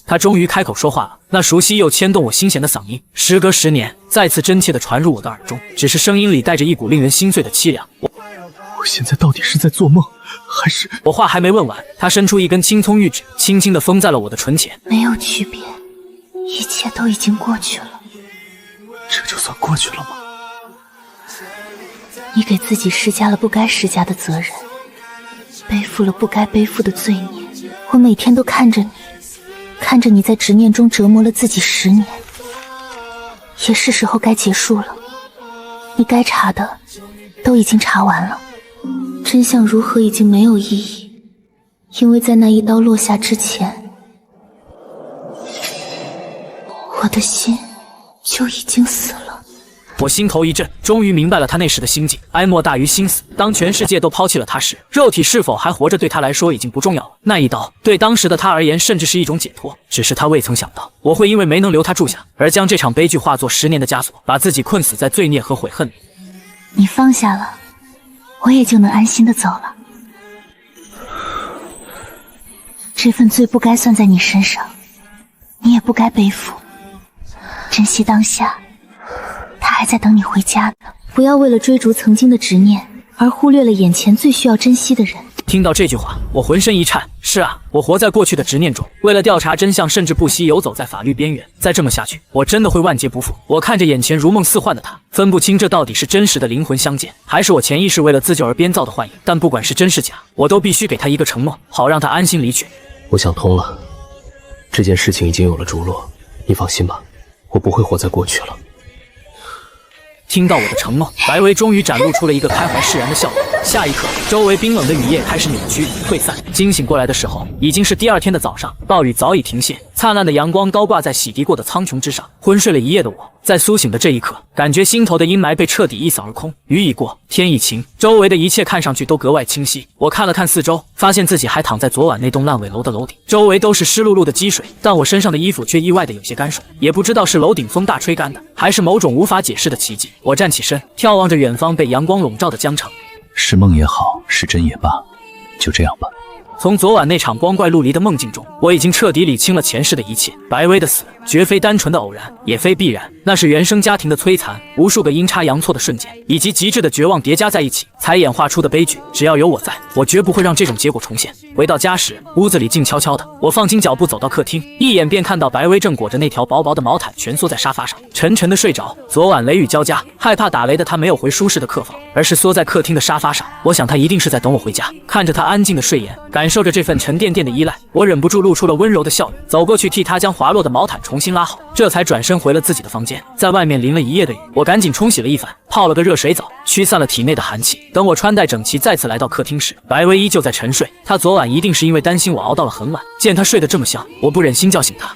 [SPEAKER 1] 他终于开口说话了，那熟悉又牵动我心弦的嗓音，时隔10年，再次真切地传入我的耳中，只是声音里带着一股令人心碎的凄凉。
[SPEAKER 16] 我现在到底是在做梦，还是……
[SPEAKER 1] 我话还没问完，他伸出一根青葱玉指，轻轻地封在了我的唇前。
[SPEAKER 18] 没有区别，一切都已经过去了。
[SPEAKER 16] 这就算过去了吗？
[SPEAKER 18] 你给自己施加了不该施加的责任，背负了不该背负的罪孽。我每天都看着你，看着你在执念中折磨了自己10年，也是时候该结束了。你该查的都已经查完了，真相如何已经没有意义，因为在那一刀落下之前，我的心就已经死了。
[SPEAKER 1] 我心头一震，终于明白了他那时的心境，哀莫大于心死。当全世界都抛弃了他时，肉体是否还活着对他来说已经不重要了。那一刀对当时的他而言甚至是一种解脱，只是他未曾想到我会因为没能留他住下，而将这场悲剧化作10年的枷锁，把自己困死在罪孽和悔恨里。
[SPEAKER 18] 你放下了，我也就能安心的走了。这份罪不该算在你身上，你也不该背负。珍惜当下，他还在等你回家呢。不要为了追逐曾经的执念，而忽略了眼前最需要珍惜的人。
[SPEAKER 1] 听到这句话，我浑身一颤。是啊，我活在过去的执念中，为了调查真相，甚至不惜游走在法律边缘。再这么下去，我真的会万劫不复。我看着眼前如梦似幻的他，分不清这到底是真实的灵魂相见，还是我潜意识为了自救而编造的幻影。但不管是真是假，我都必须给他一个承诺，好让他安心离去。
[SPEAKER 14] 我想通了，这件事情已经有了着落，你放心吧，我不会活在过去了。
[SPEAKER 1] 听到我的承诺，白薇终于展露出了一个开怀释然的笑容。下一刻，周围冰冷的雨夜开始扭曲退散。惊醒过来的时候，已经是第2天的早上，暴雨早已停歇，灿烂的阳光高挂在洗涤过的苍穹之上。昏睡了一夜的我，在苏醒的这一刻，感觉心头的阴霾被彻底一扫而空。雨已过，天已晴，周围的一切看上去都格外清晰。我看了看四周，发现自己还躺在昨晚那栋烂尾楼的楼顶，周围都是湿漉漉的积水，但我身上的衣服却意外的有些干爽，也不知道是楼顶风大吹干的，还是某种无法解释的奇迹。我站起身，眺望着远方被阳光笼罩的江城。
[SPEAKER 14] 是梦也好，是真也罢，就这样吧。
[SPEAKER 1] 从昨晚那场光怪陆离的梦境中，我已经彻底理清了前世的一切。白薇的死绝非单纯的偶然，也非必然，那是原生家庭的摧残，无数个阴差阳错的瞬间，以及极致的绝望叠加在一起，才演化出的悲剧。只要有我在，我绝不会让这种结果重现。回到家时，屋子里静悄悄的，我放轻脚步走到客厅，一眼便看到白薇正裹着那条薄薄的毛毯蜷缩在沙发上，沉沉的睡着。昨晚雷雨交加，害怕打雷的她没有回舒适的客房，而是缩在客厅的沙发上。我想她一定是在等我回家。看着她安静的睡颜，感受着这份沉甸甸的依赖，我忍不住露出了温柔的笑意，走过去替她将滑落的毛毯重新拉好，这才转身回了自己的房间。在外面淋了一夜的雨，我赶紧冲洗了一番，泡了个热水澡，驱散了体内的寒气。等我穿戴整齐再次来到客厅时，白薇依旧在沉睡。她昨晚一定是因为担心我熬到了很晚，见她睡得这么香，我不忍心叫醒她。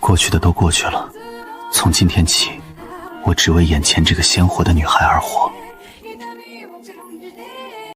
[SPEAKER 14] 过去的都过去了，从今天起，我只为眼前这个鲜活的女孩而活。